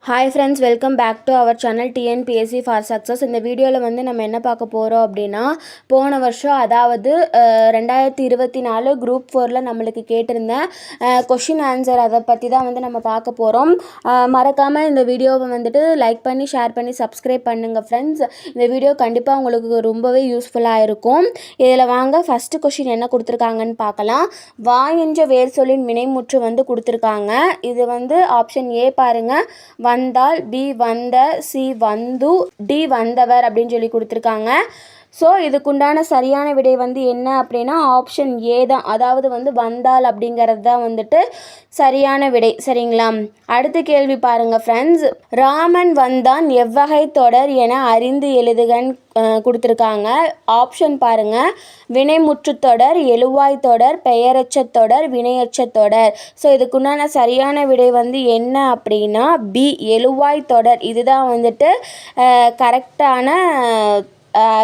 Hi friends, welcome back to our channel TNPSC for success. இந்த வீடியோவில் வந்து நம்ம என்ன பார்க்க போகிறோம் அப்படின்னா, போன வருஷம் அதாவது 2024 குரூப் 4ல் நம்மளுக்கு கேட்டிருந்த கொஷின் ஆன்சர் அதை பற்றி தான் வந்து நம்ம பார்க்க போகிறோம். மறக்காமல் இந்த வீடியோவை வந்துட்டு லைக் பண்ணி ஷேர் பண்ணி சப்ஸ்கிரைப் பண்ணுங்கள் ஃப்ரெண்ட்ஸ். இந்த வீடியோ கண்டிப்பாக உங்களுக்கு ரொம்பவே யூஸ்ஃபுல்லாக இருக்கும். இதில் வாங்க ஃபஸ்ட்டு கொஷின் என்ன கொடுத்துருக்காங்கன்னு பார்க்கலாம். வா என்ற வேர் சொல்லின் வினைமுற்று வந்து கொடுத்துருக்காங்க. இது வந்து ஆப்ஷன் ஏ பாருங்கள், வந்தால், பி வந்த, சி வந்து, டி வந்தவர் அப்படின்னு சொல்லி கொடுத்துருக்காங்க. ஸோ இதுக்குண்டான சரியான விடை வந்து என்ன அப்படின்னா ஆப்ஷன் ஏ தான். அதாவது வந்து வந்தால் அப்படிங்கிறது தான் வந்துட்டு சரியான விடை. சரிங்களா? அடுத்த கேள்வி பாருங்கள் ஃப்ரெண்ட்ஸ். ராமன் வந்தான் எவ்வகை தொடர் என அறிந்து எழுதுகன்னு கொடுத்துருக்காங்க. ஆப்ஷன் பாருங்கள், வினைமுற்று தொடர், எழுவாய் தொடர், பெயரச்ச தொடர், வினையச்ச தொடர். ஸோ இதுக்குண்டான சரியான விடை வந்து என்ன அப்படின்னா பி எழுவாய் தொடர். இதுதான் வந்துட்டு கரெக்டான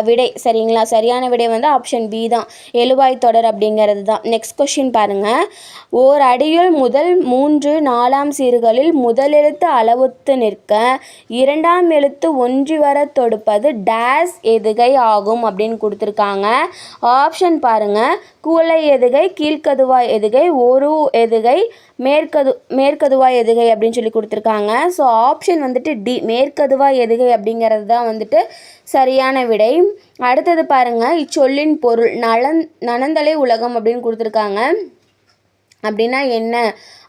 விடை. சரிங்களா? சரியான விடை வந்து ஆப்ஷன் பி தான், எழுவாய் தொடர் அப்படிங்கிறது தான். நெக்ஸ்ட் கொஷின் பாருங்கள். ஓர் அடியுள் முதல் 3 4 சீர்களில் முதல் எழுத்து அளவுத்து நிற்க இரண்டாம் எழுத்து ஒன்றி வர தொடுப்பது டேஸ் எதுகை ஆகும் அப்படின்னு கொடுத்துருக்காங்க. ஆப்ஷன் பாருங்கள், கூலை எதுகை, கீழ்கதுவாய் எதுகை, ஒரு எதுகை, மேற்கதுவாய் எதுகை அப்படின்னு சொல்லி கொடுத்துருக்காங்க. ஸோ ஆப்ஷன் வந்துட்டு டி, மேற்கதுவாய் எதுகை அப்படிங்கிறது தான் வந்துட்டு சரியான விடை. அடுத்தது பாருங்கள், இச்சொல்லின் பொருள் நனந்தலை உலகம் அப்படின்னு கொடுத்துருக்காங்க. அப்படின்னா என்ன,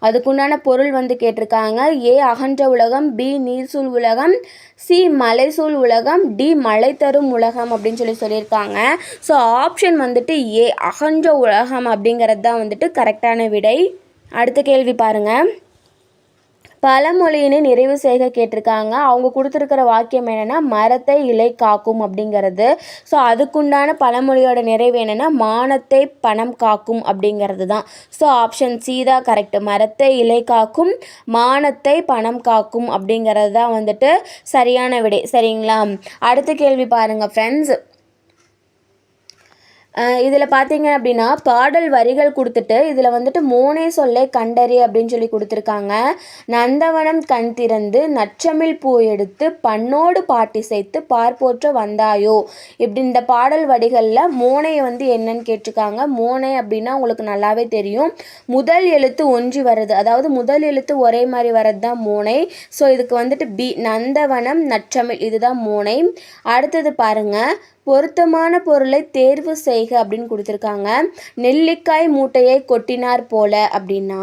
அதுக்குண்டான பொருள் வந்து கேட்டிருக்காங்க. ஏ அகன்ற உலகம், பி நீர்சூழ் உலகம், சி மலைசூழ் உலகம், டி மழை தரும் உலகம் அப்படின்னு சொல்லியிருக்காங்க. ஸோ ஆப்ஷன் வந்துட்டு ஏ அகன்ற உலகம் அப்படிங்கிறது தான் வந்துட்டு கரெக்டான விடை. அடுத்த கேள்வி பாருங்கள். பழமொழியினை நிறைவு செய்க கேட்டிருக்காங்க. அவங்க கொடுத்துருக்கிற வாக்கியம் என்னென்னா மரத்தை இலை காக்கும் அப்படிங்கிறது. ஸோ அதுக்குண்டான பழமொழியோட நிறைவு என்னென்னா மானத்தை பணம் காக்கும் அப்படிங்கிறது தான். ஸோ ஆப்ஷன் சி தான் கரெக்ட், மரத்தை இலை காக்கும், மானத்தை பணம் காக்கும் அப்படிங்கிறது தான் வந்துட்டு சரியான விடை. சரிங்களா? அடுத்த கேள்வி பாருங்கள் ஃப்ரெண்ட்ஸ். இதில் பார்த்தீங்க அப்படின்னா பாடல் வரிகள் கொடுத்துட்டு இதில் வந்துட்டு மோனே சொல்லை கண்டறி அப்படின்னு சொல்லி கொடுத்துருக்காங்க. நந்தவனம் கண் திறந்து நற்றமிழ் பூ எடுத்து பண்ணோடு பாட்டிசைத்து பார்ப்போற்ற வந்தாயோ, இப்படி இந்த பாடல் வரிகளில் மோனை வந்து என்னன்னு கேட்டிருக்காங்க. மோனை அப்படின்னா உங்களுக்கு நல்லாவே தெரியும், முதல் எழுத்து ஒன்றி வர்றது, அதாவது முதல் எழுத்து ஒரே மாதிரி வர்றது தான் மோனை. ஸோ இதுக்கு வந்துட்டு பி நந்தவனம் நற்றமிழ், இதுதான் மோனை. அடுத்தது பாருங்கள், பொருத்தமான பொருளை தேர்வு செய்க அப்படின்னு கொடுத்துருக்காங்க. நெல்லிக்காய் மூட்டையை கொட்டினார் போல அப்படின்னா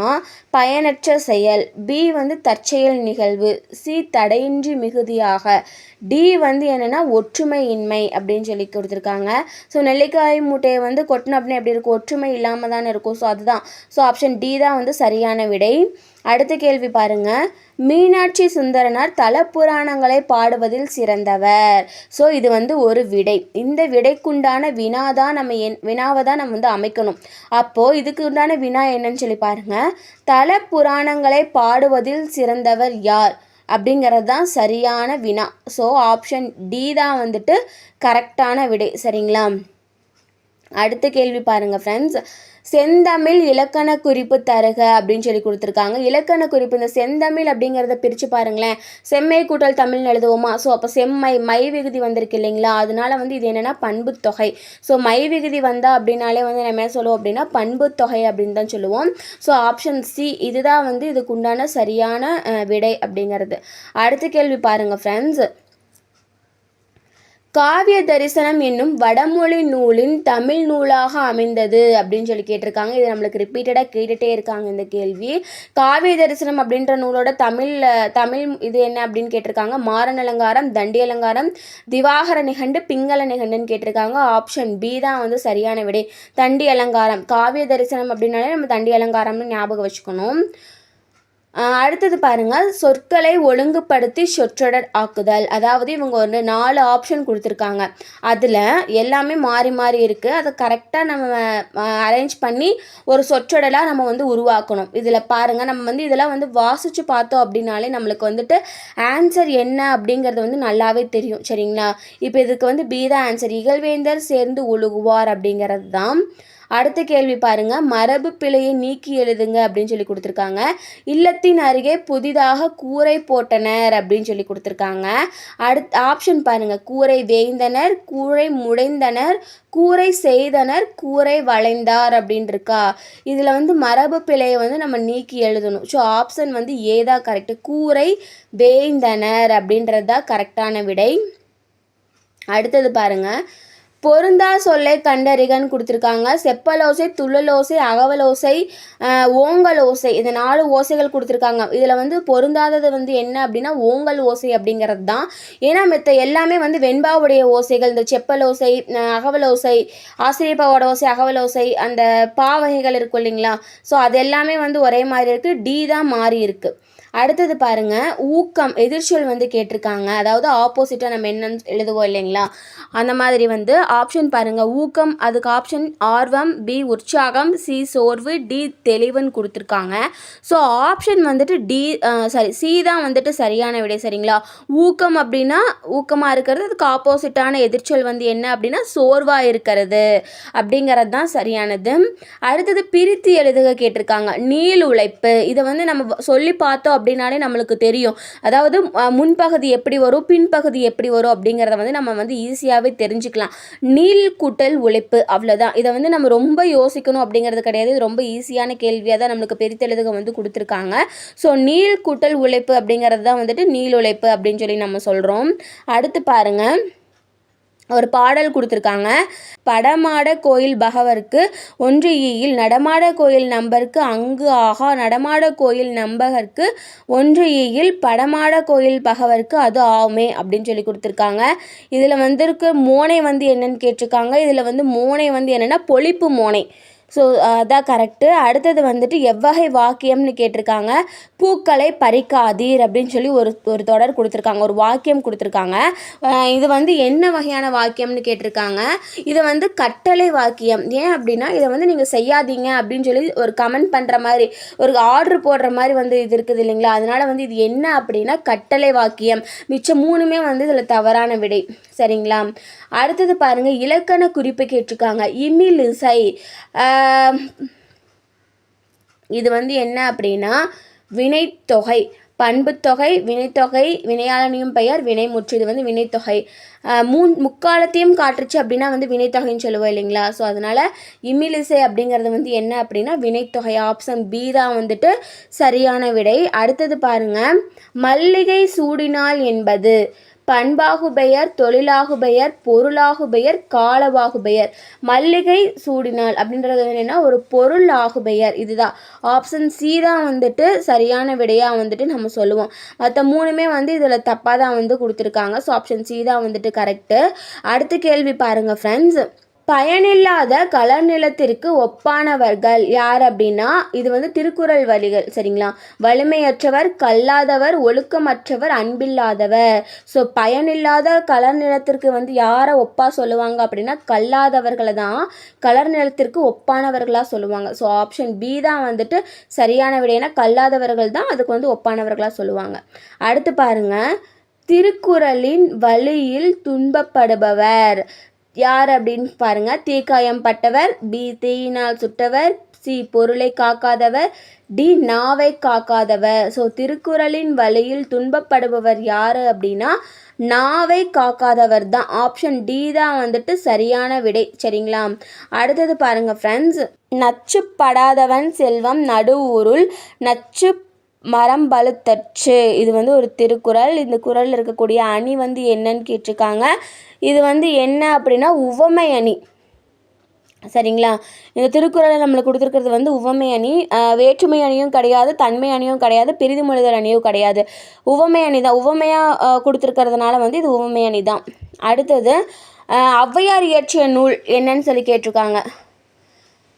பயனற்ற செயல், பி வந்து தற்செயல் நிகழ்வு, சி தடையின்றி மிகுதியாக, டி வந்து என்னென்னா ஒற்றுமை இன்மை அப்படின்னு சொல்லி கொடுத்துருக்காங்க. ஸோ நெல்லிக்காய் மூட்டையை வந்து கொட்டின அப்படின்னு எப்படி இருக்கும், ஒற்றுமை இல்லாமல் தானே இருக்கும். ஸோ அதுதான். ஸோ ஆப்ஷன் டி தான் வந்து சரியான விடை. அடுத்த கேள்வி பாருங்கள். மீனாட்சி சுந்தரனார் தல புராணங்களை பாடுவதில் சிறந்தவர். ஸோ இது வந்து ஒரு விடை. இந்த விடைக்குண்டான வினாவை தான் நம்ம வந்து அமைக்கணும். அப்போது இதுக்கு உண்டான வினா என்னன்னு சொல்லி பாருங்கள். தல புராணங்களை பாடுவதில் சிறந்தவர் யார் அப்படிங்கிறது தான் சரியான வினா. ஸோ ஆப்ஷன் டி தான் வந்துட்டு கரெக்டான விடை. சரிங்களா? அடுத்த கேள்வி பாருங்கள் ஃப்ரெண்ட்ஸ். செந்தமிழ் இலக்கண குறிப்பு தருக அப்படின்னு சொல்லி கொடுத்துருக்காங்க. இலக்கண குறிப்பு, இந்த செந்தமிழ் அப்படிங்கிறத பிரித்து பாருங்களேன். செம்மை கூட்டல் தமிழ்னு எழுதுவோமா? ஸோ அப்போ செம்மை மை விகுதி வந்திருக்கு இல்லைங்களா? அதனால வந்து இது என்னென்னா பண்பு தொகை. ஸோ மை விகுதி வந்தால் அப்படின்னாலே வந்து நம்ம என்ன சொல்லுவோம் அப்படின்னா பண்பு தொகை அப்படின்னு தான் சொல்லுவோம். ஸோ ஆப்ஷன் சி இதுதான் வந்து இதுக்கு உண்டான சரியான விடை அப்படிங்கிறது. அடுத்த கேள்வி பாருங்கள் ஃப்ரெண்ட்ஸ். காவிய தரிசனம் என்னும் வடமொழி நூலின் தமிழ் நூலாக அமைந்தது அப்படின்னு சொல்லி கேட்டிருக்காங்க. இது நம்மளுக்கு ரிப்பீட்டடாக கேட்டுகிட்டே இருக்காங்க இந்த கேள்வி. காவிய தரிசனம் அப்படின்ற நூலோட தமிழ் இது என்ன அப்படின்னு கேட்டிருக்காங்க. மாறன் அலங்காரம், தண்டி அலங்காரம், திவாகர நிகண்டு, பிங்கள நிகண்டுன்னு கேட்டிருக்காங்க. ஆப்ஷன் பி தான் வந்து சரியான விடை, தண்டி அலங்காரம். காவிய தரிசனம் அப்படின்னாலே நம்ம தண்டி அலங்காரம்னு ஞாபகம் வச்சுக்கணும். அடுத்தது பாருங்கள். சொற்களை ஒழுங்குபடுத்தி சொற்றொடர் ஆக்குதல். அதாவது இவங்க ஒரு 4 ஆப்ஷன் கொடுத்துருக்காங்க. அதில் எல்லாமே மாறி மாறி இருக்குது. அதை கரெக்டாக நம்ம அரேஞ்ச் பண்ணி ஒரு சொற்றொடராக நம்ம வந்து உருவாக்கணும். இதில் பாருங்கள், நம்ம வந்து இதெல்லாம் வந்து வாசித்து பார்த்தோம் அப்படின்னாலே நம்மளுக்கு வந்துட்டு ஆன்சர் என்ன அப்படிங்கிறது வந்து நல்லாவே தெரியும். சரிங்களா? இப்போ இதுக்கு வந்து பி தான் ஆன்சர். இகழ்வேந்தர் சேர்ந்து ஒழுகுவார் அப்படிங்கிறது தான். அடுத்த கேள்வி பாருங்க, மரபு பிழையை நீக்கி எழுதுங்க அப்படின்னு சொல்லி கொடுத்துருக்காங்க. இல்லத்தின் அருகே புதிதாக கூரை போட்டனர் அப்படின்னு சொல்லி கொடுத்துருக்காங்க. ஆப்ஷன் பாருங்க, கூரை வேய்ந்தனர், கூரை முடைந்தனர், கூரை செய்தனர், கூரை வளைந்தார் அப்படின்னு இருக்கா. இதில் வந்து மரபு பிழையை வந்து நம்ம நீக்கி எழுதணும். ஸோ ஆப்ஷன் வந்து ஏதான் கரெக்டு, கூரை வேய்ந்தனர் அப்படின்றது தான் கரெக்டான விடை. அடுத்தது பாருங்க, பொருந்தா சொல்லை கண்டறிகன்னு கொடுத்துருக்காங்க. செப்பலோசை, துள்ளலோசை, அகவலோசை, ஓங்கலோசை, இந்த 4 ஓசைகள் கொடுத்துருக்காங்க. இதில் வந்து பொருந்தாதது வந்து என்ன அப்படின்னா ஓங்கல் ஓசை அப்படிங்கிறது தான். ஏன்னா மற்ற எல்லாமே வந்து வெண்பாவுடைய ஓசைகள், இந்த செப்பலோசை, அகவலோசை, ஆசிரியப்பாவோட ஓசை, அகவலோசை, அந்த பாவகைகள் இருக்கும் இல்லைங்களா. ஸோ அது எல்லாமே வந்து ஒரே மாதிரி இருக்குது. டி தான் மாறி இருக்குது. அடுத்தது பாருங்க, ஊக்கம் எதிர்ச்சொல் வந்து கேட்டிருக்காங்க. அதாவது ஆப்போசிட்டாக நம்ம என்னன்னு எழுதுவோம் இல்லைங்களா, அந்த மாதிரி வந்து ஆப்ஷன் பாருங்க, ஊக்கம், அதுக்கு ஆப்ஷன் ஆர்வம், பி உற்சாகம், சி சோர்வு, டி தெளிவுன்னு கொடுத்துருக்காங்க. ஸோ ஆப்ஷன் வந்துட்டு சி தான் வந்துட்டு சரியான விடை. சரிங்களா, ஊக்கம் அப்படின்னா ஊக்கமாக இருக்கிறது, அதுக்கு ஆப்போசிட்டான எதிர்ச்சொல் வந்து என்ன அப்படின்னா சோர்வாக இருக்கிறது அப்படிங்கிறது தான் சரியானது. அடுத்தது பிரித்து எழுதுக கேட்டிருக்காங்க. நீள் உழைப்பு, இதை வந்து நம்ம சொல்லி பார்த்தோம் அப்படின்னாலே நம்மளுக்கு தெரியும். அதாவது முன்பகுதி எப்படி வரும், பின்பகுதி எப்படி வரும் அப்படிங்கிறத வந்து நம்ம வந்து ஈஸியாகவே தெரிஞ்சுக்கலாம். நீள் கூட்டல் உழைப்பு, அவ்வளோதான். இதை வந்து நம்ம ரொம்ப யோசிக்கணும் அப்படிங்கிறது கிடையாது. இது ரொம்ப ஈஸியான கேள்வியாக தான் நம்மளுக்கு பிரித்தெழுதுக வந்து கொடுத்துருக்காங்க. ஸோ நீள் கூட்டல் உழைப்பு அப்படிங்கிறது தான் வந்துட்டு நீள் உழைப்பு அப்படின்னு சொல்லி நம்ம சொல்கிறோம். அடுத்து பாருங்கள், ஒரு பாடல் கொடுத்துருக்காங்க. படமாட கோயில் பகவருக்கு ஒன்று ஈயில், நடமாட கோயில் நம்பருக்கு அங்கு ஆகா, நடமாட கோயில் நம்பகருக்கு ஒன்று ஈயில், படமாட கோயில் பகவருக்கு அது ஆமே அப்படின்னு சொல்லி கொடுத்துருக்காங்க. இதில் வந்திருக்கு மோனை வந்து என்னன்னு கேட்டிருக்காங்க. இதில் வந்து மோனை வந்து என்னென்னா பொழிப்பு மோனை. ஸோ அதான் கரெக்டு. அடுத்தது வந்துட்டு எவ்வகை வாக்கியம்னு கேட்டிருக்காங்க. பூக்களை பறிக்காதீர் அப்படின்னு சொல்லி ஒரு தொடர் கொடுத்துருக்காங்க, ஒரு வாக்கியம் கொடுத்துருக்காங்க. இது வந்து என்ன வகையான வாக்கியம்னு கேட்டிருக்காங்க. இது வந்து கட்டளை வாக்கியம். ஏன் அப்படின்னா இதை வந்து நீங்கள் செய்யாதீங்க அப்படின்னு சொல்லி ஒரு கமெண்ட் பண்ணுற மாதிரி, ஒரு ஆர்டர் போடுற மாதிரி வந்து இது இருக்குது இல்லைங்களா. அதனால் வந்து இது என்ன அப்படின்னா கட்டளை வாக்கியம். மிச்சம் 3மே வந்து இதில் தவறான விடை. சரிங்களா, அடுத்தது பாருங்கள், இலக்கண குறிப்பு கேட்டிருக்காங்க. இமிலிசை, இது வந்து என்ன அப்படின்னா வினைத்தொகை, பண்புத்தொகை, வினைத்தொகை, வினையாளனியும் பெயர், வினைமுற்று, இது வந்து வினைத்தொகை. முக்காலத்தையும் காட்டுச்சு அப்படின்னா வந்து வினைத்தொகைன்னு சொல்லுவோம் இல்லைங்களா. ஸோ அதனால் இமிலிசை அப்படிங்கிறது வந்து என்ன அப்படின்னா வினைத்தொகை. ஆப்ஷன் பி தான் வந்துட்டு சரியான விடை. அடுத்தது பாருங்கள், மல்லிகை சூடினாள் என்பது பண்பாகு பெயர், தொழிலாகு பெயர், பொருளாகு பெயர், காலவாகு பெயர். மல்லிகை சூடினாள் அப்படின்றது என்னென்னா ஒரு பொருள் ஆகு பெயர். இதுதான் ஆப்ஷன் சி தான் வந்துட்டு சரியான விடையாக வந்துட்டு நம்ம சொல்லுவோம். மற்ற 3மே வந்து இதில் தப்பாக தான் வந்து கொடுத்துருக்காங்க. ஸோ ஆப்ஷன் சி தான் வந்துட்டு கரெக்டு. அடுத்த கேள்வி பாருங்கள் ஃப்ரெண்ட்ஸ், பயனில்லாத கலர் நிலத்திற்கு ஒப்பானவர்கள் யார் அப்படின்னா இது வந்து திருக்குறள் வரிகள். சரிங்களா, வலிமையற்றவர், கல்லாதவர், ஒழுக்கமற்றவர், அன்பில்லாதவர். ஸோ பயனில்லாத கலர் நிலத்திற்கு வந்து யாரை ஒப்பா சொல்லுவாங்க அப்படின்னா கல்லாதவர்களை தான் கலர் நிலத்திற்கு ஒப்பானவர்களாக சொல்லுவாங்க. ஸோ ஆப்ஷன் பி தான் வந்துட்டு சரியான விடைனா கல்லாதவர்கள் தான் அதுக்கு வந்து ஒப்பானவர்களாக சொல்லுவாங்க. அடுத்து பாருங்க, திருக்குறளின் வழியில் துன்பப்படுபவர் யார் அப்படின்னு பாருங்க. தீக்காயம் பட்டவர், பி தீயினால் சுட்டவர், சி பொருளை காக்காதவர், டி நாவை காக்காதவர். ஸோ திருக்குறளின் வழியில் துன்பப்படுபவர் யார் அப்படின்னா நாவை காக்காதவர் தான். ஆப்ஷன் டி தான் வந்துட்டு சரியான விடை. சரிங்களா, அடுத்தது பாருங்க ஃப்ரெண்ட்ஸ், நச்சு படாதவன் செல்வம் நடுவூருள் நச்சு மரம் பழுத்தற்று. இது வந்து ஒரு திருக்குறள். இந்த குறளில் இருக்கக்கூடிய அணி வந்து என்னன்னு கேட்டிருக்காங்க. இது வந்து என்ன அப்படின்னா உவமை அணி. சரிங்களா, இந்த திருக்குறளை நம்மளுக்கு கொடுத்துருக்கிறது வந்து உவமை அணி. வேற்றுமை அணியும் கிடையாது, தன்மை அணியும் கிடையாது, பிரிது மொழிதல் அணியும் கிடையாது. உவமை அணி தான். உவமையாக கொடுத்துருக்கிறதுனால வந்து இது உவமை அணி தான். அடுத்தது ஔவையார் இயற்றிய நூல் என்னன்னு சொல்லி கேட்டிருக்காங்க.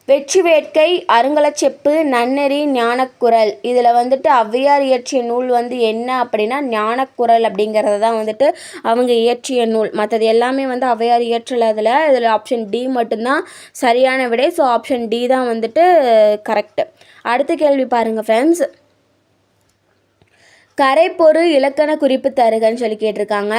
வெற்றி வேட்கை, அருங்கலச்செப்பு, நன்னெறி, ஞானக்குறள். இதில் வந்துட்டு ஔவையார் இயற்றிய நூல் வந்து என்ன அப்படின்னா ஞானக்குறள் அப்படிங்கிறது தான் வந்துட்டு அவங்க இயற்றிய நூல். மற்றது எல்லாமே வந்து ஔவையார் இயற்றல. இதில் ஆப்ஷன் டி மட்டும்தான் சரியான விடை. ஸோ ஆப்ஷன் டி தான் வந்துட்டு கரெக்டு. அடுத்த கேள்வி பாருங்கள் ஃப்ரெண்ட்ஸ், கரைப்பொரு இலக்கண குறிப்பு தருகன்னு சொல்லி கேட்டிருக்காங்க.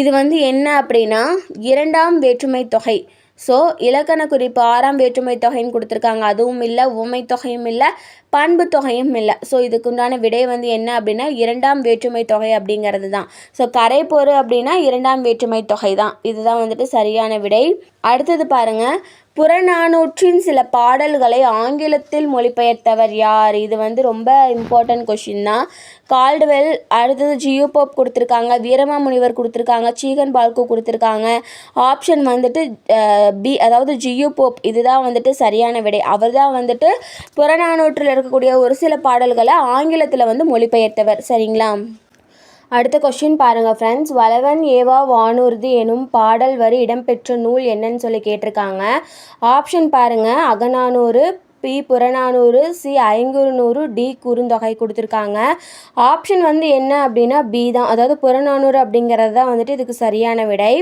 இது வந்து என்ன அப்படின்னா 2ஆம் வேற்றுமை தொகை. ஸோ இலக்கண குறிப்பு 6ஆம் வேற்றுமை தொகைன்னு கொடுத்துருக்காங்க, அதுவும் இல்லை, உவமை தொகையும் இல்லை, பண்பு தொகையும் இல்லை. ஸோ இதுக்குண்டான விடை வந்து என்ன அப்படின்னா 2ஆம் வேற்றுமை தொகை அப்படிங்கிறது தான். ஸோ கரைப்பொரு அப்படின்னா 2ஆம் வேற்றுமை தொகை தான். இதுதான் வந்துட்டு சரியான விடை. அடுத்தது பாருங்கள், புறநானூற்றின் சில பாடல்களை ஆங்கிலத்தில் மொழிபெயர்த்தவர் யார்? இது வந்து ரொம்ப இம்பார்ட்டன்ட் கொஷின் தான். கால்டுவெல், அடுத்தது ஜியு போப் கொடுத்துருக்காங்க, வீரமாமுனிவர் கொடுத்துருக்காங்க, சீகன் பால்கு கொடுத்துருக்காங்க. ஆப்ஷன் வந்துட்டு பி, அதாவது ஜியு போப், இதுதான் வந்துட்டு சரியான விடை. அவர் தான் வந்துட்டு புறநானூற்றில் இருக்கக்கூடிய ஒரு சில பாடல்களை ஆங்கிலத்தில் வந்து மொழிபெயர்த்தவர். சரிங்களா? அடுத்த கொஸ்டின் பாருங்கள் ஃப்ரெண்ட்ஸ். வளவன் ஏவா வானூர்தி எனும் பாடல் வரி இடம்பெற்ற நூல் என்னன்னு சொல்லி கேட்டிருக்காங்க. ஆப்ஷன் பாருங்கள், Akananuru, B Purananuru, C Ainkurunuru, D Kurunthogai கொடுத்துருக்காங்க. ஆப்ஷன் வந்து என்ன அப்படின்னா பி தான், அதாவது புறநானூறு அப்படிங்கிறது தான் வந்துட்டு இதுக்கு சரியான விடை.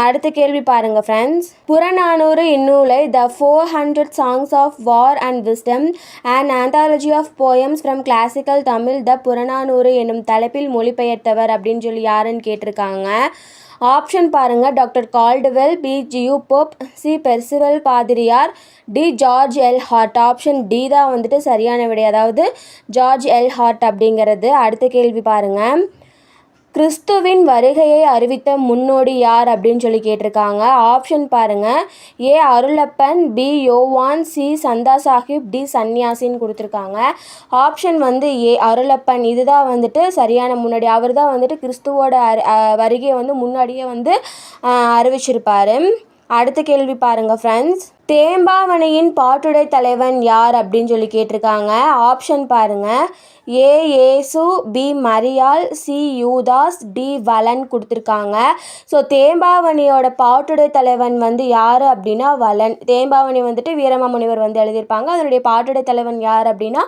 அடுத்த கேள்வி பாருங்கள் ஃப்ரெண்ட்ஸ். புறநானூறு இந்நூலை the 400 songs of war and wisdom and anthology of poems from classical Tamil the Purananuru என்னும் தலைப்பில் மொழிபெயர்த்தவர் அப்படின்னு சொல்லி யாருன்னு கேட்டிருக்காங்க. ஆப்ஷன் பாருங்கள், doctor Caldwell, B G U Pope, C Percival பாதிரியார், D George L Hart. Option D தான் வந்துட்டு சரியான விடை, அதாவது ஜார்ஜ் எல் ஹார்ட் அப்படிங்கிறது. அடுத்த கேள்வி பாருங்கள். கிறிஸ்துவின் வருகையை அறிவித்த முன்னோடி யார் அப்படின்னு சொல்லி கேட்டிருக்காங்க. ஆப்ஷன் பாருங்கள், ஏ அருளப்பன், பி யோவான், சி சந்தா சாஹிப், டி சன்னியாசின்னு கொடுத்துருக்காங்க. ஆப்ஷன் வந்து ஏ அருளப்பன், இதுதான் வந்துட்டு சரியான முன்னாடி. அவர் தான் வந்துட்டு கிறிஸ்துவோட வருகையை வந்து முன்னாடியே வந்து அறிவிச்சிருப்பார். அடுத்த கேள்வி பாருங்கள் ஃப்ரெண்ட்ஸ். தேம்பாவணியின் பாட்டுடை தலைவன் யார் அப்படின்னு சொல்லி கேட்டிருக்காங்க. ஆப்ஷன் பாருங்கள், ஏ ஏசு, பி மரியாள், சி யூதாஸ், டி வலன் கொடுத்துருக்காங்க. ஸோ தேம்பாவணியோட பாட்டுடை தலைவன் வந்து யார் அப்படின்னா வலன். தேம்பாவணி வந்துட்டு வீரமாமுனிவர் வந்து எழுதியிருப்பாங்க, அதனுடைய பாட்டுடை தலைவன் யார் அப்படின்னா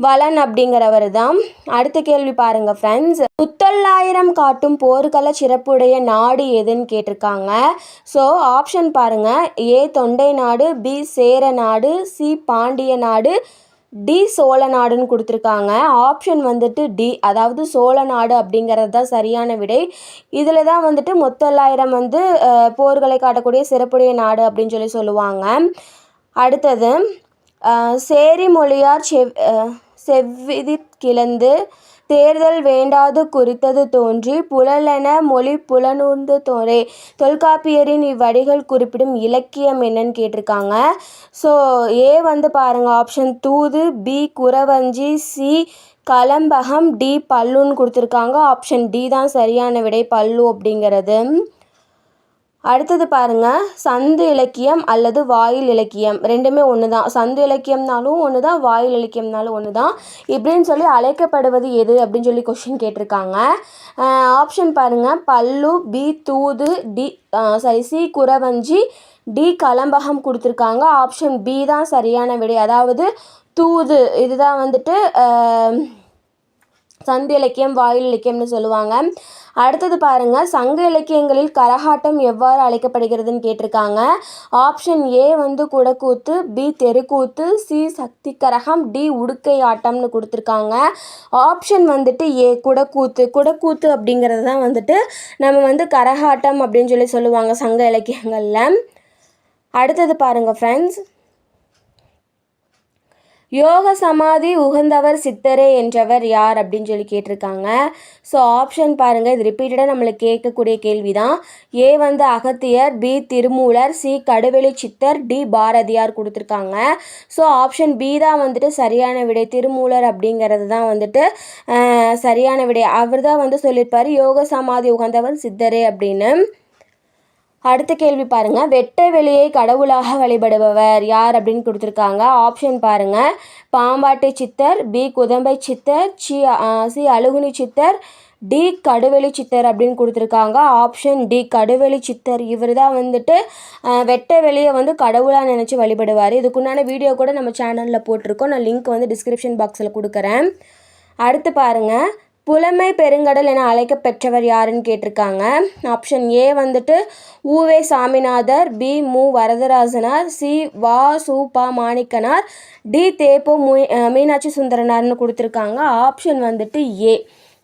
வலன் அப்படிங்கிறவர் தான். அடுத்த கேள்வி பாருங்கள் ஃப்ரெண்ட்ஸ். புத்தொள்ளாயிரம் காட்டும் போர்க்கள சிறப்புடைய நாடு எதுன்னு கேட்டிருக்காங்க. ஸோ ஆப்ஷன் பாருங்கள், ஏ தொண்டை நாடு, பி சேர நாடு, சி பாண்டிய நாடு, டி சோழ நாடுன்னு கொடுத்துருக்காங்க. ஆப்ஷன் வந்துட்டு டி, அதாவது சோழ நாடு அப்படிங்கிறது தான் சரியான விடை. இதில் தான் வந்துட்டு மொத்தொள்ளாயிரம் வந்து போர்களை காட்டக்கூடிய சிறப்புடைய நாடு அப்படின்னு சொல்லி சொல்லுவாங்க. அடுத்தது சேரி மொழியார் செவ்விதி கிளந்து தேர்தல் வேண்டாது குறித்தது தோன்றி புலலென மொழி புலனூர்ந்து தோரே. தொல்காப்பியரின் இவ்வடிகள் குறிப்பிடும் இலக்கியம் என்னன்னு கேட்டிருக்காங்க. ஸோ ஏ வந்து பாருங்கள், ஆப்ஷன் தூது, பி குறவஞ்சி, சி கலம்பகம், டி பல்லுன்னு கொடுத்துருக்காங்க. ஆப்ஷன் டி தான் சரியான விடை, பல்லு அப்படிங்கிறது. அடுத்தது பாருங்கள், சந்து இலக்கியம் அல்லது வாயில் இலக்கியம், ரெண்டுமே ஒன்று தான். சந்து இலக்கியம்னாலும் ஒன்று தான், வாயில் இலக்கியம்னாலும் ஒன்று தான். இப்படின்னு சொல்லி அழைக்கப்படுவது எது அப்படின்னு சொல்லி கொஷின் கேட்டிருக்காங்க. ஆப்ஷன் பாருங்கள், பல்லு, பி தூது, சி குறவஞ்சி, டி கலம்பகம் கொடுத்துருக்காங்க. ஆப்ஷன் பி தான் சரியான விடை, அதாவது தூது. இதுதான் வந்துட்டு சந்து இலக்கியம், வாயில் இலக்கியம்னு சொல்லுவாங்க. அடுத்தது பாருங்கள், சங்க இலக்கியங்களில் கரகாட்டம் எவ்வாறு அழைக்கப்படுகிறதுன்னு கேட்டிருக்காங்க. ஆப்ஷன் ஏ வந்து குடக்கூத்து, பி தெருக்கூத்து, சி சக்தி கரகம், டி உடுக்கை ஆட்டம்னு கொடுத்துருக்காங்க. ஆப்ஷன் வந்துட்டு ஏ குடக்கூத்து. குடக்கூத்து அப்படிங்கிறது தான் வந்துட்டு நம்ம வந்து கரகாட்டம் அப்படின்னு சொல்லி சொல்லுவாங்க சங்க இலக்கியங்களில். அடுத்தது பாருங்கள் ஃப்ரெண்ட்ஸ். யோக சமாதி உகந்தவர் சித்தரே என்றவர் யார் அப்படின்னு சொல்லி கேட்டிருக்காங்க. ஸோ ஆப்ஷன் பாருங்கள், இது ரிப்பீட்டடாக நம்மளுக்கு கேட்கக்கூடிய கேள்வி தான். ஏ வந்து அகத்தியர், பி திருமூலர், சி கடுவெளி சித்தர், டி பாரதியார் கொடுத்துருக்காங்க. ஸோ ஆப்ஷன் பி தான் வந்துட்டு சரியான விடை, திருமூலர் அப்படிங்கிறது தான் வந்துட்டு சரியான விடை. அவர் தான் வந்து சொல்லியிருப்பார் யோக சமாதி உகந்தவர் சித்தரே அப்படின்னு. அடுத்த கேள்வி பாருங்கள், வெட்ட வெளியை கடவுளாக வழிபடுபவர் யார் அப்படின்னு கொடுத்துருக்காங்க. ஆப்ஷன் பாருங்கள், பாம்பாட்டி சித்தர், பி குதம்பை சித்தர், சி அழுகுனி சித்தர், டி கடுவெளி சித்தர் அப்படின்னு கொடுத்துருக்காங்க. ஆப்ஷன் டி கடுவெளி சித்தர். இவர் தான் வந்துட்டு வெட்ட வெளியை வந்து கடவுளாக நினச்சி வழிபடுவார். இதுக்குண்டான வீடியோ கூட நம்ம சேனலில் போட்டிருக்கோம், நான் லிங்க் வந்து டிஸ்கிரிப்ஷன் பாக்ஸில் கொடுக்குறேன். அடுத்து பாருங்கள், புலமை பெருங்கடல் என அழைக்கப்பெற்றவர் யாருன்னு கேட்டிருக்காங்க. ஆப்ஷன் ஏ வந்துட்டு ஊவே சாமிநாதர், பி மு வரதராசனார், சி வா சு பா மாணிக்கனார், டி தேப்போ மீனாட்சி சுந்தரனார்னு கொடுத்துருக்காங்க. ஆப்ஷன் வந்துட்டு ஏ,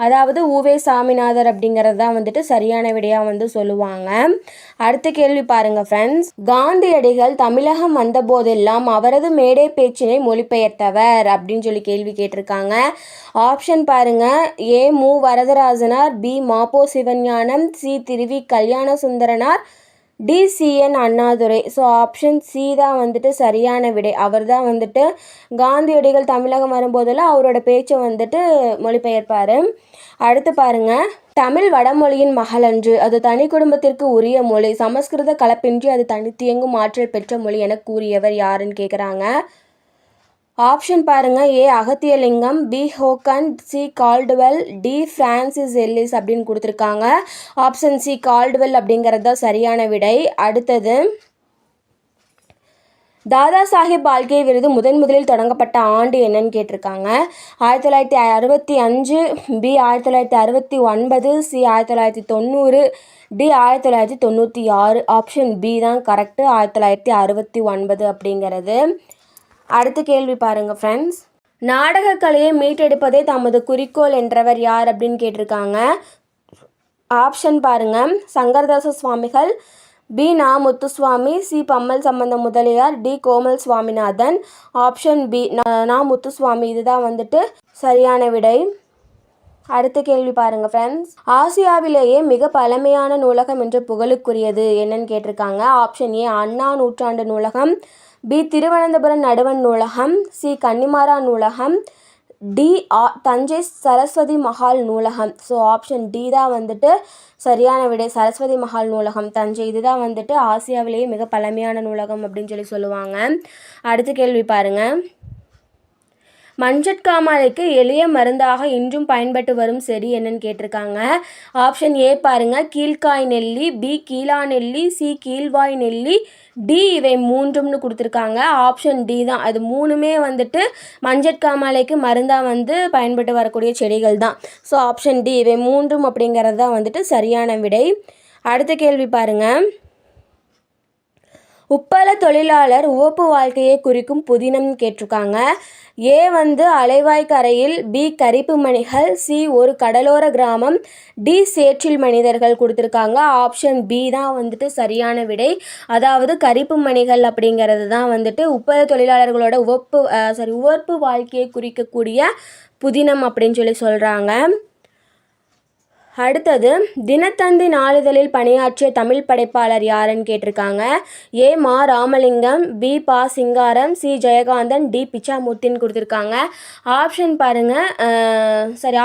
அதாவது உவே சாமிநாதர் அப்படிங்கிறது தான் வந்துட்டு சரியான விடையாக வந்து சொல்லுவாங்க. அடுத்த கேள்வி பாருங்கள் ஃப்ரெண்ட்ஸ். காந்தியடிகள் தமிழகம் வந்த போதெல்லாம் அவரது மேடை பேச்சினை மொழிபெயர்த்தவர் அப்படின்னு சொல்லி கேள்வி கேட்டிருக்காங்க. ஆப்ஷன் பாருங்கள். ஏ மு வரதராசனார், பி மாப்போ சிவஞானம், சி திருவி கல்யாண Sundaranar, DCN Annadurai. So option C தான் வந்துட்டு சரியான விடை. அவர் தான் வந்துட்டு காந்தியடிகள் தமிழகம் வரும்போதெல்லாம் அவரோட பேச்சை வந்துட்டு மொழிபெயர்ப்பார். அடுத்து பாருங்க. தமிழ் வடமொழியின் மகளன்று, அது தனி குடும்பத்திற்கு உரிய மொழி, சமஸ்கிருத கலப்பின்றி அது தனித்தியங்கும் ஆற்றல் பெற்ற மொழி என கூறியவர் யாருன்னு கேட்குறாங்க. ஆப்ஷன் பாருங்க. ஏ அகத்தியலிங்கம், பி ஹோக்கன், C Caldwell, D Francis Ellis அப்படின்னு கொடுத்துருக்காங்க. ஆப்ஷன் சி கால்டுவெல் அப்படிங்கிறது தான் சரியான விடை. அடுத்தது, தாதா சாஹிப் பால்கே விருது முதலில் தொடங்கப்பட்ட ஆண்டு என்னன்னு கேட்டிருக்காங்க. 1965, B 1969, C 1990, D 1996. Option B தான் கரெக்டு, 1969 அப்படிங்கிறது. அடுத்த கேள்வி பாருங்கள் ஃப்ரெண்ட்ஸ். நாடகக்கலையை மீட்டெடுப்பதே தமது குறிக்கோள் என்றவர் யார் அப்படின்னு கேட்டிருக்காங்க. ஆப்ஷன் பாருங்கள். சங்கரதாச சுவாமிகள், B Na Muthuswami, C Pammal Sambandha Mudaliar, D Komal Swaminathan. Option B Na Muthuswamy இதுதான் வந்துட்டு சரியான விடை. அடுத்த கேள்வி பாருங்கள் ஃப்ரெண்ட்ஸ். ஆசியாவிலேயே மிக பழமையான நூலகம் என்ற புகழுக்குரியது என்னன்னு கேட்டிருக்காங்க. ஆப்ஷன் ஏ அண்ணா நூற்றாண்டு நூலகம், பி திருவனந்தபுரம் நடுவண் நூலகம், சி கன்னிமாரா நூலகம், டி தஞ்சை சரஸ்வதி மஹால் நூலகம். ஸோ ஆப்ஷன் டி தான் வந்துட்டு சரியான விடை. சரஸ்வதி மஹால் நூலகம் தஞ்சை இதுதான் வந்துட்டு ஆசியாவிலேயே மிக பழமையான நூலகம் அப்படின்னு சொல்லுவாங்க. அடுத்த கேள்வி பாருங்கள். மஞ்சட்காமாலைக்கு எளிய மருந்தாக இன்றும் பயன்பட்டு வரும் செடி என்னன்னு கேட்டிருக்காங்க. ஆப்ஷன் ஏ பாருங்கள். கீழ்காய் நெல்லி, பி கீழா நெல்லி, சி கீழ்வாய் நெல்லி, டி இவை மூன்றும்னு கொடுத்துருக்காங்க. ஆப்ஷன் டி தான். அது மூணுமே வந்துட்டு மஞ்சட்காமாலைக்கு மருந்தாக வந்து பயன்பட்டு வரக்கூடிய செடிகள் தான். ஸோ ஆப்ஷன் டி இவை மூன்றும் அப்படிங்கிறது தான் வந்துட்டு சரியான விடை. அடுத்த கேள்வி பாருங்கள். உப்பள தொழிலாளர் உவப்பு வாழ்க்கையை குறிக்கும் புதினம் கேட்டிருக்காங்க. ஏ வந்து அலைவாய்க்கரையில், பி கரிப்பு மணிகள், சி ஒரு கடலோர கிராமம், டி சேற்றில் மனிதர்கள் கொடுத்துருக்காங்க. ஆப்ஷன் பி தான் வந்துட்டு சரியான விடை. அதாவது கரிப்பு மணிகள் அப்படிங்கிறது தான் வந்துட்டு உப்பள தொழிலாளர்களோட உவப்பு வாழ்க்கையை குறிக்கக்கூடிய புதினம் அப்படின்னு சொல்கிறாங்க. அடுத்தது, தினத்தந்தி நாளிதழில் பணியாற்றிய தமிழ் படைப்பாளர் யாருன்னு கேட்டிருக்காங்க. ஏ மா ராமலிங்கம், பி பா சிங்காரம், சி ஜெயகாந்தன், டி பிச்சாமூர்த்தின்னு கொடுத்துருக்காங்க. ஆப்ஷன் பாருங்கள்.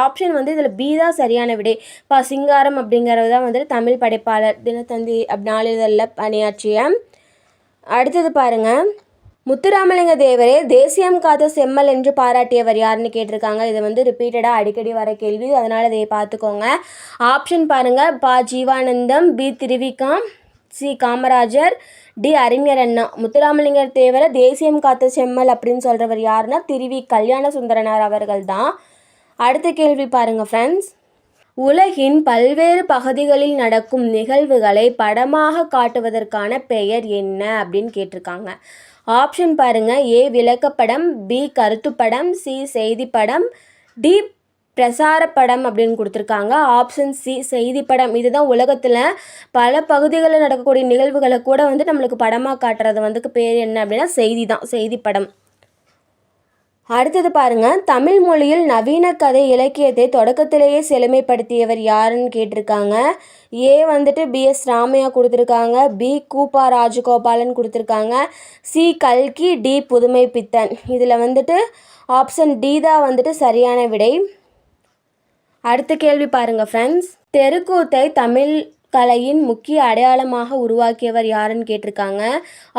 ஆப்ஷன் வந்து இதில் பி தான் சரியான விடை. பா சிங்காரம் அப்படிங்கிறது தான் வந்துட்டு தமிழ் படைப்பாளர், தினத்தந்தி நாளிதழில் பணியாற்றிய. அடுத்தது பாருங்கள். முத்துராமலிங்க தேவரே தேசியம் காத்த செம்மல் என்று பாராட்டியவர் யாருன்னு கேட்டிருக்காங்க. இது வந்து ரிப்பீட்டடாக அடிக்கடி வர கேள்வி, அதனால் இதை பார்த்துக்கோங்க. ஆப்ஷன் பாருங்கள். Pa Jeevanandham, B Thiruvika, C Kamarajar, D அறிஞர் அண்ணா. முத்துராமலிங்க தேவரை தேசியம் காத்த செம்மல் அப்படின்னு சொல்கிறவர் யாருன்னா திருவி கல்யாண சுந்தரனார் அவர்கள் தான். அடுத்த கேள்வி பாருங்கள் ஃப்ரெண்ட்ஸ். உலகின் பல்வேறு பகுதிகளில் நடக்கும் நிகழ்வுகளை படமாக காட்டுவதற்கான பெயர் என்ன அப்படின்னு கேட்டிருக்காங்க. ஆப்ஷன் பாருங்கள். ஏ விளக்கப்படம், பி கருத்துப்படம், சி செய்திப்படம், டி பிரசாரப்படம் அப்படின்னு கொடுத்துருக்காங்க. ஆப்ஷன் சி செய்திப்படம். இதுதான் உலகத்தில் பல பகுதிகளில் நடக்கக்கூடிய நிகழ்வுகளை கூட வந்து நம்மளுக்கு படமாக காட்டுறது வந்துக்கு பேர் என்ன அப்படின்னா செய்தி தான், செய்திப்படம். அடுத்தது பாருங்கள். தமிழ் மொழியில் நவீன கதை இலக்கியத்தை தொடக்கத்திலேயே செழுமைப்படுத்தியவர் யாருன்னு கேட்டிருக்காங்க. ஏ வந்துட்டு பிஎஸ் ராமையா கொடுத்துருக்காங்க, பி கூப்பா ராஜகோபாலன் கொடுத்துருக்காங்க, சி கல்கி, டி புதுமை பித்தன். இதில் வந்துட்டு ஆப்ஷன் டி தான் வந்துட்டு சரியான விடை. அடுத்த கேள்வி பாருங்கள் ஃப்ரெண்ட்ஸ். தெருக்கூத்தை தமிழ் கலையின் முக்கிய அடையாளமாக உருவாக்கியவர் யாருன்னு கேட்டிருக்காங்க.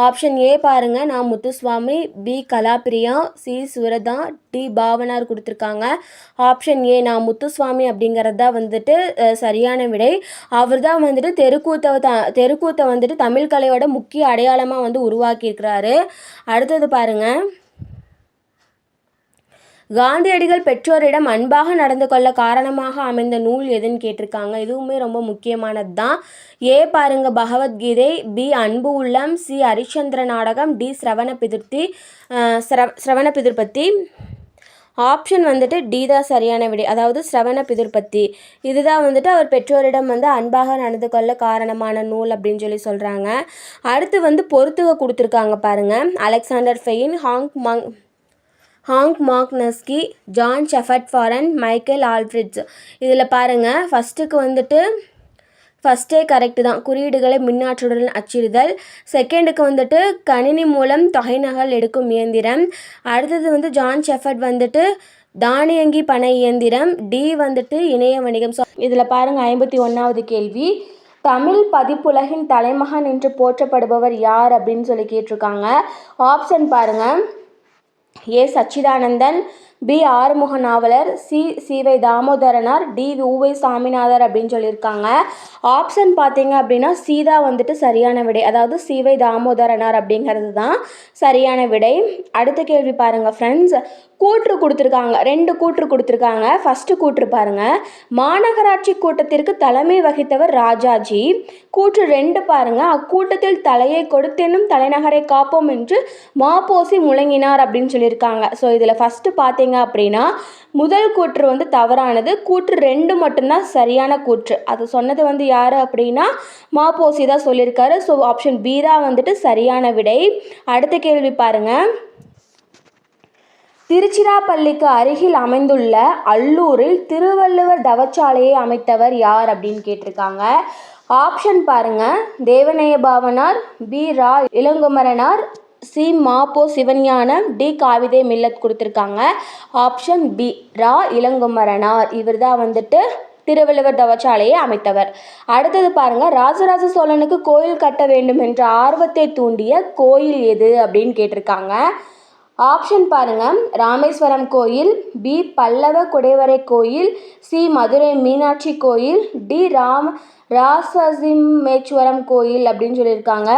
ஆப்ஷன் ஏ பாருங்கள். நான் Muthuswamy, B Kalapriya, C Suratha, D Pavanar கொடுத்துருக்காங்க. ஆப்ஷன் ஏ நான் முத்துசுவாமி அப்படிங்கிறது தான் வந்துட்டு சரியான விடை. அவர் தான் வந்துட்டு தெருக்கூத்தை வந்துட்டு தமிழ் கலையோட முக்கிய அடையாளமாக வந்து உருவாக்கியிருக்கிறாரு. அடுத்தது பாருங்கள். காந்தியடிகள் பெற்றோரிடம் அன்பாக நடந்து கொள்ள காரணமாக அமைந்த நூல் எதுன்னு கேட்டிருக்காங்க. இதுவுமே ரொம்ப முக்கியமானது தான். ஏ பாருங்க பகவத்கீதை, பி அன்பு உள்ளம், சி ஹரிச்சந்திர நாடகம், டி சிரவண பிதுர்பத்தி. ஆப்ஷன் வந்துட்டு டி தான் சரியான விடை. அதாவது சிரவண பிதுர்பத்தி. இதுதான் வந்துட்டு அவர் பெற்றோரிடம் வந்து அன்பாக நடந்து கொள்ள காரணமான நூல் அப்படின்னு சொல்லி சொல்கிறாங்க. அடுத்து வந்து பொறுத்துக கொடுத்துருக்காங்க பாருங்கள். Alexander Fain, Hank Magnuski, John Shepherd Barron, Michael ஆல்ஃப்ரிட்ஸ். இதில் பாருங்கள், ஃபஸ்ட்டே கரெக்டு தான். குறியீடுகளை மின்னாற்றுடன் அச்சிடுதல். செகண்டுக்கு வந்துட்டு கணினி மூலம் தொகைநகல் எடுக்கும் இயந்திரம். அடுத்தது வந்து ஜான் ஷெஃபர்ட் வந்துட்டு தானியங்கி பனை இயந்திரம். டி வந்துட்டு இணைய வணிகம். ஸோ இதில் பாருங்கள் 51வது கேள்வி. தமிழ் பதிப்புலகின் தலைமகன் என்று போற்றப்படுபவர் யார் அப்படின்னு சொல்லி கேட்டிருக்காங்க. ஆப்ஷன் பாருங்கள். ஏ சச்சிதானந்தன், பி ஆறுமுக நாவலர், சி.வை. தாமோதரனார், டி உ.வை. சாமிநாதர் அப்படின்னு சொல்லியிருக்காங்க. ஆப்ஷன் பார்த்தீங்க அப்படின்னா சி தான் வந்துட்டு சரியான விடை. அதாவது சி.வை. தாமோதரனார் அப்படிங்கிறது தான் சரியான விடை. அடுத்த கேள்வி பாருங்கள் ஃப்ரெண்ட்ஸ். கூற்று கொடுத்துருக்காங்க, 2 கூற்று கொடுத்துருக்காங்க. ஃபஸ்ட்டு கூற்று பாருங்கள். மாநகராட்சி கூட்டத்திற்கு தலைமை வகித்தவர் ராஜாஜி. கூற்று 2 பாருங்கள். அக்கூட்டத்தில் தலையை கொடுத்தென்னும் தலைநகரை காப்போம் என்று மாப்போசி முழங்கினார் அப்படின்னு சொல்லியிருக்காங்க. ஸோ இதில் ஃபஸ்ட்டு பார்த்தீங்க அப்படின்னா முதல் கூற்று வந்து தவறானது. கூற்று 2 மட்டும்தான் சரியான கூற்று. அது சொன்னது வந்து யார் அப்படின்னா மாப்போசி தான் சொல்லியிருக்காரு. ஸோ ஆப்ஷன் பி தான் வந்துட்டு சரியான விடை. அடுத்த கேள்வி பாருங்கள். திருச்சிராப்பள்ளிக்கு அருகில் அமைந்துள்ள அல்லூரில் திருவள்ளுவர் தவச்சாலையை அமைத்தவர் யார் அப்படின்னு கேட்டிருக்காங்க. ஆப்ஷன் பாருங்கள். தேவநேய பாவனார், பி ரா இளங்குமரனார், சி மாப்போ சிவஞானம், டி காவிதை மில்லத் கொடுத்துருக்காங்க. ஆப்ஷன் பி ரா இளங்குமரனார். இவர் தான் வந்துட்டு திருவள்ளுவர் தவச்சாலையை அமைத்தவர். அடுத்தது பாருங்கள். ராஜராஜ சோழனுக்கு கோயில் கட்ட வேண்டும் என்ற ஆர்வத்தை தூண்டிய கோயில் எது அப்படின்னு கேட்டிருக்காங்க. ஆப்ஷன் பாருங்கள். ராமேஸ்வரம் கோயில், பி பல்லவ குடைவரை கோயில், சி மதுரை மீனாட்சி கோயில், டி ராசசிம்மேஸ்வரம் கோயில் அப்படின்னு சொல்லியிருக்காங்க.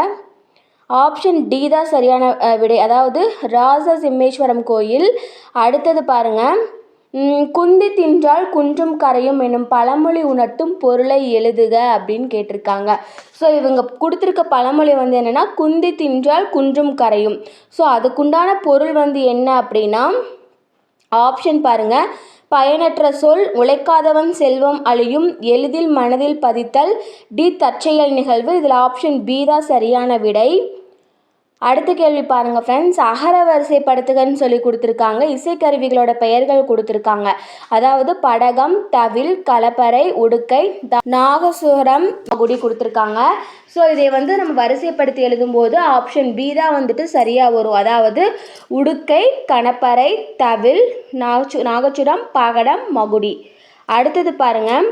ஆப்ஷன் டி தான் சரியான விடை. அதாவது ராசசிம்மேஸ்வரம் கோயில். அடுத்தது பாருங்கள். குந்தி தின்றால் குன்றும் கரையும் என்னும் பழமொழி உணர்த்தும் பொருளை எழுதுக அப்படின்னு கேட்டிருக்காங்க. ஸோ இவங்க கொடுத்துருக்க பழமொழி வந்து என்னென்னா குந்தி தின்றால் குன்றும் கரையும். ஸோ அதுக்குண்டான பொருள் வந்து என்ன அப்படின்னா ஆப்ஷன் பாருங்கள். பயனற்ற சொல், உழைக்காதவன் செல்வம் அழியும், எளிதில் மனதில் பதித்தல், டி தற்செயல் நிகழ்வு. இதில் ஆப்ஷன் பி தான் சரியான விடை. அடுத்த கேள்வி பாருங்கள் ஃப்ரெண்ட்ஸ். அகர வரிசைப்படுத்துகன்னு சொல்லி கொடுத்துருக்காங்க. இசைக்கருவிகளோட பெயர்கள் கொடுத்துருக்காங்க. அதாவது படகம், தவில், கலப்பறை, உடுக்கை, நாகசுரம், குடி கொடுத்துருக்காங்க. ஸோ இதை வந்து நம்ம வரிசைப்படுத்தி எழுதும்போது ஆப்ஷன் பி தான் வந்துட்டு சரியாக வரும். அதாவது உடுக்கை, கணப்பறை, தவில், நாகசுரம், பகடம், மகுடி. அடுத்தது பாருங்கள்.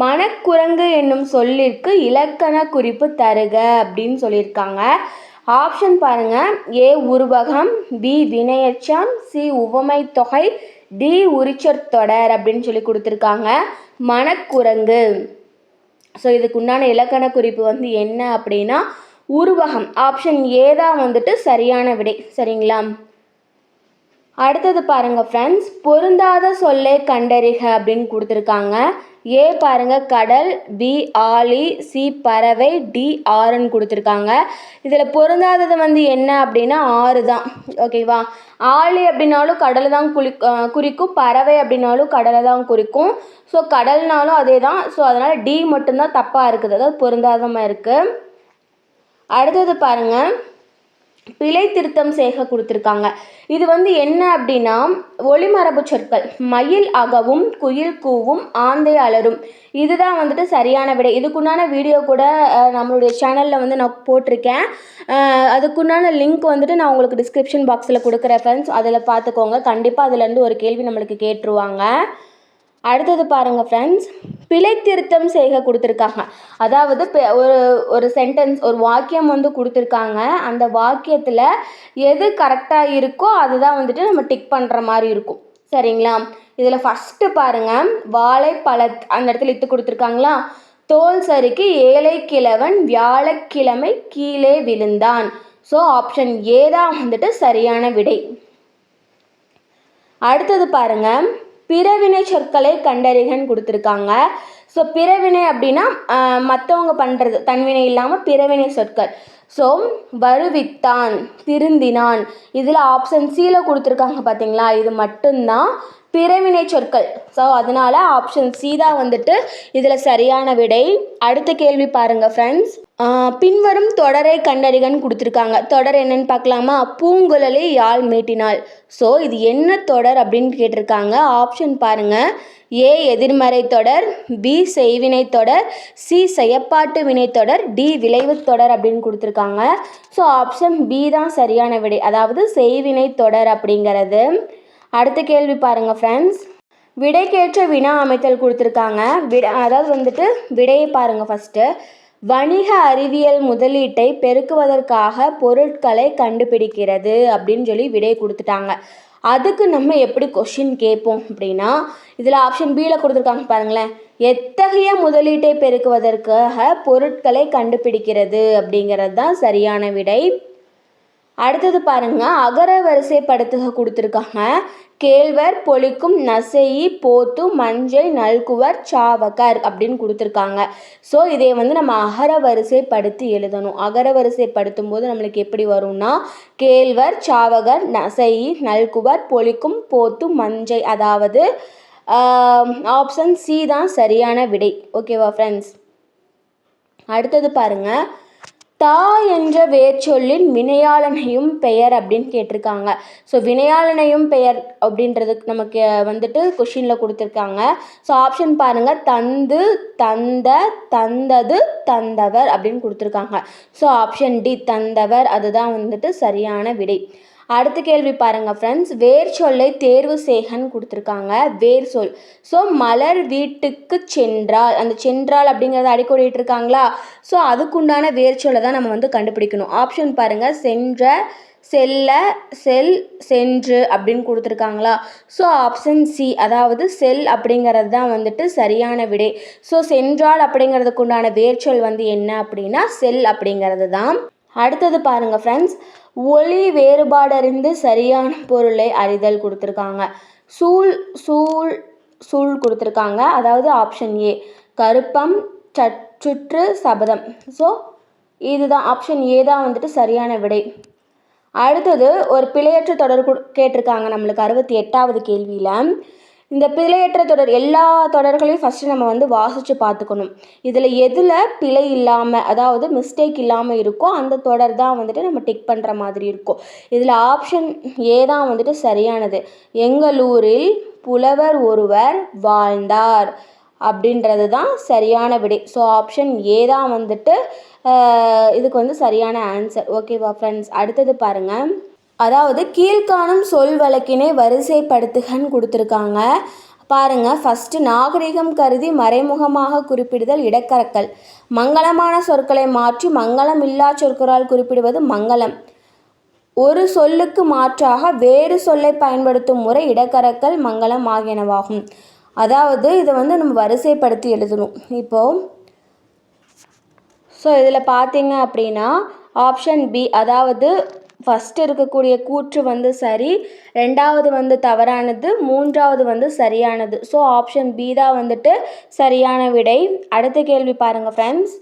மணக்குரங்கு என்னும் சொல்லிற்கு இலக்கண குறிப்பு தருக அப்படின்னு சொல்லியிருக்காங்க. ஆப்ஷன் பாருங்கள். ஏ உருவகம், பி வினையெச்சம், சி உவமை தொகை, டி உரிச்சொற்தொடர் அப்படின்னு சொல்லி கொடுத்துருக்காங்க. மணக்குரங்கு. ஸோ இதுக்கு உண்டான இலக்கண குறிப்பு வந்து என்ன அப்படின்னா உருவகம். ஆப்ஷன் ஏ தான் வந்துட்டு சரியான விடை. சரிங்களா? அடுத்தது பாருங்கள் ஃப்ரெண்ட்ஸ். பொருந்தாத சொல்லை கண்டறிக அப்படின்னு கொடுத்துருக்காங்க. ஏ பாருங்கள் கடல், பி ஆழி, சி பறவை, டி ஆறுன்னு கொடுத்துருக்காங்க. இதில் பொருந்தாதது வந்து என்ன அப்படின்னா ஆறு தான். ஓகேவா? ஆழி அப்படின்னாலும் கடலை தான் குறிக்கும், பறவை அப்படின்னாலும் கடலை தான் குறிக்கும். ஸோ கடல்னாலும் அதே தான். ஸோ அதனால் டி மட்டும்தான் தப்பாக இருக்குது, அதாவது பொருந்தாதமாக இருக்குது. அடுத்தது பாருங்கள். பிழை திருத்தம் செய்க கொடுத்துருக்காங்க. இது வந்து என்ன அப்படின்னா ஒளிமரபு சொற்கள். மயில் அகவும், குயில் கூவும், ஆந்தை அலரும். இதுதான் வந்துட்டு சரியான விடை. இதுக்குண்டான வீடியோ கூட நம்மளுடைய சேனலில் வந்து நான் போட்டிருக்கேன். அதுக்குண்டான லிங்க் வந்துட்டு நான் உங்களுக்கு டிஸ்கிரிப்ஷன் பாக்ஸில் கொடுக்குறேன் ஃப்ரெண்ட்ஸ். அதில் பார்த்துக்கோங்க. கண்டிப்பாக அதுலேருந்து ஒரு கேள்வி நம்மளுக்கு கேட்டுருவாங்க. அடுத்தது பாருங்கள் ஃப்ரெண்ட்ஸ். பிழை திருத்தம் செய்க கொடுத்துருக்காங்க. அதாவது ஒரு சென்டென்ஸ், ஒரு வாக்கியம் வந்து கொடுத்துருக்காங்க. அந்த வாக்கியத்தில் எது கரெக்டாக இருக்கோ அதுதான் வந்துட்டு நம்ம டிக் பண்ணுற மாதிரி இருக்கும். சரிங்களா? இதில் ஃபஸ்ட்டு பாருங்கள். வாழைப்பழ அந்த இடத்துல இட்டு கொடுத்துருக்காங்களா? தோல் சறுக்கி ஏழை கிழவன் வியாழக்கிழமை கீழே விழுந்தான். ஸோ ஆப்ஷன் ஏ தான் வந்துட்டு சரியான விடை. அடுத்தது பாருங்கள். பிறவினை சொற்களை கண்டறிகன்னு கொடுத்துருக்காங்க. ஸோ பிறவினை அப்படின்னா மற்றவங்க பண்ணுறது, தன்வினை இல்லாமல் பிறவினை சொற்கள். ஸோ வருவித்தான், திருந்தினான், இதில் ஆப்ஷன் சியில் கொடுத்துருக்காங்க பார்த்தீங்களா, இது மட்டும்தான் பிறவினை சொற்கள். ஸோ அதனால் ஆப்ஷன் சி தான் வந்துட்டு இதில் சரியான விடை. அடுத்த கேள்வி பாருங்கள் ஃப்ரெண்ட்ஸ். பின்வரும் தொடரை கண்டறிகன்னு கொடுத்துருக்காங்க. தொடர் என்னன்னு பார்க்கலாமா? பூங்குழலி யாழ் மீட்டினாள். ஸோ இது என்ன தொடர் அப்படின்னு கேட்டிருக்காங்க. ஆப்ஷன் பாருங்கள். ஏ எதிர்மறை தொடர், பி செய்வினை தொடர், சி செயப்பாட்டு வினைத்தொடர், டி விளைவு தொடர் அப்படின்னு கொடுத்துருக்காங்க. ஸோ ஆப்ஷன் பி தான் சரியான விடை, அதாவது செய்வினை தொடர் அப்படிங்கிறது. அடுத்த கேள்வி பாருங்கள் ஃப்ரெண்ட்ஸ். விடைக்கேற்ற வினா அமைத்தல் கொடுத்துருக்காங்க. அதாவது வந்துட்டு விடையை பாருங்கள் ஃபஸ்ட்டு. வணிக அறிவியல் முதலீட்டை பெருக்குவதற்காக பொருட்களை கண்டுபிடிக்கிறது அப்படின்னு சொல்லி விடை கொடுத்துட்டாங்க. அதுக்கு நம்ம எப்படி கொஷின் கேட்போம் அப்படின்னா, இதில் ஆப்ஷன் பியில் கொடுத்துருக்காங்க பாருங்களேன். எத்தகைய முதலீட்டை பெருக்குவதற்காக பொருட்களை கண்டுபிடிக்கிறது அப்படிங்கிறது தான் சரியான விடை. அடுத்தது பாருங்க, அகர வரிசைப்படுத்துக கொடுத்துருக்காங்க. கேழ்வர், பொலிக்கும், நசையி, போத்து, மஞ்சை, நல்குவர், சாவகர் அப்படின்னு கொடுத்துருக்காங்க. ஸோ இதை வந்து நம்ம அகர வரிசைப்படுத்தி எழுதணும். அகர வரிசைப்படுத்தும் போது நம்மளுக்கு எப்படி வரும்னா, கேழ்வர், சாவகர், நசையி, நல்குவர், பொலிக்கும், போத்து, மஞ்சை, அதாவது ஆப்ஷன் சி தான் சரியான விடை. ஓகேவா ஃப்ரெண்ட்ஸ்? அடுத்தது பாருங்கள். தா என்ற வேர்ச்சொல்லின் வினையாளனையும் பெயர் அப்படின்னு கேட்டிருக்காங்க. ஸோ வினையாளனையும் பெயர் அப்படின்றதுக்கு நமக்கு வந்துட்டு கொஷினில் கொடுத்துருக்காங்க. ஸோ ஆப்ஷன் பாருங்கள். தந்து, தந்த, தந்தது, தந்தவர் அப்படின்னு கொடுத்துருக்காங்க. ஸோ ஆப்ஷன் டி தந்தவர், அதுதான் வந்துட்டு சரியான விடை. அடுத்த கேள்வி பாருங்கள் ஃப்ரெண்ட்ஸ். வேர் சொல்லை தேர்வு செய்கன்னு கொடுத்துருக்காங்க. வேர் சொல். ஸோ மலர் வீட்டுக்கு சென்றால், அந்த சென்றால் அப்படிங்கிறத அடிக்கோடிட்டு இருக்காங்களா? ஸோ அதுக்குண்டான வேர் சொல்லை தான் நம்ம வந்து கண்டுபிடிக்கணும். ஆப்ஷன் பாருங்கள். சென்ற, செல்ல, செல், சென்று அப்படின்னு கொடுத்துருக்காங்களா? ஸோ ஆப்ஷன் சி, அதாவது செல் அப்படிங்கிறது தான் வந்துட்டு சரியான விடை. ஸோ சென்றால் அப்படிங்கிறதுக்கு உண்டான வேர்ச்சொல் வந்து என்ன அப்படின்னா செல் அப்படிங்கிறது தான். அடுத்தது பாருங்கள் ஃப்ரெண்ட்ஸ். ஒளி வேறுபாடறிந்து சரியான பொருளை அறிதல் கொடுத்துருக்காங்க. சூழ், சூழ், சூழ் கொடுத்துருக்காங்க. அதாவது ஆப்ஷன் ஏ கருப்பம், சுற்று, சபதம். ஸோ இதுதான் ஆப்ஷன் ஏ தான் வந்துட்டு சரியான விடை. அடுத்தது ஒரு பிழையற்ற தொடர் கேட்டிருக்காங்க நம்மளுக்கு 68வது கேள்வியில். இந்த பிழையற்ற தொடர் எல்லா தொடர்களையும் ஃபஸ்ட்டு நம்ம வந்து வாசித்து பார்த்துக்கணும். இதில் எதில் பிழை இல்லாமல், அதாவது மிஸ்டேக் இல்லாமல் இருக்கோ அந்த தொடர் தான் வந்துட்டு நம்ம டிக் பண்ணுற மாதிரி இருக்கும். இதில் ஆப்ஷன் ஏ தான் வந்துட்டு சரியானது. எங்களூரில் புலவர் ஒருவர் வாழ்ந்தார் அப்படின்றது தான் சரியான விடை. ஸோ ஆப்ஷன் ஏ தான் வந்துட்டு இதுக்கு வந்து சரியான ஆன்சர். ஓகேவா ஃப்ரெண்ட்ஸ்? அடுத்தது பாருங்கள். அதாவது கீழ்காணும் சொல் வழக்கினை வரிசைப்படுத்துகன்னு கொடுத்துருக்காங்க. பாருங்கள். ஃபஸ்ட்டு நாகரிகம் கருதி மறைமுகமாக குறிப்பிடுதல் இடக்கரக்கல். மங்களமான சொற்களை மாற்றி மங்களம் இல்லா சொற்களால் குறிப்பிடுவது மங்களம். ஒரு சொல்லுக்கு மாற்றாக வேறு சொல்லை பயன்படுத்தும் முறை இடக்கரக்கல், மங்களம் ஆகியனவாகும். அதாவது இதை வந்து நம்ம வரிசைப்படுத்தி எழுதணும். இப்போது ஸோ இதில் பார்த்தீங்க அப்படின்னா ஆப்ஷன் பி, அதாவது ஃபஸ்ட்டு இருக்கக்கூடிய கூற்று வந்து சரி, ரெண்டாவது வந்து தவறானது, மூன்றாவது வந்து சரியானது. ஸோ ஆப்ஷன் பி தான் வந்துட்டு சரியான விடை. அடுத்த கேள்வி பாருங்கள் ஃப்ரெண்ட்ஸ்.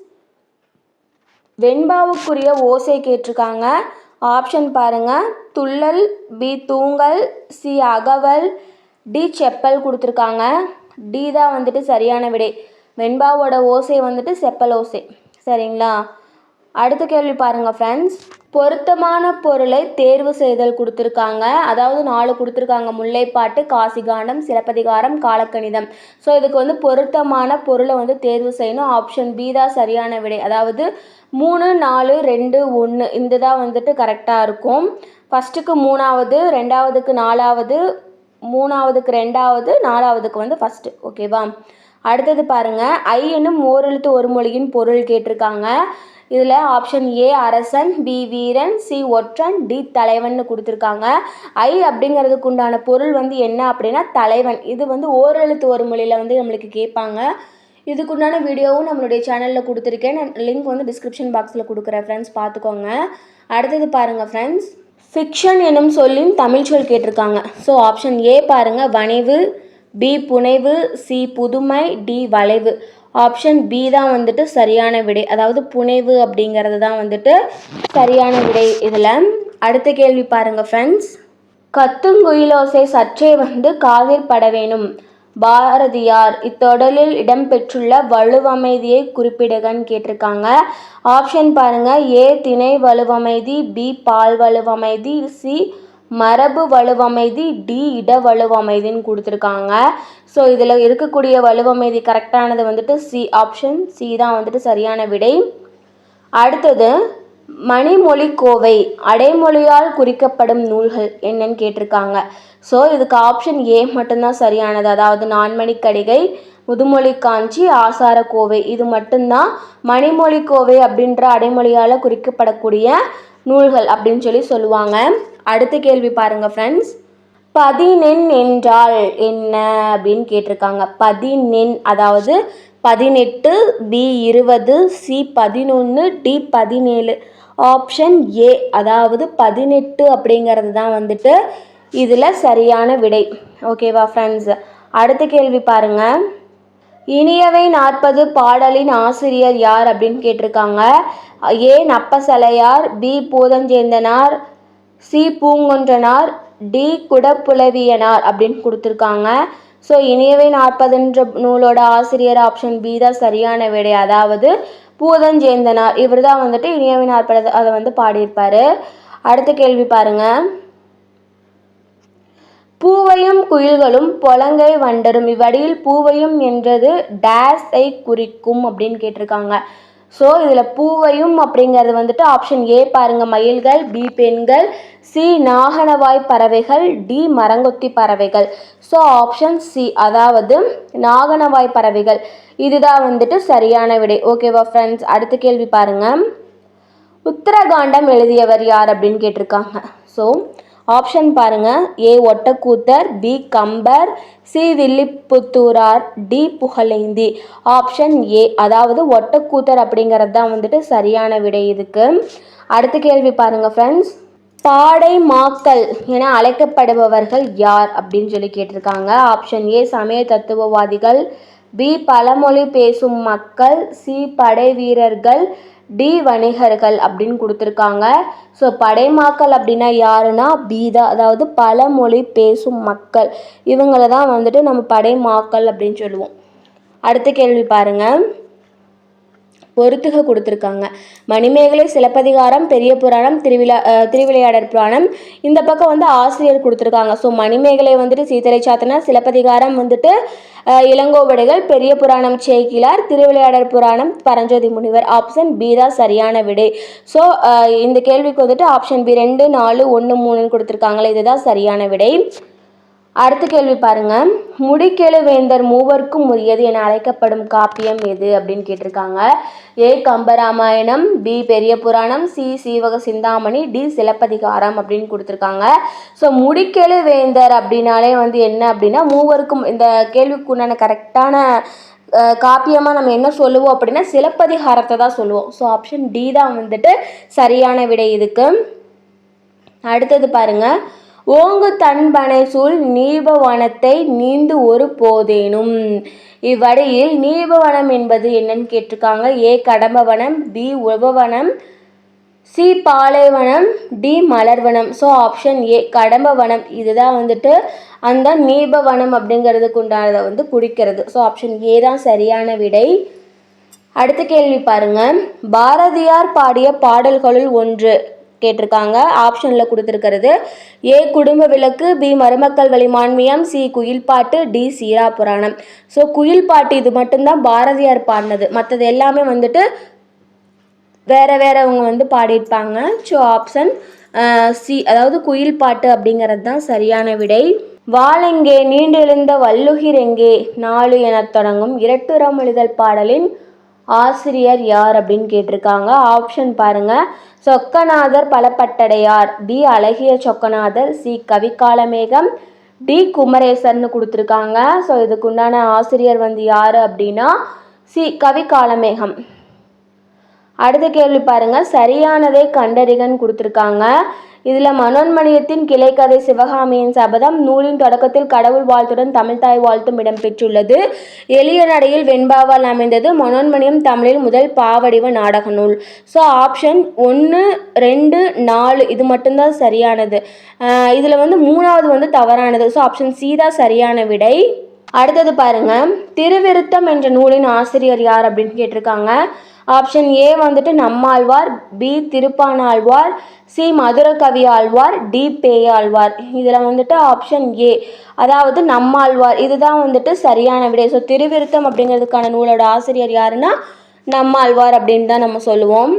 வெண்பாவுக்குரிய ஓசை கேட்டிருக்காங்க. ஆப்ஷன் பாருங்கள். துள்ளல், பி தூங்கல், சி அகவல், டி செப்பல் கொடுத்துருக்காங்க. டி தான் வந்துட்டு சரியான விடை. வெண்பாவோட ஓசை வந்துட்டு செப்பல் ஓசை. சரிங்களா? அடுத்த கேள்வி பாருங்கள் ஃப்ரெண்ட்ஸ். பொருத்தமான பொருளை தேர்வு செய்தல் கொடுத்துருக்காங்க. அதாவது 4 கொடுத்துருக்காங்க. முல்லைப்பாட்டு, காசிகாண்டம், சிலப்பதிகாரம், காலக்கணிதம். ஸோ இதுக்கு வந்து பொருத்தமான பொருளை வந்து தேர்வு செய்யணும். ஆப்ஷன் பி தான் சரியான விடை. அதாவது 3, 4, 2, 1 இந்த தான் வந்துட்டு கரெக்டாக இருக்கும். ஃபஸ்ட்டுக்கு 3வது, ரெண்டாவதுக்கு 4வது, 3வதுக்கு 2வது, 4வதுக்கு வந்து ஃபஸ்ட்டு. ஓகேவா? அடுத்தது பாருங்கள். ஐ என்னும் ஓரெழுத்து ஒரு மொழியின் பொருள் கேட்டிருக்காங்க. இதில் ஆப்ஷன் ஏ அரசன், பி வீரன், சி ஒற்றன், டி தலைவன் கொடுத்துருக்காங்க. ஐ அப்படிங்கிறதுக்கு உண்டான பொருள் வந்து என்ன அப்படின்னா தலைவன். இது வந்து ஓரெழுத்து ஒரு மொழியில் வந்து நம்மளுக்கு கேட்பாங்க. இதுக்குண்டான வீடியோவும் நம்மளுடைய சேனலில் கொடுத்துருக்கேன். நான் லிங்க் வந்து டிஸ்கிரிப்ஷன் பாக்ஸில் கொடுக்குறேன் ஃப்ரெண்ட்ஸ், பார்த்துக்கோங்க. அடுத்தது பாருங்கள் ஃப்ரெண்ட்ஸ். ஃபிக்ஷன் என்னும் சொல்லின் தமிழ் சொல் கேட்டிருக்காங்க. ஸோ ஆப்ஷன் ஏ பாருங்கள் வனைவு, பி புனைவு, சி புதுமை, டி வளைவு. ஆப்ஷன் பி தான் வந்துட்டு சரியான விடை. அதாவது புனைவு அப்படிங்கிறது தான் வந்துட்டு சரியான விடை இதில். அடுத்த கேள்வி பாருங்கள் ஃப்ரெண்ட்ஸ். கத்துங்குயிலோசை சற்றே காதில் பட வேணும். பாரதியார் இத்தொடரில் இடம்பெற்றுள்ள வலுவமைதியை குறிப்பிடுகன்னு கேட்டிருக்காங்க. ஆப்ஷன் பாருங்க. ஏ திணை வலுவமைதி, பி பால் வலுவமைதி, சி மரபு வலுவமைதி, டி இட வலுவமைதின்னு கொடுத்துருக்காங்க. ஸோ இதில் இருக்கக்கூடிய வலுவமைதி கரெக்டானது வந்துட்டு சி, ஆப்ஷன் சி தான் வந்துட்டு சரியான விடை. அடுத்தது மணிமொழிக்கோவை அடைமொழியால் குறிக்கப்படும் நூல்கள் என்னன்னு கேட்டிருக்காங்க. ஸோ இதுக்கு ஆப்ஷன் ஏ மட்டும்தான் சரியானது. அதாவது நான்மணிக்கடிகை, முதுமொழி காஞ்சி, ஆசார கோவை இது மட்டும்தான் மணிமொழிக்கோவை அப்படின்ற அடைமொழியால் குறிக்கப்படக்கூடிய நூல்கள் அப்படின்னு சொல்லுவாங்க. அடுத்த கேள்வி பாருங்க ஃப்ரெண்ட்ஸ். பதினெண் என்றால் என்ன அப்படின்னு கேட்டிருக்காங்க. பதினெண் அதாவது 18, B 20, C 11, D 17. Option A அதாவது 18 அப்படிங்கிறது தான் வந்துட்டு இதில் சரியான விடை. ஓகேவா ஃப்ரெண்ட்ஸ். அடுத்த கேள்வி பாருங்க. இனியவை 40 பாடலின் ஆசிரியர் யார் அப்படின்னு கேட்டிருக்காங்க. A Nappasalaiyar, B Poothancheanthanar, C Poongondranar, D Kudapulaviyanar அப்படின்னு கொடுத்துருக்காங்க. ஸோ இனியவை 40 நூலோட ஆசிரியர் ஆப்ஷன் பி தான் சரியான விடை. அதாவது பூதஞ்சேந்தனார் இவர் தான் வந்துட்டு இனியவை 40 அதை பாடியிருப்பார். அடுத்த கேள்வி பாருங்க. பூவையும் குயில்களும் பொலங்கை வண்டரும் இவ்வடியில் பூவையும் என்றது டேஸை குறிக்கும் அப்படின்னு கேட்டிருக்காங்க. ஸோ இதில் பூவையும் அப்படிங்கிறது வந்துட்டு ஆப்ஷன் ஏ பாருங்க மயில்கள், பி பெண்கள், சி நாகனவாய் பறவைகள், டி மரங்கொத்தி பறவைகள். ஸோ ஆப்ஷன் சி அதாவது நாகனவாய் பறவைகள் இதுதான் வந்துட்டு சரியான விடை. ஓகேவா ஃப்ரெண்ட்ஸ். அடுத்த கேள்வி பாருங்க. உத்தரகாண்டம் எழுதியவர் யார் அப்படின்னு கேட்டிருக்காங்க. ஸோ ஆப்ஷன் பாருங்க. A Ottakoothar, B Kambar, C Villiputhurar, D Pugazhendhi. Option A அதாவது ஒட்டக்கூத்தர் அப்படிங்கிறது தான் வந்துட்டு சரியான விடை இதுக்கு. அடுத்த கேள்வி பாருங்க ஃப்ரெண்ட்ஸ். பாடை மாக்கள் என அழைக்கப்படுபவர்கள் யார் அப்படின்னு கேட்டிருக்காங்க. ஆப்ஷன் ஏ சமய தத்துவவாதிகள், பி பழமொழி பேசும் மக்கள், சி படை வீரர்கள், டி வணிகர்கள் அப்படின்னு கொடுத்துருக்காங்க. ஸோ படைமாக்கள் அப்படின்னா யாருன்னா பி தான், அதாவது பழமொழி பேசும் மக்கள் இவங்கள தான் வந்துட்டு நம்ம படைமாக்கள் அப்படின்னு சொல்லுவோம். அடுத்த கேள்வி பாருங்க. பொறுத்துக கொடுத்துருக்காங்க. மணிமேகலை, சிலப்பதிகாரம், பெரிய புராணம், திருவிளையாடற் புராணம். இந்த பக்கம் ஆசிரியர் கொடுத்துருக்காங்க. ஸோ மணிமேகலை சீத்தலை சாத்தனார், சிலப்பதிகாரம் இளங்கோவடிகள், பெரிய புராணம் சேக்கிலார், திருவிளையாடற் புராணம் பரஞ்சோதி முனிவர். ஆப்ஷன் பி தான் சரியான விடை. ஸோ இந்த கேள்விக்கு ஆப்ஷன் பி 2, 4, 1, 3 கொடுத்துருக்காங்களே இதுதான் சரியான விடை. அடுத்த கேள்வி பாருங்க. முடிக்கெழு வேந்தர் மூவருக்கும் உரியது என அழைக்கப்படும் காப்பியம் எது அப்படின்னு கேட்டிருக்காங்க. ஏ கம்பராமாயணம், பி பெரிய புராணம், சி சீவக சிந்தாமணி, டி சிலப்பதிகாரம் அப்படின்னு கொடுத்துருக்காங்க. ஸோ முடிக்கெழு வேந்தர் அப்படின்னாலே என்ன அப்படின்னா மூவருக்கும் இந்த கேள்விக்குண்டான கரெக்டான காப்பியமாக நம்ம என்ன சொல்லுவோம் அப்படின்னா சிலப்பதிகாரத்தை தான் சொல்லுவோம். ஸோ ஆப்ஷன் டி தான் சரியான விடை இதுக்கு. அடுத்தது பாருங்க. ஓங்கு தன்பனை சூழ் நீபவனத்தை நீந்து ஒரு போதேனும் இவ்வடியில் நீபவனம் என்பது என்னன்னு கேட்டிருக்காங்க. ஏ கடம்பவனம், பி உபவனம், சி பாலைவனம், டி மலர்வனம். ஸோ ஆப்ஷன் ஏ கடம்பவனம் இதுதான் அந்த நீபவனம் அப்படிங்கிறதுக்கு உண்டானதை குறிக்கிறது. ஸோ ஆப்ஷன் ஏ தான் சரியான விடை. அடுத்த கேள்வி பாருங்க. பாரதியார் பாடிய பாடல்களுள் ஒன்று கேட்டிருக்காங்க. ஆப்ஷனில் கொடுத்துருக்கிறது. ஏ குடும்ப விளக்கு, பி மருமக்கள் வழிமான்மியம், சி குயில் பாட்டு, டி சீரா புராணம். ஸோ குயில் பாட்டு இது மட்டும்தான் பாரதியார் பாடினது, மற்றது எல்லாமே வேறவங்க பாடியிருப்பாங்க. ஸோ ஆப்ஷன் சி அதாவது குயில் பாட்டு அப்படிங்கிறது தான் சரியான விடை. வாளெங்கே நீண்டெழுந்த வள்ளுகிரெங்கே 4 என தொடங்கும் இரட்டுறமொழிதல் பாடலின் ஆசிரியர் யார் அப்படின்னு கேட்டிருக்காங்க. ஆப்ஷன் பாருங்க. சொக்கநாதர் பலப்பட்டடையார், பி அழகிய சொக்கநாதர், சி கவிகாலமேகம், டி குமரேசர்னு கொடுத்துருக்காங்க. ஸோ இதுக்குண்டான ஆசிரியர் யார் அப்படின்னா சி கவிகாலமேகம். அடுத்த கேள்வி பாருங்க. சரியானதை கண்டறிகன்னு கொடுத்துருக்காங்க. இதில் மனோன்மணியத்தின் கிளைக்கதை சிவகாமியின் சபதம் நூலின் தொடக்கத்தில் கடவுள் வாழ்த்துடன் தமிழ்தாய் வாழ்த்தும் இடம்பெற்றுள்ளது. எளிய நடையில் வெண்பாவால் அமைந்தது. மனோன்மணியம் தமிழில் முதல் பாவடிவ நாடக நூல். ஸோ ஆப்ஷன் 1, 2, 4 இது மட்டும்தான் சரியானது. இதில் வந்து 3வது தவறானது. ஸோ ஆப்ஷன் சி தான் சரியான விடை. அடுத்தது பாருங்க, திருவிருத்தம் என்ற நூலின் ஆசிரியர் யார் அப்படின்னு கேட்டிருக்காங்க. Option A Nammalvar, B Thiruppanalvar, C Madhurakavi Alvar, D Peyalvar. இதில் ஆப்ஷன் ஏ அதாவது நம்மாழ்வார் இதுதான் சரியான விடை. ஸோ திருவிருத்தம் அப்படிங்கிறதுக்கான நூலோட ஆசிரியர் யாருன்னா நம்மாழ்வார் அப்படின்னு தான் நம்ம சொல்லுவோம்.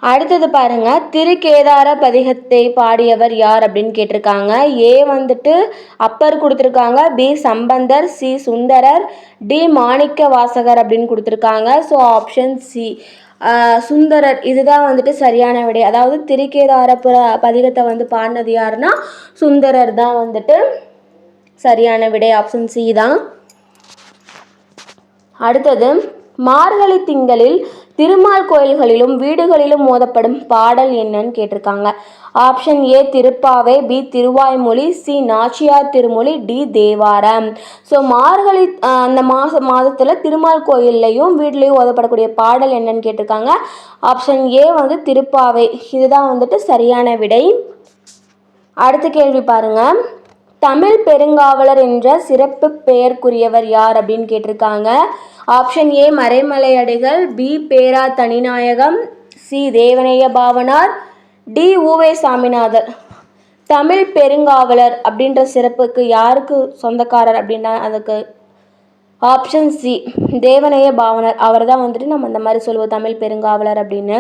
அடுத்தது பாருங்க, திருக்கேதார பதிகத்தை பாடியவர் யார் அப்படின்னு கேட்டிருக்காங்க. ஏ அப்பர் கொடுத்துருக்காங்க, B Sambandar, C Sundarar, D Manikka Vasagar அப்படின்னு கொடுத்துருக்காங்க. ஸோ ஆப்ஷன் சி சுந்தரர் இதுதான் சரியான விடை. அதாவது திருக்கேதார பதிகத்தை பாடினது யாருன்னா சுந்தரர் தான் சரியான விடை. ஆப்ஷன் சி தான். அடுத்தது, மார்கழி திங்களில் திருமால் கோயில்களிலும் வீடுகளிலும் ஓதப்படும் பாடல் என்னன்னு கேட்டிருக்காங்க. Option A Thiruppavai, B Thiruvaimozhi, C Nachiyar Thirumozhi, D Thevaram. So Margazhi அந்த மாதத்தில் திருமால் கோயில்லையும் வீட்லேயும் ஓதப்படக்கூடிய பாடல் என்னன்னு கேட்டிருக்காங்க. ஆப்ஷன் ஏ திருப்பாவை இதுதான் சரியான விடை. அடுத்த கேள்வி பாருங்க, தமிழ் பெருங்காவலர் என்ற சிறப்பு பெயர்க்குரியவர் யார் அப்படின்னு கேட்டிருக்காங்க. ஆப்ஷன் ஏ மறைமலையடிகள், பி பேரா தனிநாயகம், சி தேவநேய பாவனார், டி உவே சாமிநாதர். தமிழ் பெருங்காவலர் அப்படின்ற சிறப்புக்கு யாருக்கு சொந்தக்காரர் அப்படின்னா அதுக்கு ஆப்ஷன் சி தேவநேய பாவனார். அவர் தான் நம்ம இந்த மாதிரி சொல்லுவோம் தமிழ் பெருங்காவலர் அப்படின்னு.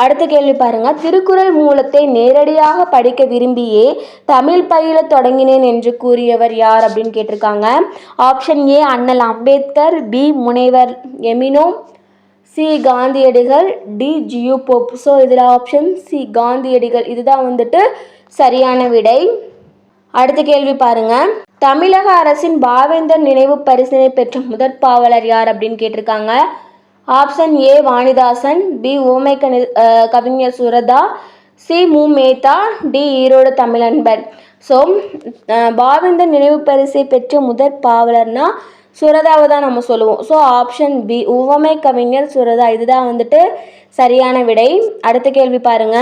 அடுத்த கேள்வி பாருங்க, திருக்குறள் மூலத்தை நேரடியாக படிக்க விரும்பியே தமிழ் பயில தொடங்கினேன் என்று கூறியவர் யார் அப்படின்னு கேட்டிருக்காங்க. ஆப்ஷன் ஏ அண்ணல் அம்பேத்கர், பி முனைவர் எமினோ, சி காந்தியடிகள், டி ஜியு போப். ஸோ இதில் ஆப்ஷன் சி காந்தியடிகள் இதுதான் சரியான விடை. அடுத்த கேள்வி பாருங்க, தமிழக அரசின் பாவேந்தர் நினைவு பரிசினை பெற்ற முதற் பாவலர் யார் அப்படின்னு கேட்டிருக்காங்க. ஆப்ஷன் ஏ வாணிதாசன், பி ஓமை கவிஞர் சுரதா, சி மு மேத்தா, டி ஈரோடு தமிழன்பன். ஸோ பாவேந்தர் நினைவு பரிசை பெற்ற முதற் பாவலர்னா சுரதாவை தான் நம்ம சொல்லுவோம். ஸோ ஆப்ஷன் பி உவமை கவிஞர் சுரதா இதுதான் சரியான விடை. அடுத்த கேள்வி பாருங்க,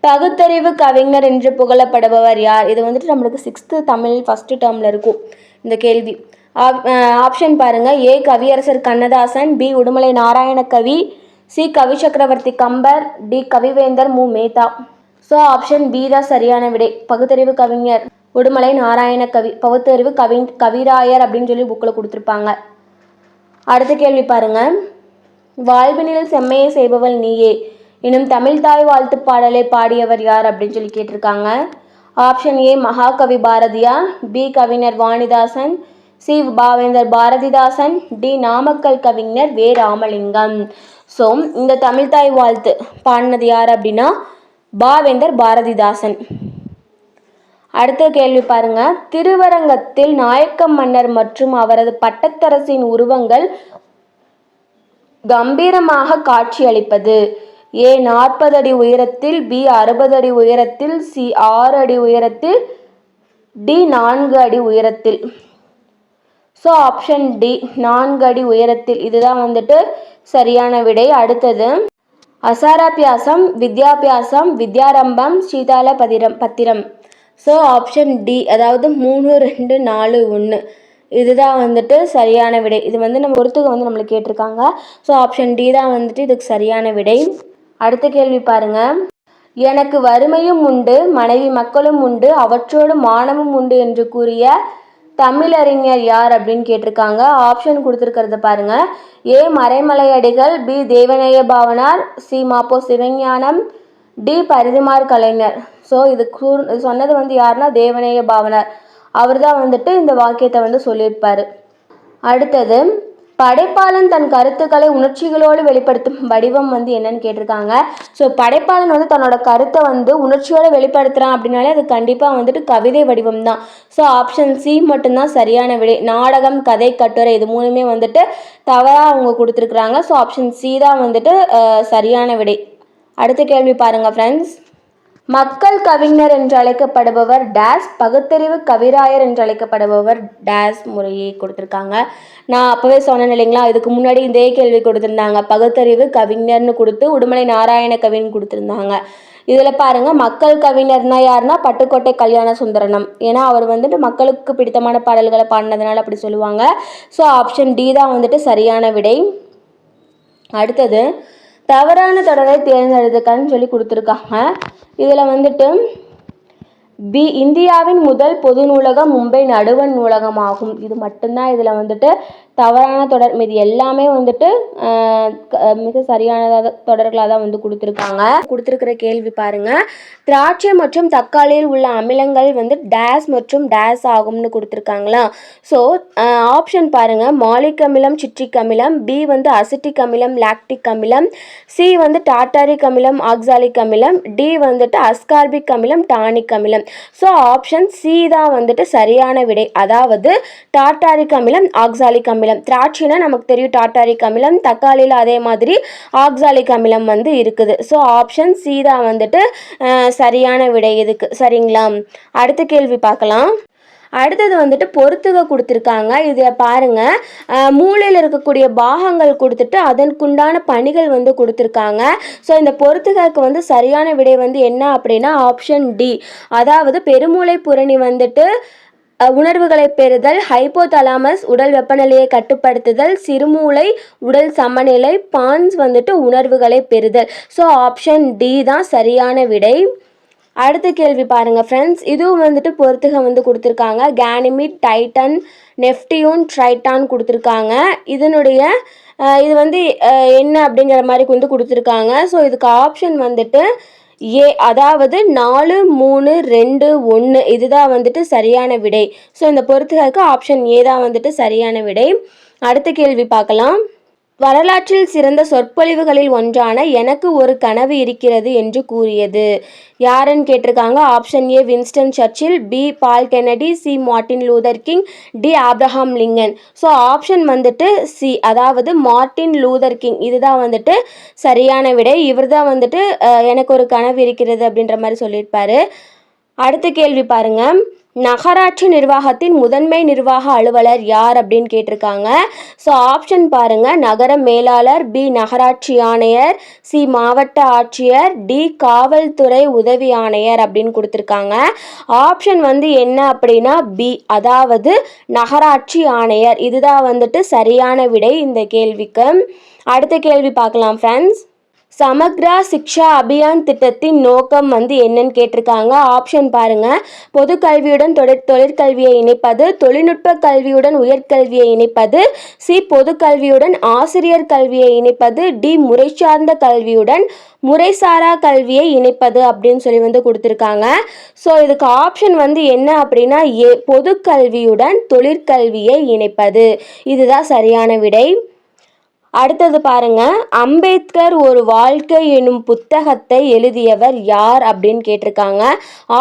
பகுத்தறிவு கவிஞர் என்று புகழப்படுபவர் யார்? இது நம்மளுக்கு 6th தமிழ் ஃபர்ஸ்ட் டேர்மில் இருக்கும் இந்த கேள்வி. ஆப்ஷன் பாருங்க, ஏ கவியரசர் கண்ணதாசன், பி உடுமலை நாராயணகவி, சி கவி சக்கரவர்த்தி கம்பர், டி கவிவேந்தர் மு மேத்தா. ஸோ ஆப்ஷன் பி தான் சரியான விடை. பகுத்தறிவு கவிஞர் உடுமலை நாராயணகவி, பகுத்தறிவு கவிராயர் அப்படின்னு சொல்லி புக்கில் கொடுத்துருப்பாங்க. அடுத்த கேள்வி பாருங்க, வாழ்வினில் செம்மையை செய்பவள் நீயே எனும் தமிழ்தாய் வாழ்த்து பாடலை பாடியவர் யார் அப்படின்னு சொல்லி கேட்டிருக்காங்க. ஆப்ஷன் ஏ மகாகவி பாரதியார், பி கவிஞர் வாணிதாசன், சி பாவேந்தர் பாரதிதாசன், டி நாமக்கல் கவிஞர் வே ராமலிங்கம். ஸோ இந்த தமிழ்தாய் வாழ்த்து பாடினது யார் அப்படின்னா பாவேந்தர் பாரதிதாசன். அடுத்த கேள்வி பாருங்க, திருவரங்கத்தில் நாயக்க மன்னர் மற்றும் அவரது பட்டத்தரசின் உருவங்கள் கம்பீரமாக காட்சியளிப்பது ஏ 40 அடி உயரத்தில், பி 60 அடி உயரத்தில், சி 6 அடி உயரத்தில், டி 4 அடி உயரத்தில். ஸோ ஆப்ஷன் டி 4 அடி உயரத்தில் இதுதான் சரியான விடை. அடுத்தது, அசாராபியாசம், வித்யாபியாசம், வித்யாரம்பம், சீதால பத்திரம். ஸோ ஆப்ஷன் டி அதாவது 3, 2, 4, 1 இதுதான் சரியான விடை. இது நம்ம ஒருத்துக்கு நம்மளுக்கு கேட்டிருக்காங்க. ஸோ ஆப்ஷன் டி தான் இதுக்கு சரியான விடை. அடுத்த கேள்வி பாருங்க, எனக்கு வறுமையும் உண்டு மனைவி மக்களும் உண்டு அவற்றோடு மானமும் உண்டு என்று கூறிய தமிழறிஞர் யார் அப்படின்னு கேட்டிருக்காங்க. ஆப்ஷன் கொடுத்துருக்கிறத பாருங்க, A Maraimalai Adigal, B Devaneya Pavanar, C Ma Po Sivagnanam, D Parithimar Kalaignar. So இது சொன்னது யாருன்னா தேவநேய பாவனார். அவர் தான் இந்த வாக்கியத்தை சொல்லியிருப்பார். அடுத்தது, படைப்பாளன் தன் கருத்துக்களை உணர்ச்சிகளோடு வெளிப்படுத்தும் வடிவம் என்னன்னு கேட்டிருக்காங்க. ஸோ படைப்பாளன் தன்னோட கருத்தை உணர்ச்சியோடு வெளிப்படுத்துகிறான் அப்படின்னாலே அது கண்டிப்பாக கவிதை வடிவம் தான். ஸோ ஆப்ஷன் சி மட்டும்தான் சரியான விடை. நாடகம், கதை, கட்டுரை இது மூணுமே தவறாக அவங்க கொடுத்துருக்குறாங்க. ஸோ ஆப்ஷன் சி தான் சரியான விடை. அடுத்த கேள்வி பாருங்கள் ஃப்ரெண்ட்ஸ், மக்கள் கவிஞர் என்று அழைக்கப்படுபவர் டேஸ், பகுத்தறிவு கவிராயர் என்று அழைக்கப்படுபவர் டேஸ் முறையை கொடுத்துருக்காங்க. நான் அப்போவே சொன்னேன் இல்லைங்களா, இதுக்கு முன்னாடி இதே கேள்வி கொடுத்துருந்தாங்க. பகுத்தறிவு கவிஞர்னு கொடுத்து உடுமலை நாராயண கவின்னு கொடுத்துருந்தாங்க. இதில் பாருங்கள், மக்கள் கவிஞர்னா யாருன்னா பட்டுக்கோட்டை கல்யாண சுந்தரனம். ஏன்னா அவர் வந்துட்டு மக்களுக்கு பிடித்தமான பாடல்களை பாடினதுனால அப்படி சொல்லுவாங்க. ஸோ ஆப்ஷன் டி தான் வந்துட்டு சரியான விடை. அடுத்தது தவறான தொடரை தேர்ந்தெடுக்கன்னு சொல்லி கொடுத்துருக்காங்க. இதில் வந்துட்டு பி, இந்தியாவின் முதல் பொது நூலகம் மும்பை நடுவண் நூலகமாகும். இது மட்டும்தான் இதில் வந்துட்டு தவறான தொடர். மீது எல்லாமே வந்துட்டு மிக சரியான தொடர்களாக தான் வந்து கொடுத்துருக்காங்க. கொடுத்துருக்கிற கேள்வி பாருங்க, திராட்சை மற்றும் தக்காளியில் உள்ள அமிலங்கள் வந்து டேஸ் மற்றும் டேஸ் ஆகும்னு கொடுத்துருக்காங்களா. ஸோ ஆப்ஷன் பாருங்க, மாலிக் அமிலம் சிட்ரிக் அமிலம், பி வந்து அசிட்டிக் அமிலம் லாக்டிக் அமிலம், சி வந்து டாட்டாரிக் அமிலம் ஆக்சாலிக் அமிலம், டி வந்துட்டு அஸ்கார்பிக் அமிலம் டானிக் அமிலம். ஸோ ஆப்ஷன் சி தான் வந்துட்டு சரியான விடை. அதாவது டாட்டாரிக் அமிலம் ஆக்சாலிக் அமிலம். திராட்சைனா நமக்கு தெரியும் டாட்டாரிக் அமிலம், தக்காளியில் அதே மாதிரி ஆக்சாலிக் அமிலம் வந்து இருக்குது. ஸோ ஆப்ஷன் சி தான் வந்துட்டு சரியான விடை இதுக்கு. சரிங்களா, அடுத்த கேள்வி பார்க்கலாம். அடுத்தது வந்துட்டு பொறுத்துக கொடுத்துருக்காங்க. இதில் பாருங்கள், மூளையில் இருக்கக்கூடிய பாகங்கள் கொடுத்துட்டு அதற்குண்டான பணிகள் வந்து கொடுத்துருக்காங்க. ஸோ இந்த பொறுத்துகைக்கு வந்து சரியான விடை வந்து என்ன அப்படின்னா ஆப்ஷன் டி. அதாவது பெருமூளை புரணி வந்துட்டு உணர்வுகளை பெறுதல், ஹைப்போதலாமஸ் உடல் வெப்பநிலையை கட்டுப்படுத்துதல், சிறுமூளை உடல் சமநிலை, பான்ஸ் வந்துட்டு உணர்வுகளை பெறுதல். ஸோ ஆப்ஷன் டி தான் சரியான விடை. அடுத்த கேள்வி பாருங்கள் ஃப்ரெண்ட்ஸ், இதுவும் வந்துட்டு பொறுத்துக வந்து கொடுத்துருக்காங்க. கேனிமிட், டைட்டன், நெப்டியூன், ட்ரைட்டான் கொடுத்துருக்காங்க. இதனுடைய இது வந்து என்ன அப்படிங்கிற மாதிரி வந்து கொடுத்துருக்காங்க. ஸோ இதுக்கு ஆப்ஷன் வந்துட்டு ஏ, அதாவது 4, 3, 2, 1 இதுதான் வந்துட்டு சரியான விடை. ஸோ இந்த பொறுத்துகைக்கு ஆப்ஷன் ஏ தான் வந்துட்டு சரியான விடை. அடுத்த கேள்வி பார்க்கலாம். வரலாற்றில் சிறந்த சொற்பொழிவுகளில் ஒன்றான எனக்கு ஒரு கனவு இருக்கிறது என்று கூறியது யாருன்னு கேட்டிருக்காங்க. Option A Winston Churchill, B Paul Kennedy, C Martin Luther King, D Abraham Lincoln. So option வந்துட்டு சி, அதாவது மார்ட்டின் லூதர் கிங் இதுதான் வந்துட்டு சரியான விடை. இவர் தான் வந்துட்டு எனக்கு ஒரு கனவு இருக்கிறது அப்படின்ற மாதிரி சொல்லியிருப்பாரு. அடுத்த கேள்வி பாருங்க, நகராட்சி நிர்வாகத்தின் முதன்மை நிர்வாக அலுவலர் யார் அப்படின்னு கேட்டிருக்காங்க. ஸோ ஆப்ஷன் பாருங்க, நகர மேலாளர், பி நகராட்சி ஆணையர், சி மாவட்ட ஆட்சியர், டி காவல்துறை உதவி ஆணையர் அப்படின்னு கொடுத்துருக்காங்க. ஆப்ஷன் வந்து என்ன அப்படின்னா பி, அதாவது நகராட்சி ஆணையர். இதுதான் வந்துட்டு சரியான விடை இந்த கேள்விக்கு. அடுத்த கேள்வி பார்க்கலாம் ஃப்ரெண்ட்ஸ். சமக்ரா சிக்ஷா அபியான் திட்டத்தின் நோக்கம் வந்து என்னன்னு கேட்டிருக்காங்க. ஆப்ஷன் பாருங்க, பொது கல்வியுடன் தொழிற்கல்வியை இணைப்பது, தொழில்நுட்ப கல்வியுடன் உயர்கல்வியை இணைப்பது, சி பொது கல்வியுடன் ஆசிரியர் கல்வியை இணைப்பது, டி முறை சார்ந்த கல்வியுடன் முறைசாரா கல்வியை இணைப்பது அப்படின்னு சொல்லி வந்து கொடுத்துருக்காங்க. ஸோ இதுக்கு ஆப்ஷன் வந்து என்ன அப்படின்னா ஏ, பொது கல்வியுடன் தொழிற்கல்வியை இணைப்பது. இதுதான் சரியான விடை. அடுத்தது பாருங்க, அம்பேத்கர் ஒரு வாழ்க்கை எனும் புத்தகத்தை எழுதியவர் யார் அப்படின்னு கேட்டிருக்காங்க.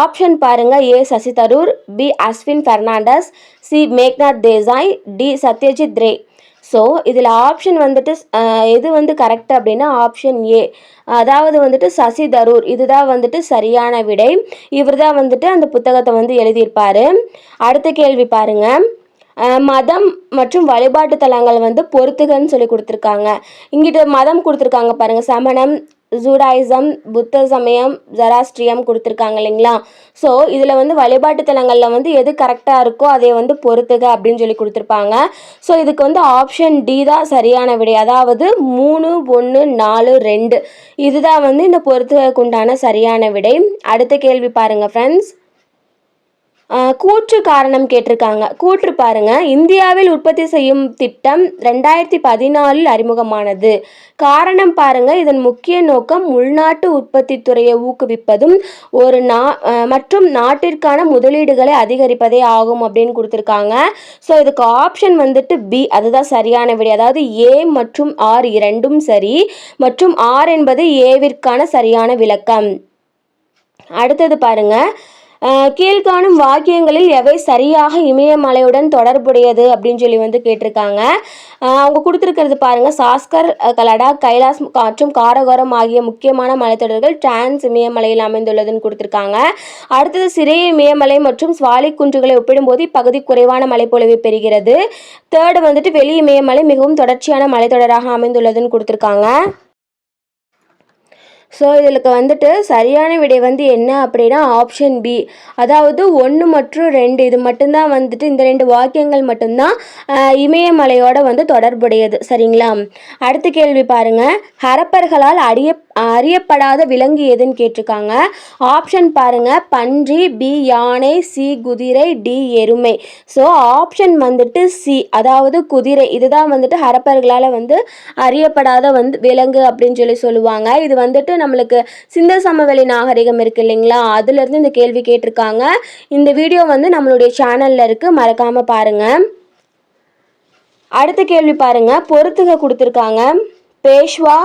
ஆப்ஷன் பாருங்க, A Shashi Tharoor, B Ashwin Fernandes, C Meghnad Desai, D Satyajit Ray. So இதில் ஆப்ஷன் வந்துட்டு எது வந்து கரெக்ட் அப்படின்னா ஆப்ஷன் ஏ, அதாவது வந்துட்டு சசி தரூர் இதுதான் வந்துட்டு சரியான விடை. இவர் தான் வந்துட்டு அந்த புத்தகத்தை வந்து எழுதியிருப்பார். அடுத்த கேள்வி பாருங்க, மதம் மற்றும் வழிபாட்டு தலங்கள் வந்து பொறுத்துகன்னு சொல்லி கொடுத்துருக்காங்க. இங்கிட்ட மதம் கொடுத்துருக்காங்க பாருங்கள், சமணம், ஜூடாயிசம், புத்த சமயம், ஜராஸ்ட்ரியம் கொடுத்துருக்காங்க இல்லைங்களா. ஸோ இதில் வந்து வழிபாட்டு தலங்களில் வந்து எது கரெக்டாக இருக்கோ அதை வந்து பொறுத்துக அப்படின்னு சொல்லி கொடுத்துருப்பாங்க. ஸோ இதுக்கு வந்து ஆப்ஷன் டி தான் சரியான விடை, அதாவது 3, 1, 4, 2 இதுதான் வந்து இந்த பொறுத்துகைக்கு உண்டான சரியான விடை. அடுத்த கேள்வி பாருங்கள் ஃப்ரெண்ட்ஸ். கூற்று காரணம் கேட்டிருக்காங்க. கூற்று பாருங்க, இந்தியாவில் உற்பத்தி செய்யும் திட்டம் 2014 அறிமுகமானது. காரணம் பாருங்க, இதன் முக்கிய நோக்கம் உள்நாட்டு உற்பத்தி துறையை ஊக்குவிப்பதும் மற்றும் நாட்டிற்கான முதலீடுகளை அதிகரிப்பதே ஆகும் அப்படின்னு கொடுத்துருக்காங்க. ஸோ இதுக்கு ஆப்ஷன் வந்துட்டு பி, அதுதான் சரியான விடை. அதாவது ஏ மற்றும் ஆர் இரண்டும் சரி, மற்றும் ஆர் என்பது ஏவிற்கான சரியான விளக்கம். அடுத்தது பாருங்க, கீழ்காணும் வாக்கியங்களில் எவை சரியாக இமயமலையுடன் தொடர்புடையது அப்படின்னு சொல்லி வந்து கேட்டிருக்காங்க. அவங்க கொடுத்துருக்கிறது பாருங்கள். சாஸ்கர், லடாக், கைலாஸ் மற்றும் காரகோரம் ஆகிய முக்கியமான மலைத்தொடர்கள் டிரான்ஸ் இமயமலையில் அமைந்துள்ளதுன்னு கொடுத்துருக்காங்க. அடுத்தது சிறிய இமயமலை மற்றும் ஸ்வாலி குன்றுகளை ஒப்பிடும்போது இப்பகுதி குறைவான மலைப்பொழிவை பெறுகிறது. தேர்டு வந்துட்டு வெளி இமயமலை மிகவும் தொடர்ச்சியான மலைத்தொடராக அமைந்துள்ளதுன்னு கொடுத்துருக்காங்க. ஸோ இதுக்கு வந்துட்டு சரியான விடை வந்து என்ன அப்படின்னா ஆப்ஷன் பி, அதாவது 1 மற்றும் 2 இது மட்டும்தான் வந்துட்டு, இந்த 2 வாக்கியங்கள் மட்டும்தான் இமயமலையோட வந்து தொடர்புடையது. சரிங்களா? அடுத்த கேள்வி பாருங்க. ஹரப்பர்களால் அறியப்படாத விலங்கு எதுன்னு கேட்டிருக்காங்க. ஆப்ஷன் பாருங்க. பன்றி, பி யானை, சி குதிரை, டி எருமை. ஸோ ஆப்ஷன் வந்துட்டு சி, அதாவது குதிரை. இதுதான் வந்துட்டு ஹரப்பர்களால் வந்து அறியப்படாத வந்து விலங்கு அப்படின்னு சொல்லி சொல்லுவாங்க. இது வந்துட்டு நம்மளுக்கு சிந்து சமவெளி நாகரிகம் இருக்கு இல்லைங்களா, அதுலேருந்து இந்த கேள்வி கேட்டிருக்காங்க. இந்த வீடியோ வந்து நம்மளுடைய சேனலில் இருக்குது, மறக்காமல் பாருங்கள். அடுத்த கேள்வி பாருங்க. பொறுத்துக கொடுத்துருக்காங்க. பேஷ்வா,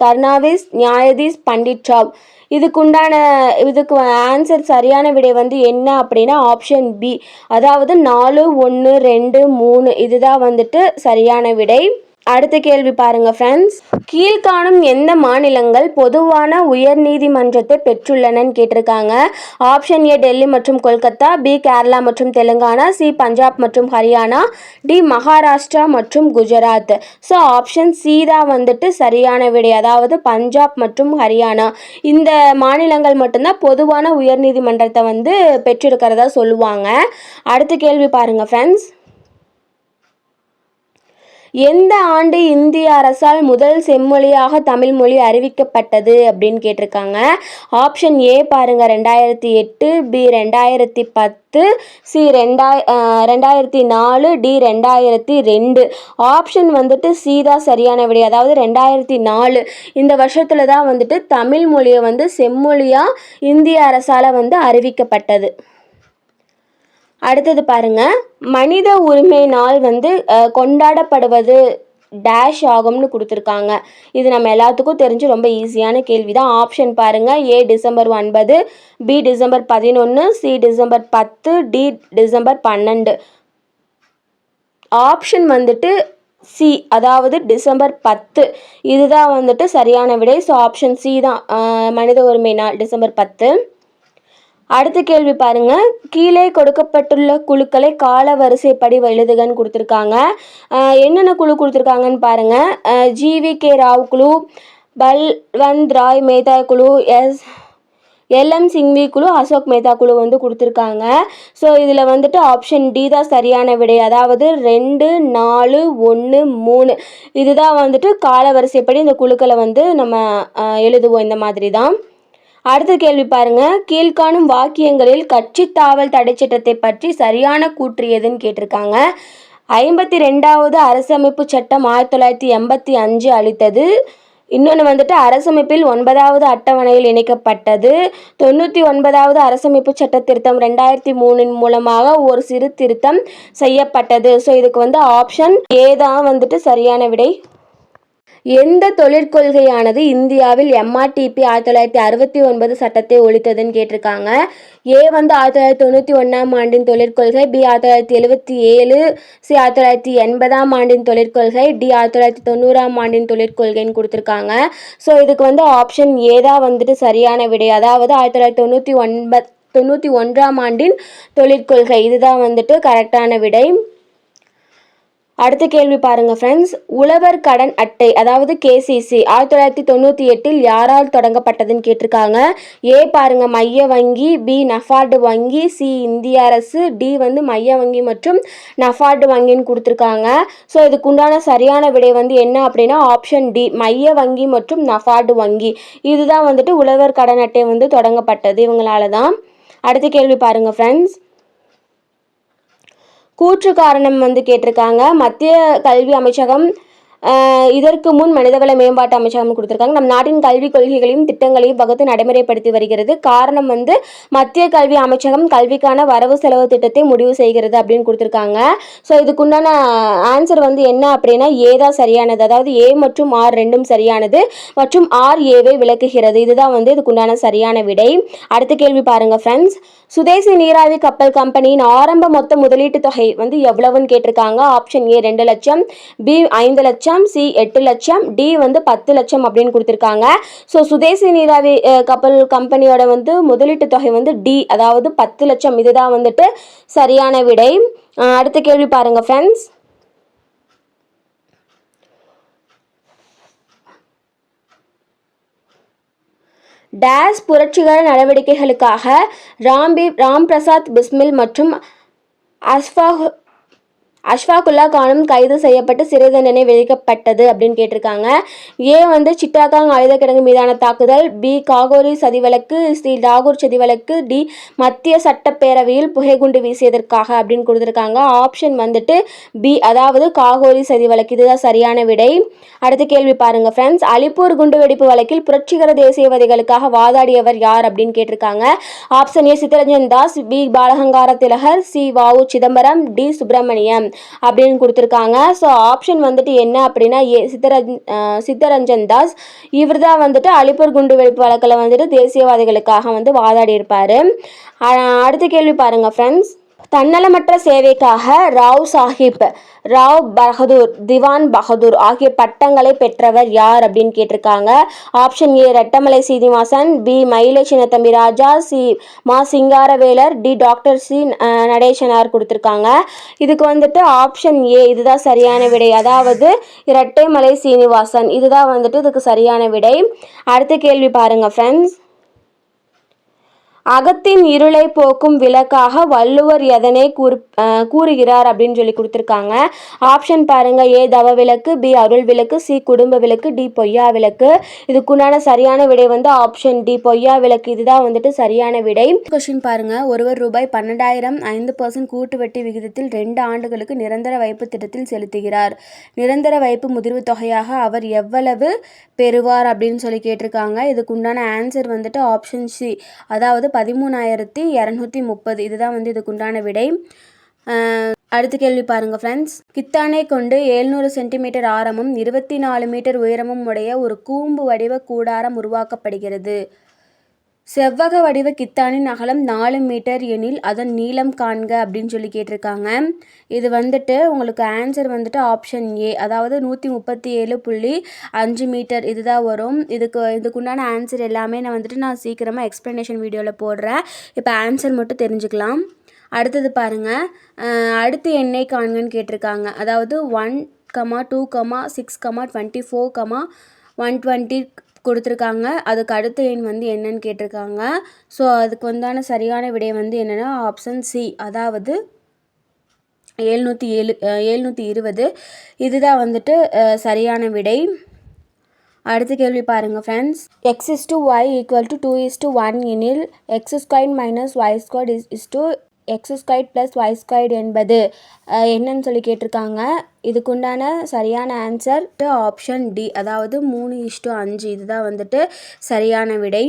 கர்னாவிஸ், நியாயதீஸ், பண்டிட் ராவ். இதுக்கு ஆன்சர் சரியான விடை வந்து என்ன அப்படின்னா ஆப்ஷன் பி, அதாவது 4, 1, 2, 3 இதுதான் வந்துட்டு சரியான விடை. அடுத்த கேள்வி பாருங்க ஃப்ரெண்ட்ஸ். கீழ்காணும் எந்த மாநிலங்கள் பொதுவான உயர் நீதிமன்றத்தை பெற்றுள்ளனன்னு கேட்டிருக்காங்க. ஆப்ஷன் ஏ டெல்லி மற்றும் கொல்கத்தா, பி கேரளா மற்றும் தெலுங்கானா, சி பஞ்சாப் மற்றும் ஹரியானா, டி மகாராஷ்டிரா மற்றும் குஜராத். ஸோ ஆப்ஷன் சி தான் வந்துட்டு சரியான விடை, அதாவது பஞ்சாப் மற்றும் ஹரியானா இந்த மாநிலங்கள் மட்டும்தான் பொதுவான உயர் நீதிமன்றத்தை வந்து பெற்றிருக்கிறதா சொல்லுவாங்க. அடுத்த கேள்வி பாருங்க ஃப்ரெண்ட்ஸ். எந்த ஆண்டு இந்திய அரசால் முதல் செம்மொழியாக தமிழ் மொழி அறிவிக்கப்பட்டது அப்படின்னு கேட்டிருக்காங்க. ஆப்ஷன் ஏ பாருங்க 2008, பி 2010, சி 2004, டி 2002. ஆப்ஷன் வந்துட்டு சி தான் சரியான விடை, அதாவது 2004 இந்த வருஷத்துல தான் வந்துட்டு தமிழ் மொழியை வந்து செம்மொழியாக இந்திய அரசால் வந்து அறிவிக்கப்பட்டது. அடுத்தது பாருங்க. மனித உரிமை நாள் வந்து கொண்டாடப்படுவது டேஷ் ஆகும்னு கொடுத்துருக்காங்க. இது நம்ம எல்லாத்துக்கும் தெரிஞ்சு ரொம்ப ஈஸியான கேள்வி தான். ஆப்ஷன் பாருங்க. A December 9, B December 11, C December 10, D December 12. Option வந்துட்டு சி, அதாவது டிசம்பர் 10 இதுதான் வந்துட்டு சரியான விடை. ஸோ ஆப்ஷன் சி தான் மனித உரிமை நாள் டிசம்பர் 10. அடுத்த கேள்வி பாருங்க. கீழே கொடுக்கப்பட்டுள்ள குழுக்களை கால வரிசைப்படி எழுதுகன்னு கொடுத்துருக்காங்க. என்னென்ன குழு கொடுத்துருக்காங்கன்னு பாருங்க. GVK ராவ் குழு, பல்வந்த் ராய் மேத்தா குழு, LM சிங்வி குழு, அசோக் மேத்தா குழு வந்து கொடுத்துருக்காங்க. ஸோ இதில் வந்துட்டு ஆப்ஷன் டி தான் சரியான விடை, அதாவது 2, 4, 1, 3 இதுதான் வந்துட்டு கால வரிசைப்படி இந்த குழுக்களை வந்து நம்ம எழுதுவோம் இந்த மாதிரி தான். அடுத்த கேள்வி பாருங்க. கீழ்காணும் வாக்கியங்களில் கட்சி தாவல் தடை சட்டத்தை பற்றி சரியான கூற்று எதுன்னு கேட்டிருக்காங்க. 52வது அரசமைப்பு சட்டம் 1985 அளித்தது. இன்னொன்று வந்துட்டு அரசமைப்பில் 9வது அட்டவணையில் இணைக்கப்பட்டது. 99வது அரசமைப்பு சட்ட திருத்தம் 2003 மூலமாக ஒரு சிறு திருத்தம் செய்யப்பட்டது. ஸோ இதுக்கு வந்து ஆப்ஷன் ஏ தான் வந்துட்டு சரியான விடை. எந்த தொழிற்கொள்கையானது இந்தியாவில் MRTP 1969 சட்டத்தை ஒழித்ததுன்னு கேட்டிருக்காங்க. ஏ வந்து 1991ஆம் ஆண்டின் தொழிற்கொள்கை, பி 1977, சி 1980ஆம் ஆண்டின் தொழிற்கொள்கை, டி 1990ஆம் ஆண்டின் தொழிற்கொள்கைன்னு கொடுத்துருக்காங்க. ஸோ இதுக்கு வந்து ஆப்ஷன் ஏ தான் வந்துட்டு சரியான விடை, அதாவது 1991ஆம் ஆண்டின் தொழிற்கொள்கை இதுதான் வந்துட்டு கரெக்டான விடை. அடுத்த கேள்வி பாருங்க ஃப்ரெண்ட்ஸ். உழவர் கடன் அட்டை அதாவது KCC 1998 யாரால் தொடங்கப்பட்டதுன்னு கேட்டிருக்காங்க. ஏ பாருங்க மைய வங்கி, பி நஃபார்டு வங்கி, சி இந்திய அரசு, டி வந்து மைய வங்கி மற்றும் நஃபார்டு வங்கின்னு கொடுத்துருக்காங்க. ஸோ இதுக்கு உண்டான சரியான விடை வந்து என்ன அப்படின்னா ஆப்ஷன் டி மைய வங்கி மற்றும் நஃபார்டு வங்கி இதுதான் வந்துட்டு உழவர் கடன் அட்டை வந்து தொடங்கப்பட்டது இவங்களால தான். அடுத்த கேள்வி பாருங்க ஃப்ரெண்ட்ஸ். கூற்று காரணம் வந்து கேட்டிருக்காங்க. மத்திய கல்வி அமைச்சகம் இதற்கு முன் மனிதவள மேம்பாட்டு அமைச்சகம் கொடுத்துருக்காங்க. நம் நாட்டின் கல்விக் கொள்கைகளையும் திட்டங்களையும் வகுத்து நடைமுறைப்படுத்தி வருகிறது. காரணம் வந்து மத்திய கல்வி அமைச்சகம் கல்விக்கான வரவு செலவு திட்டத்தை முடிவு செய்கிறது அப்படின்னு கொடுத்துருக்காங்க. ஸோ இதுக்குண்டான ஆன்சர் வந்து என்ன அப்படின்னா ஏதான் சரியானது, அதாவது ஏ மற்றும் ஆர் ரெண்டும் சரியானது மற்றும் ஆர் ஏவை விளக்குகிறது. இதுதான் வந்து இதுக்குண்டான சரியான விடை. அடுத்த கேள்வி பாருங்க ஃப்ரெண்ட்ஸ். சுதேசி நீராவி கப்பல் கம்பெனியின் ஆரம்ப மொத்த முதலீட்டு தொகை வந்து எவ்வளவுன்னு கேட்டிருக்காங்க. ஆப்ஷன் ஏ 2 லட்சம், பி 5 லட்சம், சி 8 லட்சம், டி வந்து 10 லட்சம் அப்படின்னு கொடுத்துருக்காங்க. ஸோ சுதேசி நீராவி கப்பல் கம்பெனியோட வந்து முதலீட்டு தொகை வந்து டி, அதாவது 10 லட்சம். இதுதான் வந்துட்டு சரியான விடை. அடுத்த கேள்வி பாருங்க ஃப்ரெண்ட்ஸ். டேஸ் புரட்சிகர நடவடிக்கைகளுக்காக ராம் பிரசாத் பிஸ்மில் மற்றும் அஷ்ஃபாகுல்லா கானும் கைது செய்யப்பட்டு சிறை தண்டனை விதிக்கப்பட்டது அப்படின்னு கேட்டிருக்காங்க. ஏ வந்து சிட்டாகாங் ஆயுத கிடங்கு மீதான தாக்குதல், பி காகோரி சதி வழக்கு, சி லாகூர் சதி வழக்கு, டி மத்திய சட்டப்பேரவையில் புகைகுண்டு வீசியதற்காக அப்படின்னு கொடுத்துருக்காங்க. ஆப்ஷன் வந்துட்டு பி, அதாவது காகோரி சதி வழக்கு. இதுதான் சரியான விடை. அடுத்த கேள்வி பாருங்க ஃப்ரெண்ட்ஸ். அலிப்பூர் குண்டுவெடிப்பு வழக்கில் புரட்சிகர தேசியவாதிகளுக்காக வாதாடியவர் யார் அப்படின்னு கேட்டிருக்காங்க. Option A Chittaranjan Das, B Balagangadhara Tilak, C V O. Chidambaram, D Subramaniam அப்படின்னு கொடுத்துருக்காங்க. ஸோ ஆப்ஷன் வந்துட்டு என்ன அப்படின்னா ஏ சித்தரஞ்சன் தாஸ். இவர் தான் வந்துட்டு அலிப்பூர் குண்டு வெடிப்பு வழக்கில் வந்துட்டு தேசியவாதிகளுக்காக வந்து வாதாடி இருப்பார். அடுத்த கேள்வி பாருங்க ஃப்ரெண்ட்ஸ். தன்னலமற்ற சேவைக்காக ராவ் சாஹிப், ராவ் பகதூர், திவான் பகதூர் ஆகிய பட்டங்களை பெற்றவர் யார் அப்படின்னு கேட்டிருக்காங்க. Option A Rettamalai Srinivasan, B Mylai Chinnathambi Raja, C Ma Singaravelar, D doctor C Natesanar கொடுத்துருக்காங்க. இதுக்கு வந்துட்டு ஆப்ஷன் ஏ இதுதான் சரியான விடை, அதாவது இரட்டைமலை சீனிவாசன். இதுதான் வந்துட்டு இதுக்கு சரியான விடை. அடுத்த கேள்வி பாருங்க ஃப்ரெண்ட்ஸ். அகத்தின் இருளை போக்கும் விளக்காக வள்ளுவர் எதனை கூறுகிறார் அப்படின்னு சொல்லி கொடுத்துருக்காங்க. ஆப்ஷன் பாருங்க. ஏ தவ விளக்கு, பி அருள் விளக்கு, சி குடும்ப விளக்கு, டி பொய்யா விளக்கு. இதுக்குண்டான சரியான விடை வந்து ஆப்ஷன் டி பொய்யா விளக்கு. இதுதான் வந்துட்டு சரியான விடை. கொஸ்டின் பாருங்க. ஒருவர் ரூபாய் 12,000 5% கூட்டு வட்டி விகிதத்தில் 2 ஆண்டுகளுக்கு நிரந்தர வைப்பு திட்டத்தில் செலுத்துகிறார். நிரந்தர வைப்பு முதிர்வு தொகையாக அவர் எவ்வளவு பெறுவார் அப்படின்னு சொல்லி கேட்டிருக்காங்க. இதுக்குண்டான ஆன்சர் வந்துட்டு ஆப்ஷன் சி, அதாவது 13,230. இதுதான் வந்து இதுக்குண்டான விடை. அடுத்த கேள்வி பாருங்க ஃப்ரெண்ட்ஸ். கித்தானை கொண்டு 700 சென்டிமீட்டர் ஆரமும் 24 மீட்டர் உயரமும் உடைய ஒரு கூம்பு வடிவ கூடாரம் உருவாக்கப்படுகிறது. செவ்வக வடிவ கித்தானின் அகலம் 4 மீட்டர் எனில் அதன் நீளம் காண்க அப்படின்னு சொல்லி கேட்டிருக்காங்க. இது வந்துட்டு உங்களுக்கு ஆன்சர் வந்துட்டு ஆப்ஷன் ஏ, அதாவது 137.5 மீட்டர். இதுதான் வரும். இதுக்குண்டான ஆன்சர் எல்லாமே நான் சீக்கிரமாக எக்ஸ்ப்ளனேஷன் வீடியோவில் போடுறேன். இப்போ ஆன்சர் மட்டும் தெரிஞ்சுக்கலாம். அடுத்தது பாருங்கள். அடுத்து எண்ணை காண்கன்னு கேட்டிருக்காங்க. அதாவது 1, 2, 6, 24, 120 கொடுத்துருக்காங்க. அதுக்கு அடுத்த எண் வந்து என்னன்னு கேட்டிருக்காங்க. ஸோ அதுக்கு வந்தான சரியான விடை வந்து என்னென்னா ஆப்ஷன் சி, அதாவது 720. இதுதான் வந்துட்டு சரியான விடை. அடுத்த கேள்வி பாருங்கள் ஃப்ரெண்ட்ஸ். x/y = 2:1 எனில் x² - y² x² + y² என்பது என்னன்னு சொல்லி கேட்டிருக்காங்க. இதுக்குண்டான சரியான ஆன்சர் ஆப்ஷன் டி, அதாவது 3:5. இதுதான் வந்துட்டு சரியான விடை.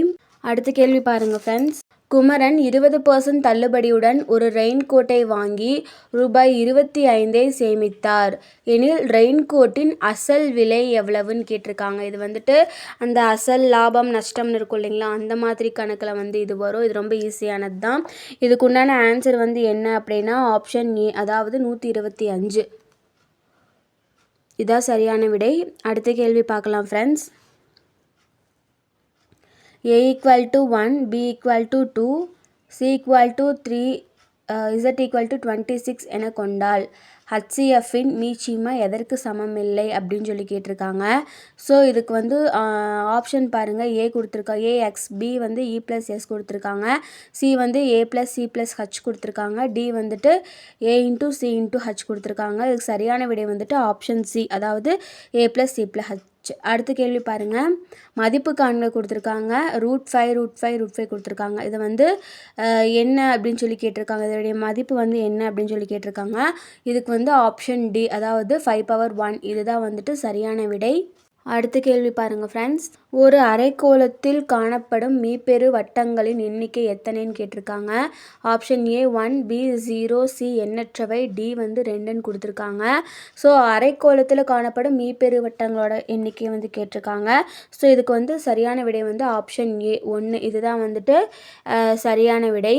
அடுத்த கேள்வி பாருங்கள் ஃப்ரெண்ட்ஸ். குமரன் 20% தள்ளுபடியுடன் ஒரு ரெயின்கோட்டை வாங்கி ரூபாய் 25 சேமித்தார் எனில் ரெயின்கோட்டின் அசல் விலை எவ்வளவுன்னு கேட்டிருக்காங்க. இது வந்துட்டு அந்த அசல் லாபம் நஷ்டம்னு இருக்கும் இல்லைங்களா, அந்த மாதிரி கணக்கில் வந்து இது வரும். இது ரொம்ப ஈஸியானது தான். இதுக்குண்டான ஆன்சர் வந்து என்ன அப்படின்னா ஆப்ஷன் ஏ, அதாவது 125. இதான் சரியான விடை. அடுத்த கேள்வி பார்க்கலாம் friends. A = 1, B = 2, C = 3, Z = 26 என கொண்டால் HCFஇன் மீச்சிமா எதற்கு சமமில்லை அப்படின்னு சொல்லி கேட்டிருக்காங்க. ஸோ இதுக்கு வந்து ஆப்ஷன் பாருங்கள். ஏ கொடுத்துருக்காங்க, AX, B வந்து E + S கொடுத்துருக்காங்க, C வந்து A + C + H கொடுத்துருக்காங்க, D வந்துட்டு A × C × H கொடுத்துருக்காங்க. இதுக்கு சரியான விடை வந்துட்டு ஆப்ஷன் சி, அதாவது A + C + H அடுத்த கேள்வி பாருங்கள். மதிப்பு காண்க கொடுத்துருக்காங்க. √5 கொடுத்துருக்காங்க. இதை வந்து என்ன அப்படின்னு சொல்லி கேட்டிருக்காங்க. இதோடைய மதிப்பு வந்து என்ன அப்படின்னு சொல்லி கேட்டிருக்காங்க. இதுக்கு வந்து ஆப்ஷன் டி, அதாவது 5^1 இதுதான் வந்துட்டு சரியான விடை. அடுத்த கேள்வி பாருங்கள் ஃப்ரெண்ட்ஸ். ஒரு அரைக்கோளத்தில் காணப்படும் மீப்பெரு வட்டங்களின் எண்ணிக்கை எத்தனைன்னு கேட்டிருக்காங்க. ஆப்ஷன் ஏ 1, பி 0, சி எண்ணற்றவை, டி வந்து 2ன்னு கொடுத்துருக்காங்க. ஸோ அரைக்கோளத்தில் காணப்படும் மீப்பெரு வட்டங்களோட எண்ணிக்கை வந்து கேட்டிருக்காங்க. ஸோ இதுக்கு வந்து சரியான விடை வந்து ஆப்ஷன் ஏ 1 இதுதான் வந்துட்டு சரியான விடை.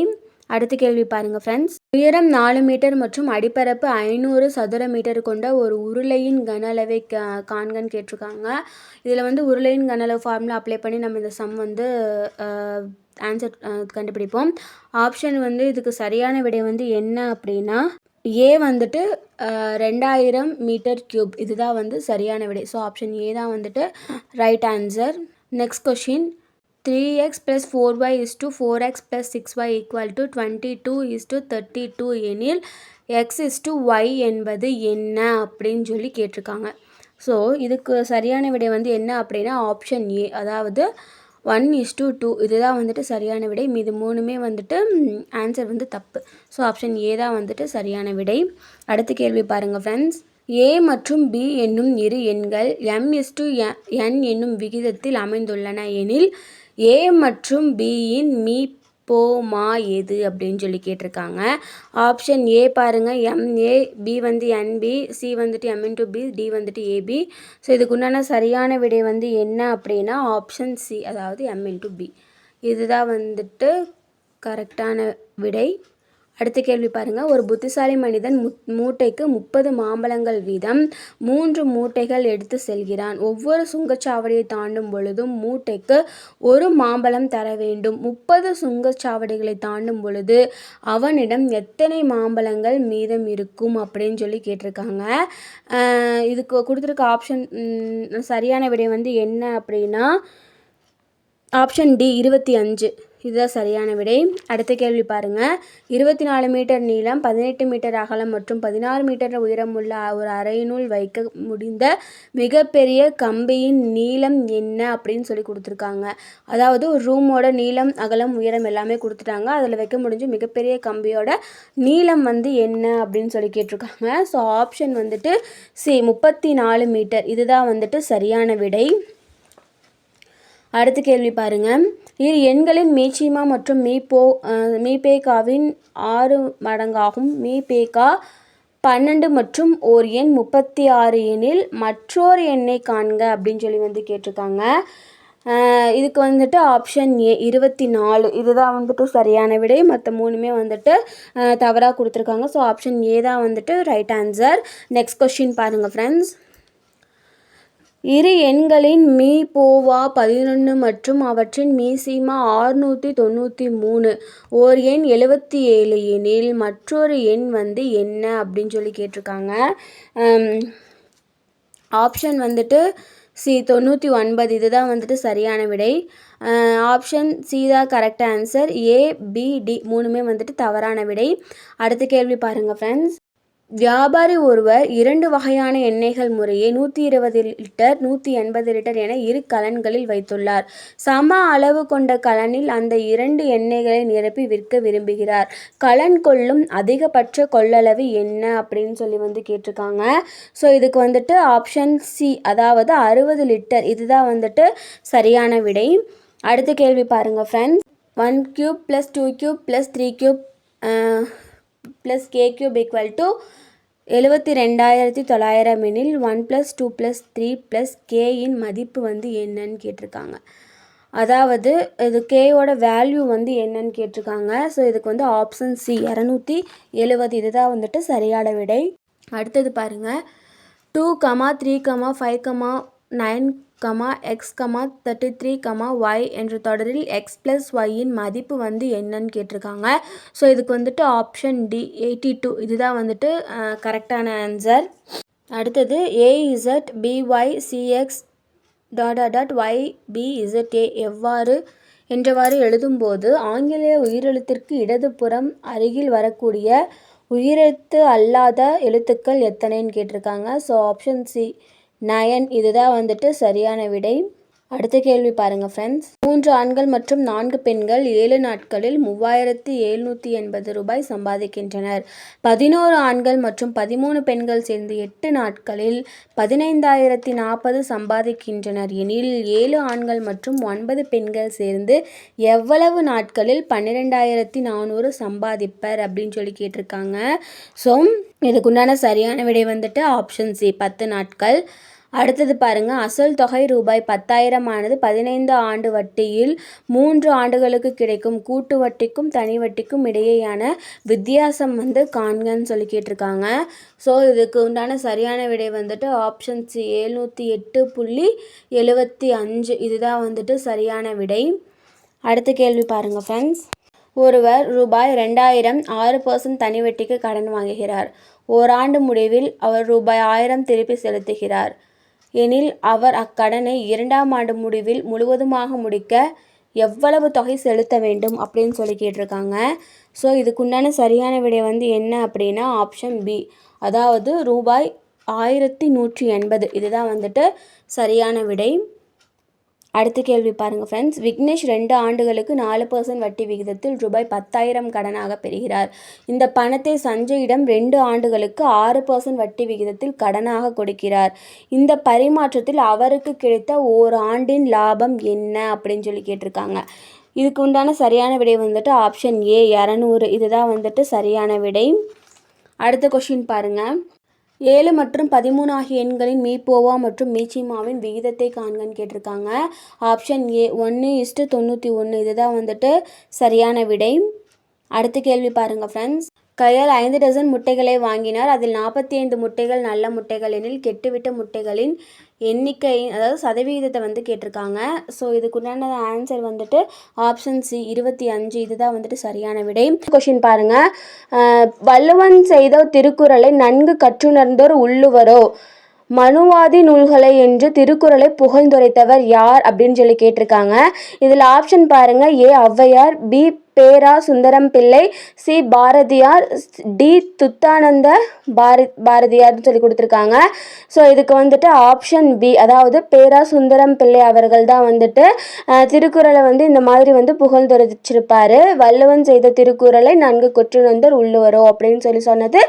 அடுத்த கேள்வி பாருங்கள் ஃப்ரெண்ட்ஸ். உயரம் 4 மீட்டர் மற்றும் அடிப்பரப்பு 500 சதுர மீட்டர் கொண்ட ஒரு உருளையின் கன அளவை காண்கன்னு கேட்டிருக்காங்க. இதில் வந்து உருளையின் கன அளவு ஃபார்முலா அப்ளை பண்ணி நம்ம இந்த சம் வந்து ஆன்சர் கண்டுபிடிப்போம். ஆப்ஷன் வந்து இதுக்கு சரியான விடை வந்து என்ன அப்படின்னா ஏ வந்துட்டு 2000 மீட்டர் கியூப் இதுதான் வந்து சரியான விடை. ஸோ ஆப்ஷன் ஏ தான் வந்துட்டு right answer. Next question. 3x + 4y = 4x + 6y = 22:32 எனில் x:y என்பது என்ன அப்படின்னு சொல்லி கேட்டிருக்காங்க. ஸோ இதுக்கு சரியான விடை வந்து என்ன அப்படின்னா ஆப்ஷன் ஏ, அதாவது 1:2 இதுதான் வந்துட்டு சரியான விடை. மீது 3மே வந்துட்டு ஆன்சர் வந்து தப்பு. ஸோ ஆப்ஷன் ஏ தான் வந்துட்டு சரியான விடை. அடுத்த கேள்வி பாருங்கள் ஃப்ரெண்ட்ஸ். ஏ மற்றும் பி என்னும் இரு எண்கள் m:n என்னும் விகிதத்தில் அமைந்துள்ளன எனில் ஏ மற்றும் பியின் மீப்போமா எது அப்படின்னு சொல்லி கேட்டிருக்காங்க. ஆப்ஷன் ஏ பாருங்கள் MA, பி வந்து NB, சி வந்துட்டு M×B, டி வந்துட்டு AB. ஸோ இதுக்கு உண்டான சரியான விடை வந்து என்ன அப்படின்னா ஆப்ஷன் சி, அதாவது M×B இதுதான் வந்துட்டு கரெக்டான விடை. அடுத்த கேள்வி பாருங்கள். ஒரு புத்திசாலி மனிதன் மூட்டைக்கு 30 மாம்பழங்கள் வீதம் 3 மூட்டைகள் எடுத்து செல்கிறான். ஒவ்வொரு சுங்கச்சாவடியை தாண்டும் பொழுதும் மூட்டைக்கு 1 மாம்பழம் தர வேண்டும். 30 சுங்கச்சாவடிகளை தாண்டும் பொழுது அவனிடம் எத்தனை மாம்பழங்கள் மீதம் இருக்கும் அப்படின்னு சொல்லி கேட்டிருக்காங்க. இதுக்கு கொடுத்துருக்க ஆப்ஷன் சரியான விடை வந்து என்ன அப்படின்னா ஆப்ஷன் டி 25 இதுதான் சரியான விடை. அடுத்த கேள்வி பாருங்கள். 24 மீட்டர் நீளம், 18 மீட்டர் அகலம் மற்றும் 16 மீட்டர் உயரமுள்ள ஒரு அறையினுள் வைக்க முடிந்த மிகப்பெரிய கம்பியின் நீளம் என்ன அப்படின்னு சொல்லி கொடுத்துருக்காங்க. அதாவது ஒரு ரூமோட நீளம், அகலம், உயரம் எல்லாமே கொடுத்துட்டாங்க. அதில் வைக்க முடிஞ்ச மிகப்பெரிய கம்பியோட நீளம் வந்து என்ன அப்படின்னு சொல்லி கேட்டிருக்காங்க. ஸோ ஆப்ஷன் வந்துட்டு சி 34 மீட்டர் இதுதான் வந்துட்டு சரியான விடை. அடுத்த கேள்வி பாருங்கள். இரு எண்களின் மீச்சிமா மற்றும் மீபேகாவின் 6 மடங்காகும். மீபேகா 12 மற்றும் ஓர் எண் 36 எனில் மற்றொரு எண்ணை காண்க அப்படின்னு சொல்லி வந்து கேட்டிருக்காங்க. இதுக்கு வந்துட்டு ஆப்ஷன் ஏ 24 இதுதான் வந்துட்டு சரியான விடை. மற்ற 3மே வந்துட்டு தவறாக கொடுத்துருக்காங்க. ஸோ ஆப்ஷன் ஏ தான் வந்துட்டு ரைட் ஆன்சர். நெக்ஸ்ட் கொஸ்டின் பாருங்கள் ஃப்ரெண்ட்ஸ். இரு எண்களின் மீபோவா 11 மற்றும் அவற்றின் மீசிமா 693 ஓர் எண் 77 எனில் மற்றொரு எண் வந்து என்ன அப்படின்னு சொல்லி கேட்டிருக்காங்க. ஆப்ஷன் வந்துட்டு சி 99 இதுதான் வந்துட்டு சரியான விடை. ஆப்ஷன் சி தான் கரெக்ட் ஆன்சர். ஏ, பி, டி 3மே வந்துட்டு தவறான விடை. அடுத்த கேள்வி பாருங்கள் ஃப்ரெண்ட்ஸ். வியாபாரி ஒருவர் 2 வகையான எண்ணெய்கள் முறையே 120 லிட்டர், 180 லிட்டர் என 2 கலன்களில் வைத்துள்ளார். சம அளவு கொண்ட கலனில் அந்த 2 எண்ணெய்களை நிரப்பி விற்க விரும்புகிறார். கலன் கொள்ளும் அதிகபட்ச கொள்ளளவு என்ன அப்படின்னு சொல்லி வந்து கேட்டிருக்காங்க. ஸோ இதுக்கு வந்துட்டு ஆப்ஷன் சி, அதாவது 60 லிட்டர் இதுதான் வந்துட்டு சரியான விடை. அடுத்த கேள்வி பாருங்கள் friends. 1 cube + 2 cube + 3 cube + k cube = 72,900 எனில் 1 + 2 + 3 + k இன் மதிப்பு வந்து என்னன்னு கேட்டிருக்காங்க. அதாவது இது கேயோட வேல்யூ வந்து என்னன்னு கேட்டிருக்காங்க. ஸோ இதுக்கு வந்து ஆப்ஷன் சி 270 இதுதான் வந்துட்டு சரியான விடை. அடுத்தது பாருங்கள். 2, 3, 5, 9, x, 33, y என்ற தொடரில் x + yயின் மதிப்பு வந்து என்னன்னு கேட்டிருக்காங்க. ஸோ இதுக்கு வந்துட்டு ஆப்ஷன் டி 82 இதுதான் வந்துட்டு கரெக்டான ஆன்சர். அடுத்தது AZ BY CX ... YBZA என்றவாறு எழுதும்போது ஆங்கிலேய உயிரெழுத்திற்கு இடதுபுறம் அருகில் வரக்கூடிய உயிரெழுத்து அல்லாத எழுத்துக்கள் எத்தனைன்னு கேட்டிருக்காங்க. ஸோ ஆப்ஷன் சி 9 இதுதான் வந்துட்டு சரியான விடை. அடுத்த கேள்வி பாருங்க ஃப்ரெண்ட்ஸ். 3 ஆண்கள் மற்றும் 4 பெண்கள் 7 நாட்களில் 3780 ரூபாய் சம்பாதிக்கின்றனர். 11 ஆண்கள் மற்றும் 13 பெண்கள் சேர்ந்து 8 நாட்களில் 15040 சம்பாதிக்கின்றனர் எனில் 7 ஆண்கள் மற்றும் 9 பெண்கள் சேர்ந்து எவ்வளவு நாட்களில் 12400 சம்பாதிப்பர் அப்படின்னு சொல்லி கேட்டிருக்காங்க. ஸோ இதுக்குண்டான சரியான விடை வந்துட்டு ஆப்ஷன் சி 10 நாட்கள். அடுத்தது பாருங்க, அசல் தொகை ரூபாய் 10,000 ஆனது 15 ஆண்டு வட்டியில் 3 ஆண்டுகளுக்கு கிடைக்கும் கூட்டு வட்டிக்கும் தனி வட்டிக்கும் இடையேயான வித்தியாசம் காண்கன்னு சொல்லி கேட்டிருக்காங்க. ஸோ இதுக்கு உண்டான சரியான விடை வந்துட்டு ஆப்ஷன் சி 708.75 இதுதான் வந்துட்டு சரியான விடை. அடுத்த கேள்வி பாருங்க ஃப்ரெண்ட்ஸ். ஒருவர் ரூபாய் 2000 6% தனி வட்டிக்கு கடன் வாங்குகிறார். ஓராண்டு முடிவில் அவர் ரூபாய் 1000 திருப்பி செலுத்துகிறார் எனில் அவர் அக்கடனை 2ஆம் ஆண்டு முடிவில் முழுவதுமாக முடிக்க எவ்வளவு தொகை செலுத்த வேண்டும் அப்படின்னு சொல்லி கேட்டிருக்காங்க. ஸோ இதுக்குண்டான சரியான விடை என்ன அப்படின்னா ஆப்ஷன் பி, அதாவது ரூபாய் 1180 இதுதான் வந்துட்டு சரியான விடை. அடுத்த கேள்வி பாருங்கள் ஃப்ரெண்ட்ஸ். விக்னேஷ் 2 ஆண்டுகளுக்கு 4% வட்டி விகிதத்தில் ரூபாய் 10,000 கடனாக பெறுகிறார். இந்த பணத்தை சஞ்சயிடம் 2 ஆண்டுகளுக்கு 6% வட்டி விகிதத்தில் கடனாக கொடுக்கிறார். இந்த பரிமாற்றத்தில் அவருக்கு கிடைத்த ஓராண்டின் லாபம் என்ன அப்படின்னு சொல்லி கேட்டிருக்காங்க. இதுக்கு உண்டான சரியான விடை வந்துட்டு ஆப்ஷன் ஏ 200 இதுதான் வந்துட்டு சரியான விடை. அடுத்த கொஷின் பாருங்கள். 7 மற்றும் 13 ஆகிய எண்களின் மீப்போவா மற்றும் மீச்சிமாவின் விகிதத்தை காண்கன்னு கேட்டிருக்காங்க. ஆப்ஷன் ஏ 1:91 இதுதான் வந்துட்டு சரியான விடை. அடுத்த கேள்வி பாருங்கள் ஃப்ரெண்ட்ஸ். கயல் 5 டசன் முட்டைகளை வாங்கினார். அதில் 45 முட்டைகள் நல்ல முட்டைகள் எனில் கெட்டுவிட்ட முட்டைகளின் எண்ணிக்கை அதாவது சதவிகிதத்தை கேட்டிருக்காங்க. ஸோ இதுக்குண்டான ஆன்சர் வந்துட்டு ஆப்ஷன் சி 25 இதுதான் வந்துட்டு சரியான விடை. கொஷின் பாருங்கள். வள்ளுவன் செய்த திருக்குறளை நன்கு கற்றுணர்ந்தோர் உள்ளுவரோ மனுவாதி நூல்களை என்று திருக்குறளை புகழ்ந்துரைத்தவர் யார் அப்படின்னு சொல்லி கேட்டிருக்காங்க. இதில் ஆப்ஷன் பாருங்கள். ஏ ஔவையார், பி பேரா சுந்தரம் பிள்ளை, சி பாரதியார், டி துத்தானந்த பாரதியார்னு சொல்லி கொடுத்துருக்காங்க. ஸோ இதுக்கு வந்துட்டு ஆப்ஷன் பி, அதாவது பேரா சுந்தரம் பிள்ளை அவர்கள் தான் வந்துட்டு திருக்குறளை இந்த மாதிரி புகழ்ந்துரைச்சிருப்பாரு. வள்ளுவன் செய்த திருக்குறளை நன்கு கொற்றுணர்ந்தோர் உள்ளுவரோ அப்படின்னு சொல்லி சொன்னது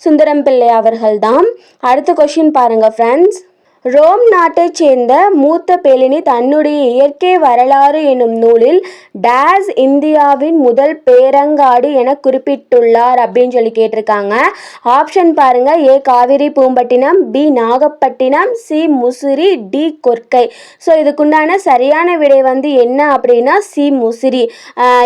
சுந்தரம் பிள்ளை அவர்கள் தான். அடுத்த கொஷின் பாருங்க ஃப்ரெண்ட்ஸ். ரோம் நாட்டைச் சேர்ந்த மூத்த பெலினி தன்னுடைய இயற்கை வரலாறு எனும் நூலில் டேஸ் இந்தியாவின் முதல் பேரங்காடு என குறிப்பிட்டுள்ளார் அப்படின்னு சொல்லி கேட்டிருக்காங்க. ஆப்ஷன் பாருங்க. A Kaveri Poompattinam, B Nagapattinam, C Musiri, D Korkai. So இதுக்குண்டான சரியான விடை என்ன அப்படின்னா சி முசிறி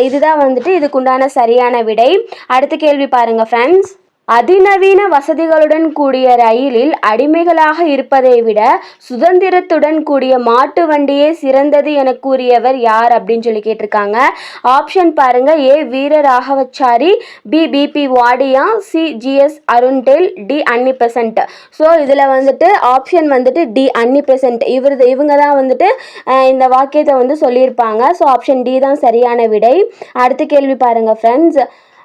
இதுதான் வந்துட்டு இதுக்குண்டான சரியான விடை. அடுத்த கேள்வி பாருங்க ஃப்ரெண்ட்ஸ். அதிநவீன வசதிகளுடன் கூடிய ரயிலில் அடிமைகளாக இருப்பதை விட சுதந்திரத்துடன் கூடிய மாட்டு வண்டியே சிறந்தது என கூறியவர் யார் அப்படின்னு சொல்லி கேட்டிருக்காங்க. ஆப்ஷன் பாருங்க. A Veera Raghavachari, B B P Wadia, C G S Arundale, D Annie Besant. So இதில் வந்துட்டு ஆப்ஷன் டி அன்னி பெசன்ட் இவங்க தான் வந்துட்டு இந்த வாக்கியத்தை சொல்லியிருப்பாங்க. ஸோ ஆப்ஷன் டி தான் சரியான விடை. அடுத்த கேள்வி பாருங்க ஃப்ரெண்ட்ஸ்.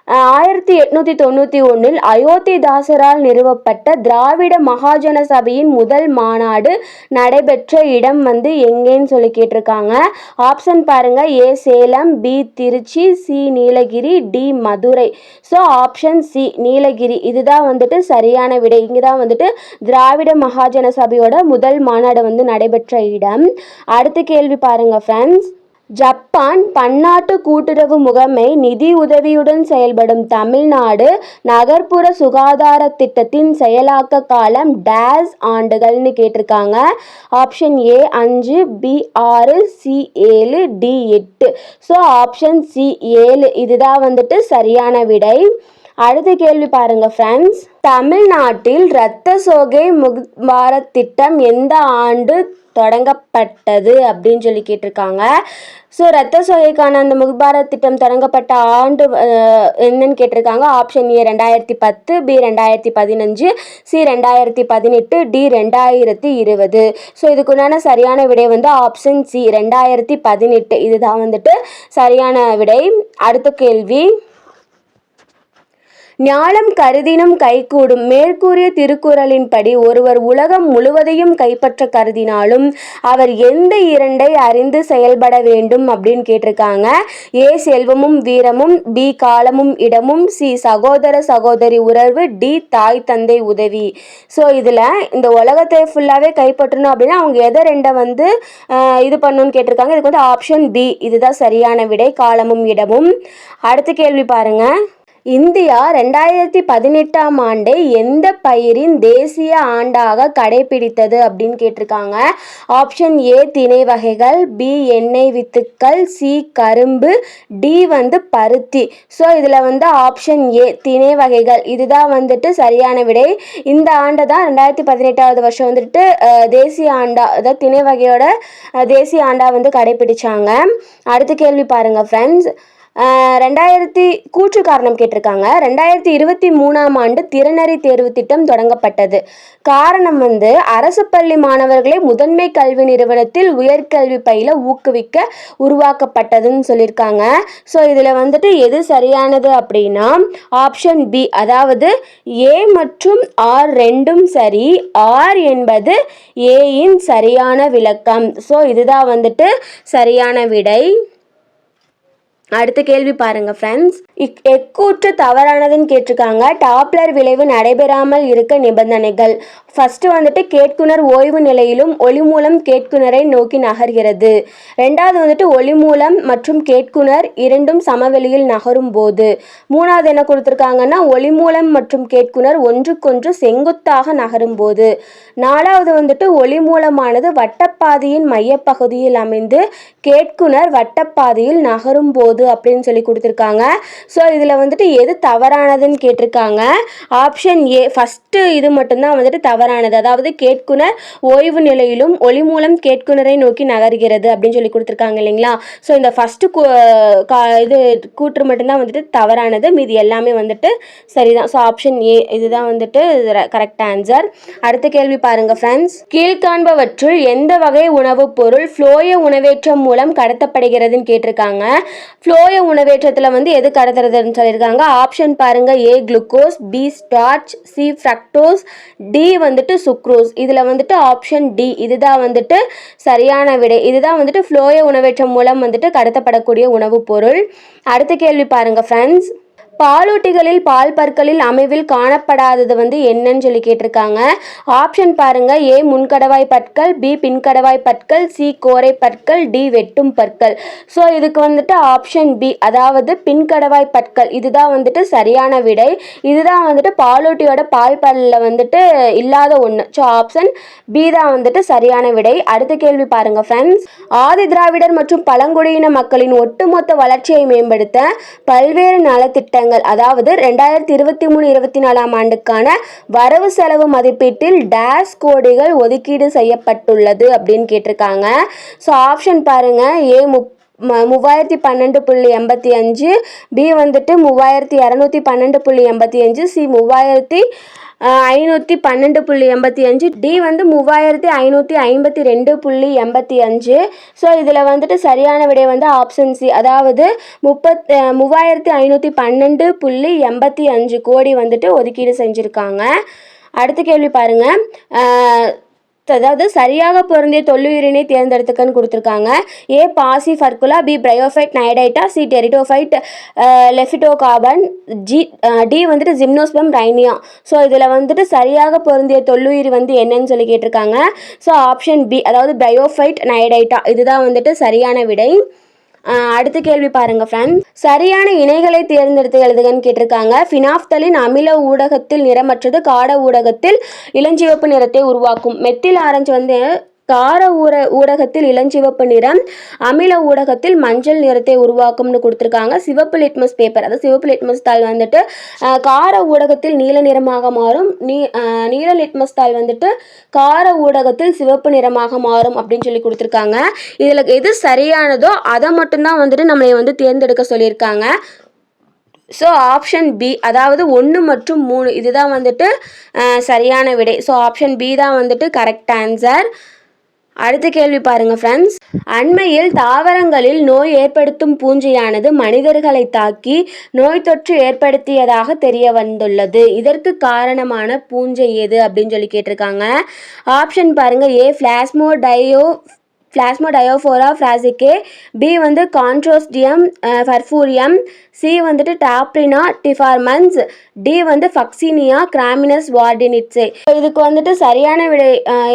1891 அயோத்திதாசரால் நிறுவப்பட்ட திராவிட மகாஜன சபையின் முதல் மாநாடு நடைபெற்ற இடம் எங்கேன்னு சொல்லி கேட்டிருக்காங்க. ஆப்ஷன் பாருங்க. A Salem, B Trichy, C Nilgiri, D Madurai. So option C Nilgiri இதுதான் வந்துட்டு சரியான விடை. இங்கே தான் வந்துட்டு திராவிட மகாஜன சபையோட முதல் மாநாடு நடைபெற்ற இடம். அடுத்த கேள்வி பாருங்க ஃப்ரெண்ட்ஸ். ஜப்பான் பன்னாட்டு கூட்டுறவு முகமை நிதி உதவியுடன் செயல்படும் தமிழ்நாடு நகர்ப்புற சுகாதார திட்டத்தின் செயலாக்க காலம் டேஸ் ஆண்டுகள்னு கேட்டிருக்காங்க. Option A 5, B 6, C 7, D 8. So option C 7 இதுதான் வந்துட்டு சரியான விடை. அடுத்த கேள்வி பாருங்க ஃப்ரெண்ட்ஸ். தமிழ்நாட்டில் இரத்த சோகை முக்பாரத் திட்டம் எந்த ஆண்டு தொடங்கப்பட்டது அப்படின்னு சொல்லி கேட்டிருக்காங்க. ஸோ இரத்த சோகைக்கான அந்த முக்பாரத் திட்டம் தொடங்கப்பட்ட ஆண்டு என்னன்னு கேட்டிருக்காங்க. Option A 2010, B 2015, C 2018, D 2020. So இதுக்குண்டான சரியான விடை ஆப்ஷன் சி 2018 இதுதான் வந்துட்டு சரியான விடை. அடுத்த கேள்வி. ஞாலம் கருதினும் கைகூடும். மேற்கூறிய திருக்குறளின்படி ஒருவர் உலகம் முழுவதையும் கைப்பற்ற கருதினாலும் அவர் எந்த இரண்டை அறிந்து செயல்பட வேண்டும் அப்படின்னு கேட்டிருக்காங்க. ஏ செல்வமும் வீரமும், பி காலமும் இடமும், சி சகோதர சகோதரி உறவு, டி தாய் தந்தை உதவி. ஸோ இதில் இந்த உலகத்தை ஃபுல்லாகவே கைப்பற்றணும் அப்படின்னா அவங்க எதை ரெண்டை வந்து இது பண்ணணும்னு கேட்டிருக்காங்க. இதுக்கு வந்து ஆப்ஷன் பி இதுதான் சரியான விடை, காலமும் இடமும். அடுத்த கேள்வி பாருங்க. இந்தியா 2018ஆம் ஆண்டை எந்த பயிரின் தேசிய ஆண்டாக கடைபிடித்தது அப்படின்னு கேட்டிருக்காங்க. ஆப்ஷன் ஏ திணை வகைகள், பி எண்ணெய் வித்துக்கள், சி கரும்பு, டி வந்து பருத்தி. ஸோ இதில் வந்து ஆப்ஷன் ஏ திணை வகைகள் இதுதான் வந்துட்டு சரியான விடை. இந்த ஆண்டை தான் 2018ஆவது வருஷம் வந்துட்டு தேசிய ஆண்டா, அதாவது திணை வகையோட தேசிய ஆண்டா வந்து கடைபிடிச்சாங்க. அடுத்த கேள்வி பாருங்க ஃப்ரெண்ட்ஸ். கூற்று காரணம் கேட்டிருக்காங்க. 2023ஆம் ஆண்டு திறனறி தேர்வு திட்டம் தொடங்கப்பட்டது. காரணம் வந்து அரசு பள்ளி மாணவர்களை முதன்மை கல்வி நிறுவனத்தில் உயர்கல்வி பயில ஊக்குவிக்க உருவாக்கப்பட்டதுன்னு சொல்லியிருக்காங்க. ஸோ இதில் வந்துட்டு எது சரியானது அப்படின்னா ஆப்ஷன் பி, அதாவது ஏ மற்றும் ஆர் ரெண்டும் சரி, ஆர் என்பது ஏயின் சரியான விளக்கம். ஸோ இதுதான் வந்துட்டு சரியான விடை. அடுத்த கேள்வி பாருங்க ஃப்ரெண்ட்ஸ். எக்கூற்று தவறானதுன்னு கேட்டிருக்காங்க. டாப்ளர் விளைவு நடைபெறாமல் இருக்க நிபந்தனைகள். ஃபர்ஸ்ட் வந்துட்டு கேட்குனர் ஓய்வு நிலையிலும் ஒளி மூலம் கேட்குனரை நோக்கி நகர்கிறது. ரெண்டாவது வந்துட்டு ஒளி மூலம் மற்றும் கேட்குனர் இரண்டும் சமவெளியில் நகரும் போது. மூணாவது என்ன கொடுத்துருக்காங்கன்னா ஒளி மூலம் மற்றும் கேட்குனர் ஒன்றுக்கொன்று செங்குத்தாக நகரும் போது. நாலாவது வந்துட்டு ஒளி மூலமானது வட்டப்பாதையின் மையப்பகுதியில் அமைந்து கேட்குனர் வட்டப்பாதையில் நகரும் போது அப்படின்னு சொல்லி கொடுத்துருக்காங்க. ஸோ இதில் வந்துட்டு எது தவறானதுன்னு கேட்டிருக்காங்க. ஆப்ஷன் ஏ ஃபஸ்ட்டு இது மட்டும்தான் வந்துட்டு தவறானது, அதாவது கேட்குனர் ஓய்வு நிலையிலும் ஒளி மூலம் கேட்குனரை நோக்கி நகர்கிறது அப்படின்னு சொல்லி கொடுத்துருக்காங்க இல்லைங்களா. ஸோ இந்த ஃபஸ்ட்டு இது கூற்று மட்டும்தான் வந்துட்டு தவறானது, மீதி எல்லாமே வந்துட்டு சரிதான். ஸோ ஆப்ஷன் ஏ இதுதான் வந்துட்டு கரெக்ட் ஆன்சர். அடுத்த கேள்வி பாருங்க ஃப்ரெண்ட்ஸ். கீழ்காண்பவற்றுள் எந்த வகை உணவுப் பொருள் ஃப்ளோய உணவேற்றம் மூலம் கடத்தப்படுகிறதுன்னு கேட்டிருக்காங்க. ஃப்ளோய உணவேற்றத்தில் வந்து எது கடத்துறதுன்னு சொல்லியிருக்காங்க. ஆப்ஷன் பாருங்க. A glucose, B starch, C fructose, D வந்துட்டு சுக்ரோஸ். இதில் வந்துட்டு ஆப்ஷன் டி இதுதான் வந்துட்டு சரியான விடை. இதுதான் வந்துட்டு ஃப்ளோய உணவேற்றம் மூலம் வந்துட்டு கடத்தப்படக்கூடிய உணவுப் பொருள். அடுத்த கேள்வி பாருங்க ஃப்ரெண்ட்ஸ். பாலூட்டிகளில் பால் பற்களில் அமைவில் காணப்படாதது வந்து என்னன்னு சொல்லி கேட்டிருக்காங்க. ஆப்ஷன் பாருங்க. ஏ முன்கடவாய் பற்கள், பி பின்கடவாய் பற்கள், சி கோரை பற்கள், டி வெட்டும் பற்கள். ஸோ இதுக்கு வந்துட்டு ஆப்ஷன் பி, அதாவது பின்கடவாய் பற்கள் இதுதான் வந்துட்டு சரியான விடை. இதுதான் வந்துட்டு பாலூட்டியோட பால் பல்ல வந்துட்டு இல்லாத ஒன்று. ஸோ ஆப்ஷன் பி தான் வந்துட்டு சரியான விடை. அடுத்த கேள்வி பாருங்க ஃப்ரெண்ட்ஸ். ஆதி திராவிடர் மற்றும் பழங்குடியின மக்களின் ஒட்டுமொத்த வளர்ச்சியை மேம்படுத்த பல்வேறு நலத்திட்டங்கள், அதாவது 2023-24ஆம் ஆண்டுக்கான வரவு செலவு மதிப்பீட்டில் டேஷ் கோடிகள் ஒதுக்கீடு செய்யப்பட்டுள்ளது அப்படின்னு கேட்டிருக்காங்க. ஸோ ஆப்ஷன் பாருங்க. ஏ 3012.85, பி வந்துட்டு 3212.85, சி 3512.85, டி வந்து 3552.85. ஸோ இதில் வந்துட்டு சரியான விடை வந்து ஆப்ஷன் சி, அதாவது 3512.85 கோடி வந்துட்டு ஒதுக்கீடு செஞ்சுருக்காங்க. அடுத்த கேள்வி பாருங்க. அதாவது சரியாக பொருந்திய தொல்லுயிரினை தேர்ந்தெடுத்துக்கன்னு கொடுத்துருக்காங்க. ஏ பாசி ஃபர்குலா, பி பிரையோஃபைட் நைடைட்டா, சி டெரிடோஃபைட் லெஃபிடோகார்பன், டி வந்துட்டு ஜிம்னோஸ்பம் ரைனியா. ஸோ இதில் வந்துட்டு சரியாக பொருந்திய தொல்லுயிரி வந்து என்னன்னு சொல்லி கேட்டிருக்காங்க. ஸோ ஆப்ஷன் பி, அதாவது பிரையோஃபைட் நைடைட்டா இதுதான் வந்துட்டு சரியான விடை. அடுத்த கேள்வி பாருங்க ஃப்ரெண்ட்ஸ். சரியான இணைகளை தேர்ந்தெடுத்து எழுதுகன்னு கேட்டிருக்காங்க. ஃபினாப்தலின் அமில ஊடகத்தில் நிறமற்றது, காட ஊடகத்தில் இளஞ்சிவப்பு நிறத்தை உருவாக்கும். மெத்தில் ஆரஞ்சு வந்து கார ஊடகத்தில் இளஞ்சிவப்பு நிறம், அமில ஊடகத்தில் மஞ்சள் நிறத்தை உருவாக்கும்னு கொடுத்துருக்காங்க. சிவப்பு லிட்மஸ் பேப்பர், அதாவது சிவப்பு லிட்மஸ் தாள் வந்துட்டு கார ஊடகத்தில் நீல நிறமாக மாறும், நீல லிட்மஸ் தாள் வந்துட்டு கார ஊடகத்தில் சிவப்பு நிறமாக மாறும் அப்படின்னு சொல்லி கொடுத்துருக்காங்க. இதில் எது சரியானதோ அதை மட்டும்தான் வந்துட்டு நம்மளை வந்து தேர்ந்தெடுக்க சொல்லியிருக்காங்க. ஸோ ஆப்ஷன் பி, அதாவது 1 மற்றும் 3 இதுதான் வந்துட்டு சரியான விடை. ஸோ ஆப்ஷன் பி தான் வந்துட்டு கரெக்ட் ஆன்சர். அடுத்த கேள்வி பாருங்க ஃப்ரெண்ட்ஸ். அண்மையில் தாவரங்களில் நோய் ஏற்படுத்தும் பூஞ்சையானது மனிதர்களை தாக்கி நோய் தொற்று ஏற்படுத்தியதாக தெரிய வந்துள்ளது. இதற்கு காரணமான பூஞ்சை எது அப்படின்னு சொல்லி கேட்டிருக்காங்க. ஆப்ஷன் பாருங்க. ஏ பிளாஸ்மோடயோஃபோரா பிராசிகே, பி வந்து கான்ட்ரோஸ்டியம் பர்ஃபூரியம், சி வந்துட்டு டாப்ரினா டிஃபார்மன்ஸ், டி வந்து ஃபக்சீனியா கிராமினஸ் வார்டினிட்ஸே. இதுக்கு வந்துட்டு சரியான விடை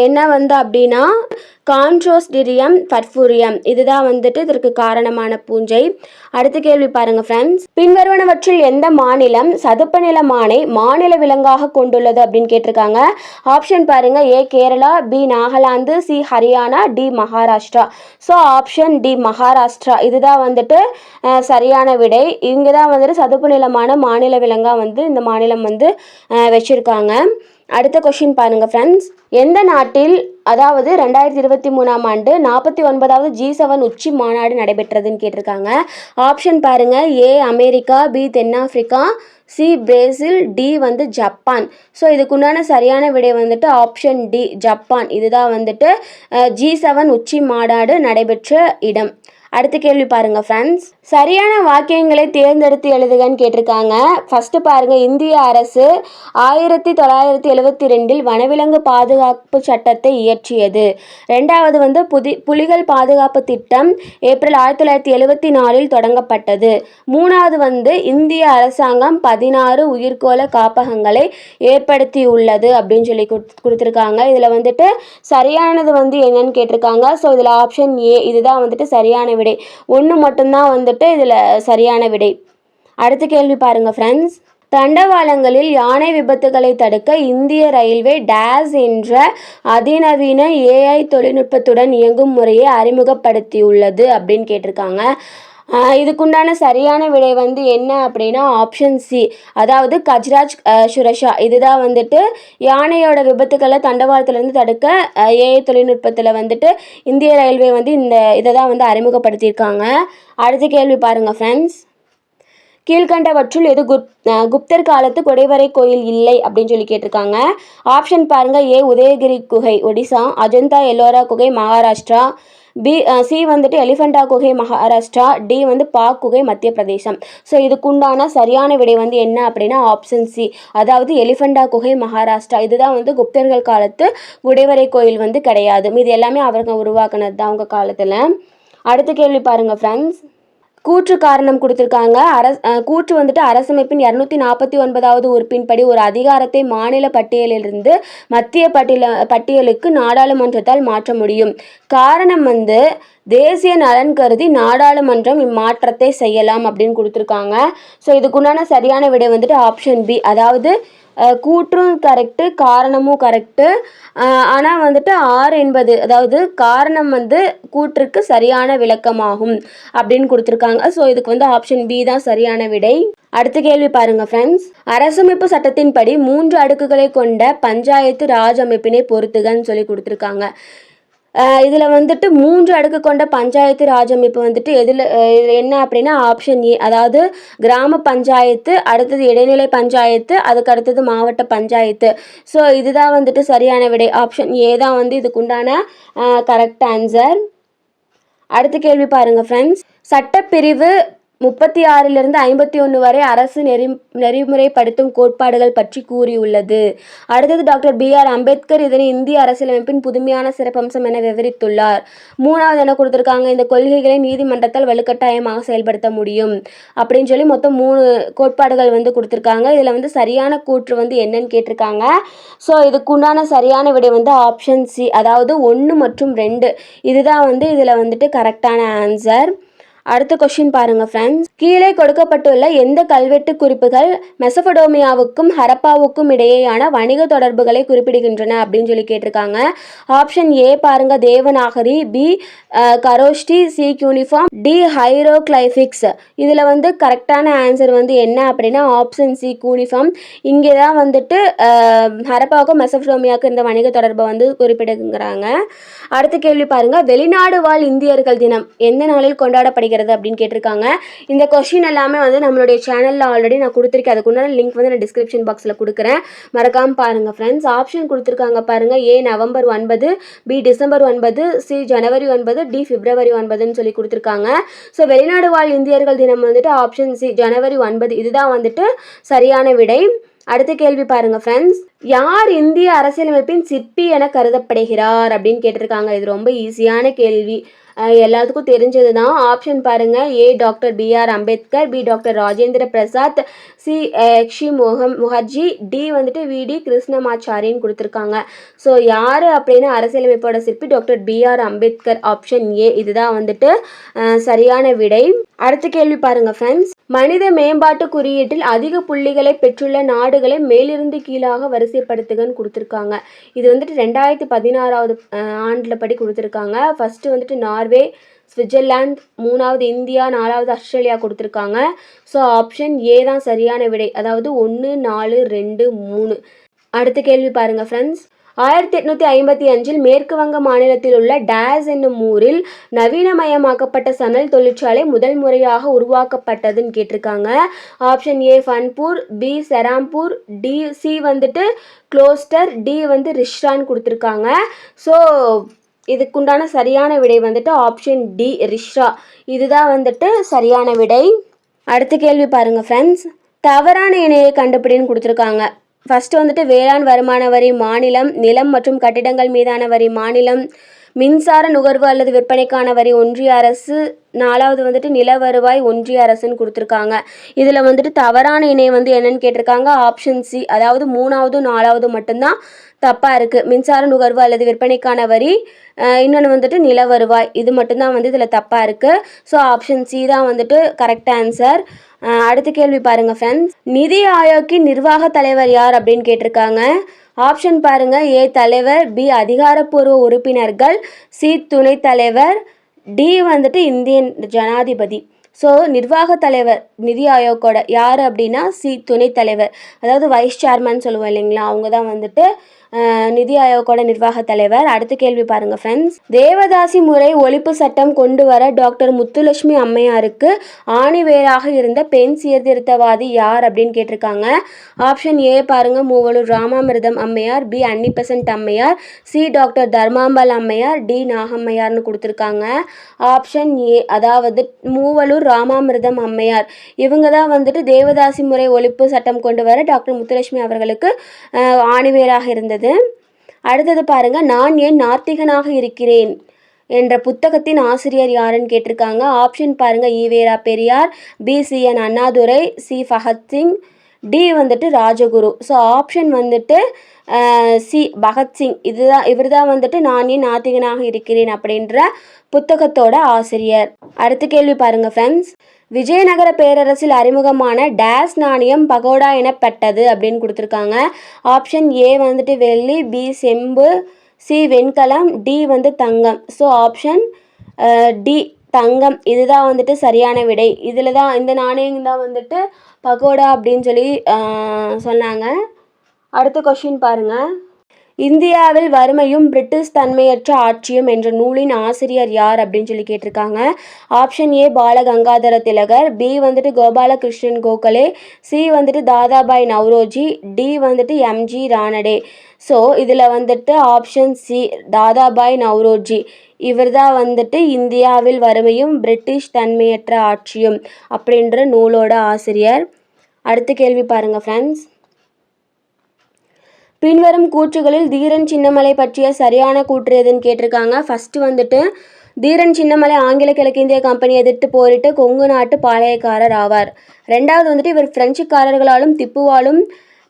என்ன வந்து அப்படின்னா கான்ட்ரோஸ்டிரியம் பர்ஃபூரியம், இதுதான் வந்துட்டு இதற்கு காரணமான பூஞ்சை. அடுத்த கேள்வி பாருங்க ஃப்ரெண்ட்ஸ். பின்வருவனவற்றில் எந்த மாநிலம் சதுப்பு நில மானை மாநில விலங்காக கொண்டுள்ளது அப்படின்னு கேட்டிருக்காங்க. ஆப்ஷன் பாருங்க. A Kerala, B Nagaland, C Haryana, D Maharashtra. So option D Maharashtra இதுதான் வந்துட்டு சரியான விடை. இங்கே தான் வந்துட்டு சதுப்பு நிலமான மாநில விலங்காக வந்து இந்த மாநிலம் வந்து வச்சுருக்காங்க. அடுத்த கொஷின் பாருங்கள் ஃப்ரெண்ட்ஸ். எந்த நாட்டில் அதாவது 2023ஆம் ஆண்டு 49வது G7 உச்சி மாநாடு நடைபெற்றதுன்னு கேட்டிருக்காங்க. ஆப்ஷன் பாருங்கள். ஏ அமெரிக்கா, பி தென்னாப்பிரிக்கா, சி பிரேசில், டி வந்து ஜப்பான். ஸோ இதுக்குண்டான சரியான விடை வந்துட்டு ஆப்ஷன் டி ஜப்பான். இதுதான் வந்துட்டு G7 உச்சி மாநாடு நடைபெற்ற இடம். அடுத்த கேள்வி பாருங்க ஃப்ரெண்ட்ஸ். சரியான வாக்கியங்களை தேர்ந்தெடுத்து எழுதுகன்னு கேட்டிருக்காங்க. ஃபர்ஸ்ட் பாருங்க. இந்திய அரசு 1972 வனவிலங்கு பாதுகாப்பு சட்டத்தை இயற்றியது. ரெண்டாவது வந்து புலிகள் பாதுகாப்பு திட்டம் ஏப்ரல் 1974 தொடங்கப்பட்டது. மூணாவது வந்து இந்திய அரசாங்கம் 16 உயிர்கோள காப்பகங்களை ஏற்படுத்தியுள்ளது அப்படின்னு சொல்லி கொடுத்துருக்காங்க. இதில் வந்துட்டு சரியானது வந்து என்னன்னு கேட்டிருக்காங்க. ஸோ இதில் ஆப்ஷன் ஏ இதுதான் வந்துட்டு சரியான விடை. ஒன்று மட்டும்தான் வந்துட்டு இதில் சரியான விடை. அடுத்த கேள்வி பாருங்க ஃப்ரெண்ட்ஸ். தண்டவாளங்களில் யானை விபத்துகளை தடுக்க இந்திய ரயில்வே டேஸ் என்ற அதிநவீன AI தொழில்நுட்பத்துடன் இயங்கும் முறையை அறிமுகப்படுத்தியுள்ளது அப்படின்னு கேட்டிருக்காங்க. இதுக்குண்டான சரியான விடை வந்து என்ன அப்படின்னா ஆப்ஷன் சி, அதாவது கஜ்ராஜ் சுரஷா. இதுதான் வந்துட்டு யானையோட விபத்துக்களை தண்டவாளத்திலேருந்து தடுக்க AI தொழில்நுட்பத்தில் வந்துட்டு இந்திய ரயில்வே வந்து இதை தான் வந்து அறிமுகப்படுத்தியிருக்காங்க. அடுத்த கேள்வி பாருங்கள் ஃப்ரெண்ட்ஸ். கீழ்கண்டவற்றுள் எது குப்தர் காலத்து குடைவரை கோயில் இல்லை அப்படின்னு சொல்லி கேட்டிருக்காங்க. ஆப்ஷன் பாருங்க. ஏ உதயகிரி குகை ஒடிசா, அஜந்தா எல்லோரா குகை மகாராஷ்டிரா, சி வந்துட்டு எலிஃபண்டா குகை மகாராஷ்டிரா, டி வந்து பாக் குகை மத்திய பிரதேசம். ஸோ இதுக்குண்டான சரியான விடை வந்து என்ன அப்படின்னா ஆப்ஷன் சி, அதாவது எலிஃபண்டா குகை மகாராஷ்டிரா. இதுதான் வந்து குப்தர்கள் காலத்து குடைவரை கோயில் வந்து கிடையாது. இது எல்லாமே அவங்க உருவாக்குனது தான் அவங்க காலத்தில். அடுத்த கேள்வி பாருங்க ஃப்ரெண்ட்ஸ். கூற்று காரணம் கொடுத்துருக்காங்க. கூற்று வந்துட்டு அரசமைப்பின் 249வது உறுப்பின்படி ஒரு அதிகாரத்தை மாநில பட்டியலிலிருந்து மத்திய பட்டியலுக்கு நாடாளுமன்றத்தால் மாற்ற முடியும். காரணம் வந்து தேசிய நலன் கருதி நாடாளுமன்றம் இம்மாற்றத்தை செய்யலாம் அப்படின்னு கொடுத்துருக்காங்க. ஸோ இதுக்குண்டான சரியான விடை வந்துட்டு ஆப்ஷன் பி, அதாவது கூற்றும் கரெக்டு காரணமும் கரெக்டு. ஆனால் வந்துட்டு ஆர் என்பது அதாவது காரணம் வந்து கூற்றுக்கு சரியான விளக்கமாகும் அப்படின்னு கொடுத்துருக்காங்க. ஸோ இதுக்கு வந்து ஆப்ஷன் பி தான் சரியான விடை. அடுத்த கேள்வி பாருங்க ஃப்ரெண்ட்ஸ். அரசமைப்பு சட்டத்தின்படி 3 அடுக்குகளை கொண்ட பஞ்சாயத்து ராஜ் அமைப்பினை பொறுத்துகன்னு சொல்லி கொடுத்துருக்காங்க. இதில் வந்துட்டு 3 அடுக்கு கொண்ட பஞ்சாயத்து ராஜ் அமைப்பு வந்துட்டு இதில் என்ன அப்படின்னா ஆப்ஷன் ஏ, அதாவது கிராம பஞ்சாயத்து, அடுத்தது இடைநிலை பஞ்சாயத்து, அதுக்கு அடுத்தது மாவட்ட பஞ்சாயத்து. ஸோ இதுதான் வந்துட்டு சரியான விடை. ஆப்ஷன் ஏ தான் வந்து இதுக்குண்டான கரெக்ட் ஆன்சர். அடுத்த கேள்வி பாருங்க ஃப்ரெண்ட்ஸ். சட்டப்பிரிவு 36 51 வரை அரசு நெறிமுறைப்படுத்தும் கோட்பாடுகள் பற்றி கூறியுள்ளது. அடுத்தது டாக்டர் BR அம்பேத்கர் இதனை இந்திய அரசியலமைப்பின் புதுமையான சிறப்பம்சம் என விவரித்துள்ளார். மூணாவது என்ன கொடுத்துருக்காங்க, இந்த கொள்கைகளை நீதிமன்றத்தால் வலுக்கட்டாயமாக செயல்படுத்த முடியும் அப்படின்னு சொல்லி மொத்தம் 3 கோட்பாடுகள் வந்து கொடுத்துருக்காங்க. இதில் வந்து சரியான கூற்று வந்து என்னன்னு கேட்டிருக்காங்க. ஸோ இதுக்குண்டான சரியான விடை வந்து ஆப்ஷன் சி, அதாவது 1 மற்றும் 2 இதுதான் வந்து இதில் வந்துட்டு கரெக்டான ஆன்சர். அடுத்த கொஸ்டின் பாருங்க ஃப்ரெண்ட்ஸ். கீழே கொடுக்கப்பட்டுள்ள எந்த கல்வெட்டு குறிப்புகள் மெசபடோமியாவுக்கும் ஹரப்பாவுக்கும் இடையேயான வணிக தொடர்புகளை குறிப்பிடுகின்றன அப்படின்னு சொல்லி கேட்டிருக்காங்க. ஆப்ஷன் ஏ பாருங்க Devanagari, B Kharoshti, C cuneiform, D hieroglyphics. இதில் வந்து கரெக்டான ஆன்சர் வந்து என்ன அப்படின்னா ஆப்ஷன் சி யூனிஃபார்ம். இங்கே தான் வந்துட்டு ஹரப்பாவுக்கும் மெசபடோமியாவுக்கும் இந்த வணிக தொடர்பை வந்து குறிப்பிடுங்கிறாங்க. அடுத்த கேள்வி பாருங்க. வெளிநாடு வாழ் இந்தியர்கள் தினம் எந்த நாளில் கொண்டாடப்படுகிறது காணப்படுகிறது அப்படின்னு கேட்டிருக்காங்க. இந்த கொஸ்டின் எல்லாமே வந்து நம்மளுடைய சேனலில் ஆல்ரெடி நான் கொடுத்துருக்கேன். அதுக்குண்டான லிங்க் வந்து நான் டிஸ்கிரிப்ஷன் பாக்ஸில் கொடுக்குறேன், மறக்காமல் பாருங்கள் ஃப்ரெண்ட்ஸ். ஆப்ஷன் கொடுத்துருக்காங்க பாருங்கள். ஏ நவம்பர் 9, பி டிசம்பர் 9, சி ஜனவரி 9, டி பிப்ரவரி 9ன்னு சொல்லி கொடுத்துருக்காங்க. ஸோ வெளிநாடு வாழ் இந்தியர்கள் தினம் வந்துட்டு ஆப்ஷன் சி ஜனவரி 9, இதுதான் வந்துட்டு சரியான விடை. அடுத்த கேள்வி பாருங்க ஃப்ரெண்ட்ஸ். யார் இந்திய அரசியலமைப்பின் சிற்பி என கருதப்படுகிறார் அப்படின்னு கேட்டிருக்காங்க. இது ரொம்ப ஈஸியான கேள்வி, எல்லாத்துக்கும் தெரிஞ்சது தான். ஆப்ஷன் பாருங்க. A doctor B.R. Ambedkar, B doctor Rajendra Prasad, C H C Mukherjee, D வந்துட்டு V.D. கிருஷ்ணமாச்சாரின்னு கொடுத்துருக்காங்க. ஸோ யார் அப்படின்னா அரசியலமைப்போட சிற்பி doctor B.R. Ambedkar. Option A இதுதான் வந்துட்டு சரியான விடை. அடுத்த கேள்வி பாருங்க ஃப்ரெண்ட்ஸ். மனித மேம்பாட்டு குறியீட்டில் அதிக புள்ளிகளை பெற்றுள்ள நாடுகளை மேலிருந்து கீழாக வரிசைப்படுத்துகன்னு கொடுத்துருக்காங்க. இது வந்துட்டு 2016 ஆண்டில் படி கொடுத்துருக்காங்க. ஃபர்ஸ்ட் வந்துட்டு நார்வே, சுவிட்சர்லாந்து, 3வது இந்தியா, 4வது ஆஸ்திரேலியா கொடுத்துருக்காங்க. ஸோ ஆப்ஷன் ஏ தான் சரியான விடை, அதாவது 1, 4, 2, 3. அடுத்த கேள்வி பாருங்க ஃப்ரெண்ட்ஸ். 1855 மேற்கு வங்க மாநிலத்தில் உள்ள டேஸ் என்னும் ஊரில் நவீனமயமாக்கப்பட்ட சணல் தொழிற்சாலை முதல் முறையாக உருவாக்கப்பட்டதுன்னு கேட்டிருக்காங்க. ஆப்ஷன் ஏ ஃபன்பூர், பி செராம்பூர், டி சி வந்துட்டு க்ளோஸ்டர், டி வந்து ரிஷ்ரான்னு கொடுத்துருக்காங்க. ஸோ இதுக்குண்டான சரியான விடை வந்துட்டு ஆப்ஷன் டி ரிஷ்ரா, இதுதான் வந்துட்டு சரியான விடை. அடுத்த கேள்வி பாருங்க ஃப்ரெண்ட்ஸ். தவறான இணையை கண்டுபிடின்னு கொடுத்துருக்காங்க. ஃபஸ்ட்டு வந்துட்டு வேளாண் வருமான வரி மாநிலம், நிலம் மற்றும் கட்டிடங்கள் மீதான வரி மாநிலம், மின்சார நுகர்வு அல்லது விற்பனைக்கான வரி ஒன்றிய அரசு, 4வது வந்துட்டு நில வருவாய் ஒன்றிய அரசுன்னு கொடுத்துருக்காங்க. இதில் வந்துட்டு தவறான இணை வந்து என்னன்னு கேட்டிருக்காங்க. ஆப்ஷன் சி, அதாவது 3வது 4வது மட்டும்தான் தப்பாக இருக்குது. மின்சார நுகர்வு அல்லது விற்பனைக்கான வரி, இன்னொன்று வந்துட்டு நில வருவாய், இது மட்டும்தான் வந்து இதில் தப்பாக இருக்குது. ஸோ ஆப்ஷன் சி தான் வந்துட்டு கரெக்ட் ஆன்சர். அடுத்த கேள்வி பாருங்கள் ஃப்ரெண்ட்ஸ். நிதி ஆயோக்கின் நிர்வாக தலைவர் யார் அப்படின்னு கேட்டிருக்காங்க. ஆப்ஷன் பாருங்கள். ஏ தலைவர், பி அதிகாரப்பூர்வ உறுப்பினர்கள், சி துணைத் தலைவர், டி வந்துட்டு இந்தியன் ஜனாதிபதி. ஸோ நிர்வாக தலைவர் நிதி ஆயோக்கோட யார் அப்படின்னா சி துணைத் தலைவர், அதாவது வைஸ் சேர்மன் சொல்லுவோம் இல்லைங்களா, அவங்க தான் வந்துட்டு நிதி ஆயோக்கோட நிர்வாக தலைவர். அடுத்த கேள்வி பாருங்க ஃப்ரெண்ட்ஸ். தேவதாசி முறை ஒழிப்பு சட்டம் கொண்டு வர டாக்டர் முத்துலட்சுமி அம்மையாருக்கு ஆணிவேராக இருந்த பெண் சீர்திருத்தவாதி யார் அப்படின்னு கேட்டிருக்காங்க. ஆப்ஷன் ஏ பாருங்க. மூவலூர் ராமாமிர்தம் அம்மையார், பி அன்னிபெசன்ட் அம்மையார், சி டாக்டர் தர்மாம்பாள் அம்மையார், டி நாகம்மையார்னு கொடுத்துருக்காங்க. ஆப்ஷன் ஏ, அதாவது மூவலூர் ராமாமிர்தம் அம்மையார், இவங்க தான் வந்துட்டு தேவதாசி முறை ஒழிப்பு சட்டம் கொண்டு வர டாக்டர் முத்துலட்சுமி அவர்களுக்கு ஆணிவேராக இருந்தது. அடுத்தது பாருங்க. நான் ஏன் நாத்திகனாக இருக்கிறேன் என்ற புத்தகத்தின் ஆசிரியர் யாருன்னு கேட்டிருக்காங்க. ஆப்ஷன் பாருங்க. EVR Periyar, B CN Annadurai, C Bhagat Singh, D வந்துட்டு ராஜகுரு. ஸோ ஆப்ஷன் வந்துட்டு சி பகத்சிங், இவர் தான் வந்துட்டு நான் ஏன் நாத்திகனாக இருக்கிறேன் அப்படின்ற புத்தகத்தோட ஆசிரியர். அடுத்த கேள்வி பாருங்க ஃப்ரெண்ட்ஸ். விஜயநகர பேரரசில் அறிமுகமான டேஸ் நாணயம் பகோடா எனப்பட்டது அப்படின்னு கொடுத்துருக்காங்க. ஆப்ஷன் ஏ வந்துட்டு வெள்ளி, பி செம்பு, சி வெண்கலம், டி வந்து தங்கம். ஸோ ஆப்ஷன் டி தங்கம், இதுதான் வந்துட்டு சரியான விடை. இதில் தான் இந்த நாணயம் தான் வந்துட்டு பகோடா அப்படின்னு சொல்லி சொன்னாங்க. அடுத்த கொஸ்டின் பாருங்கள். இந்தியாவில் வறுமையும் பிரிட்டிஷ் தன்மையற்ற ஆட்சியும் என்ற நூலின் ஆசிரியர் யார் அப்படின்னு சொல்லி கேட்டிருக்காங்க. Option A Balagangadhara Tilak, B வந்துட்டு கோபாலகிருஷ்ணன் கோகலே, சி வந்துட்டு தாதாபாய் நவ்ரோஜி, டி வந்துட்டு MG ரானடே. ஸோ இதில் வந்துட்டு ஆப்ஷன் சி தாதாபாய் நவ்ரோஜி, இவர் தான் வந்துட்டு இந்தியாவில் வறுமையும் பிரிட்டிஷ் தன்மையற்ற ஆட்சியும் அப்படின்ற நூலோட ஆசிரியர். அடுத்த கேள்வி பாருங்கள் ஃப்ரெண்ட்ஸ். பின்வரும் கூற்றுகளில் தீரன் சின்னமலை பற்றிய சரியான கூற்று எதுன்னு கேட்டிருக்காங்க. ஃபஸ்ட்டு வந்துட்டு தீரன் சின்னமலை ஆங்கில கிழக்கிந்திய கம்பெனி எதிர்த்து போரிட்டு கொங்கு நாட்டு பாளையக்காரர் ஆவார். 2வது வந்துட்டு இவர் பிரெஞ்சுக்காரர்களாலும் திப்புவாலும்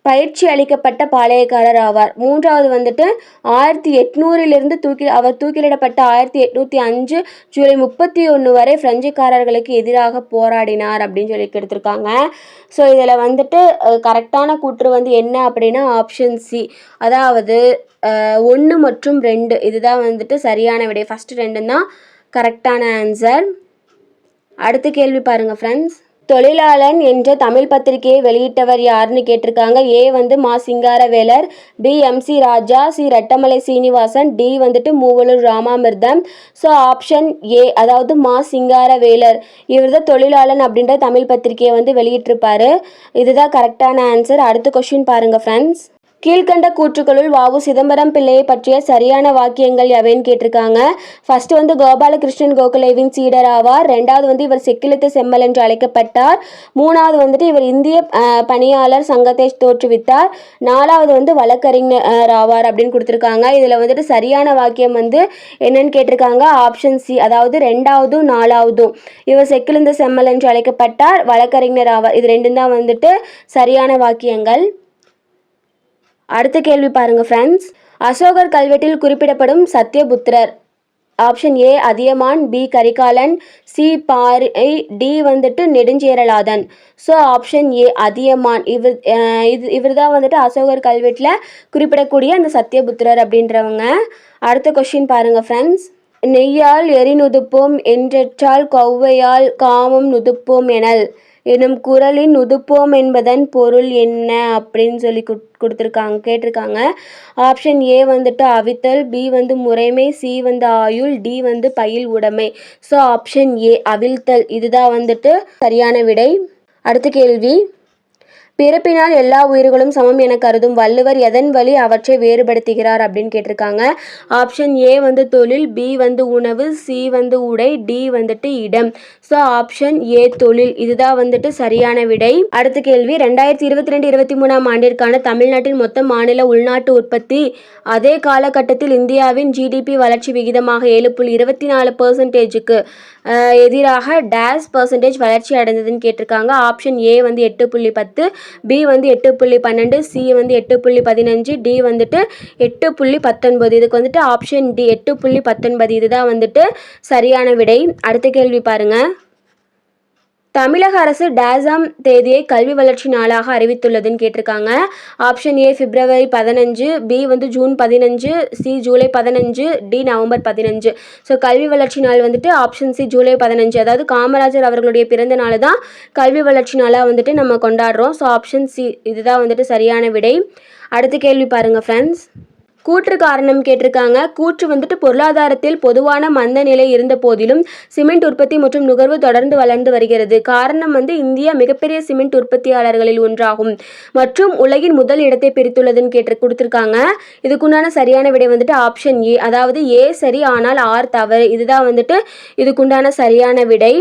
பயிற்சி அளிக்கப்பட்ட பாளையக்காரர் ஆவார். 3வது வந்துட்டு 1800 அவர் தூக்கிலிடப்பட்ட 1805 ஜூலை 31 வரை பிரெஞ்சுக்காரர்களுக்கு எதிராக போராடினார் அப்படின்னு சொல்லி எடுத்திருக்காங்க. ஸோ இதில் வந்துட்டு கரெக்டான கூற்று வந்து என்ன அப்படின்னா ஆப்ஷன் சி, அதாவது 1 மற்றும் 2, இதுதான் வந்துட்டு சரியான விடை. ஃபஸ்ட்டு 2 தான் கரெக்டான ஆன்சர். அடுத்த கேள்வி பாருங்கள் ஃப்ரெண்ட்ஸ். தொழிலாளன் என்ற தமிழ் பத்திரிகையை வெளியிட்டவர் யாருன்னு கேட்டிருக்காங்க. ஏ வந்து மா சிங்காரவேலர், பி எம்.சி. ராஜா, சி ரெட்டமலை சீனிவாசன், டி வந்துட்டு Moovalur Ramamirtham. So option A, அதாவது மா சிங்காரவேலர், இவர் தான் தொழிலாளன் அப்படின்ற தமிழ் பத்திரிகையை வந்து வெளியிட்டிருப்பாரு. இதுதான் கரெக்டான ஆன்சர். அடுத்த கொஸ்டின் பாருங்க ஃப்ரெண்ட்ஸ். கீழ்கண்ட கூற்றுக்களுள் வ.உ. சிதம்பரம் பிள்ளையை பற்றிய சரியான வாக்கியங்கள் எவைன்னு கேட்டிருக்காங்க. ஃபர்ஸ்ட் வந்து கோபாலகிருஷ்ணன் கோகலேவின் சீடர் ஆவார். ரெண்டாவது வந்து இவர் செக்கிழுத்து செம்மல் என்று அழைக்கப்பட்டார். மூணாவது இவர் இந்திய பணியாளர் சங்கத்தை தோற்றுவித்தார். நாலாவது வந்து வழக்கறிஞர் ஆவார் அப்படின்னு கொடுத்துருக்காங்க. இதில் சரியான வாக்கியம் வந்து என்னன்னு கேட்டிருக்காங்க. ஆப்ஷன் சி, அதாவது ரெண்டாவதும் நாலாவதும். இவர் செக்கிழுந்த செம்மல் என்று அழைக்கப்பட்டார், வழக்கறிஞர் ஆவார். இது ரெண்டும் தான் சரியான வாக்கியங்கள். அடுத்த கேள்வி பாருங்க ஃப்ரெண்ட்ஸ். அசோகர் கல்வெட்டில் குறிப்பிடப்படும் Satyaputra. Option A Athiyaman, B Karikalan, C Pari, D Nedunjeralathan. So option A Athiyaman. இவர் தான் அசோகர் கல்வெட்டில் குறிப்பிடக்கூடிய அந்த சத்யபுத்திரர் அப்படின்றவங்க. அடுத்த கொஸ்டின் பாருங்க ஃப்ரெண்ட்ஸ். நெய்யால் எரிநுதுப்போம் என்றெற்றால் கொவ்வையால் காமம் நுதுப்போம் எனல் எனும் குறளின் நுதுப்போம் என்பதன் பொருள் என்ன அப்படின்னு சொல்லி கேட்டிருக்காங்க. ஆப்ஷன் ஏ அவித்தல், பி முறைமை, சி ஆயுள், டி பயில் உடைமை. ஸோ ஆப்ஷன் ஏ அவிழ்த்தல், இதுதான் சரியான விடை. அடுத்த கேள்வி. பிறப்பினால் எல்லா உயிர்களும் சமம் என கருதும் வள்ளுவர் எதன் வழி அவற்றை வேறுபடுத்துகிறார் அப்படின்னு கேட்டிருக்காங்க. ஆப்ஷன் ஏ தொழில், பி உணவு, சி உடை, டி இடம். ஸோ ஆப்ஷன் ஏ தொழில், இதுதான் சரியான விடை. அடுத்த கேள்வி. 2022-23 ஆண்டிற்கான தமிழ்நாட்டின் மொத்த மாநில உள்நாட்டு உற்பத்தி அதே காலகட்டத்தில் இந்தியாவின் ஜிடிபி வளர்ச்சி விகிதமாக 7.24%க்கு எதிராக டேஸ் % வளர்ச்சி அடைந்ததுன்னு கேட்டிருக்காங்க. Option A 8.10, B 8.12, C 8.15, D 8.19. இதுக்கு ஆப்ஷன் டி 8.19, இதுதான் சரியான விடை. அடுத்த கேள்வி பாருங்க. தமிழக அரசு டேஸாம் தேதியை கல்வி வளர்ச்சி நாளாக அறிவித்துள்ளதுன்னு கேட்டிருக்காங்க. Option A February 15, B June 15, C July 15, D November 15. So கல்வி வளர்ச்சி நாள் ஆப்ஷன் சி ஜூலை 15, அதாவது காமராஜர் அவர்களுடைய பிறந்த நாள் தான் கல்வி வளர்ச்சி நாளாக நம்ம கொண்டாடுறோம். ஸோ ஆப்ஷன் சி, இதுதான் சரியான விடை. அடுத்த கேள்வி பாருங்க ஃப்ரெண்ட்ஸ். கூற்று காரணம் கேட்டிருக்காங்க. கூற்று பொருளாதாரத்தில் பொதுவான மந்த நிலை இருந்த போதிலும் சிமெண்ட் உற்பத்தி மற்றும் நுகர்வு தொடர்ந்து வளர்ந்து வருகிறது. காரணம் இந்தியா மிகப்பெரிய சிமெண்ட் உற்பத்தியாளர்களில் ஒன்றாகும் மற்றும் உலகின் முதல் இடத்தை பிரித்துள்ளதுன்னு கொடுத்துருக்காங்க. இதுக்குண்டான சரியான விடை ஆப்ஷன் ஏ, அதாவது ஏ சரி ஆனால் ஆர் தவறு. இதுதான் இதுக்குண்டான சரியான விடை.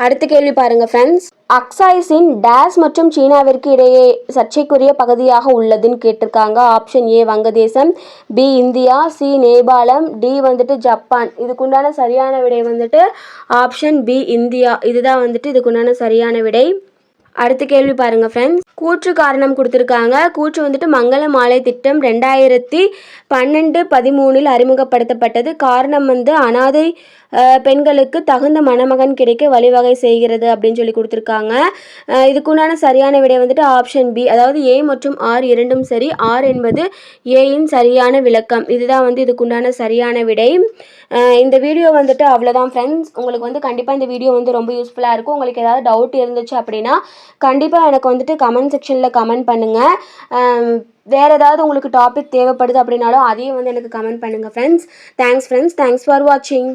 அடுத்த கேள்வி பாருங்க ஃப்ரெண்ட்ஸ். அக்சைஸின் டேஸ் மற்றும் சீனாவிற்கு இடையே சர்ச்சைக்குரிய பகுதியாக உள்ளதுன்னு கேட்டிருக்காங்க. ஆப்ஷன் ஏ வங்கதேசம், பி இந்தியா, சி நேபாளம், டி ஜப்பான். இதுக்குண்டான சரியான விடை ஆப்ஷன் பி இந்தியா. இதுதான் இதுக்குண்டான சரியான விடை. அடுத்த கேள்வி பாருங்க ஃப்ரெண்ட்ஸ். கூற்று காரணம் கொடுத்துருக்காங்க. கூற்று மங்கள மாலை திட்டம் 2012-13 அறிமுகப்படுத்தப்பட்டது. காரணம் அனாதை பெண்களுக்கு தகுந்த மணமகன் கிடைக்க வழிவகை செய்கிறது அப்படின்னு சொல்லி கொடுத்துருக்காங்க. இதுக்குண்டான சரியான விடை ஆப்ஷன் பி, அதாவது ஏ மற்றும் ஆர் இரண்டும் சரி. ஆர் என்பது ஏயின் சரியான விளக்கம். இதுதான் இதுக்குண்டான சரியான விடை. இந்த வீடியோ அவ்வளோதான் ஃப்ரெண்ட்ஸ். உங்களுக்கு கண்டிப்பாக இந்த வீடியோ ரொம்ப யூஸ்ஃபுல்லாக இருக்கும். உங்களுக்கு ஏதாவது டவுட் இருந்துச்சு அப்படின்னா கண்டிப்பாக எனக்கு கமெண்ட் செக்ஷனில் கமெண்ட் பண்ணுங்கள். வேறு ஏதாவது உங்களுக்கு டாபிக் தேவைப்படுது அப்படின்னாலும் அதையும் எனக்கு கமெண்ட் பண்ணுங்கள் friends. Thanks friends. Thanks for வாட்சிங்.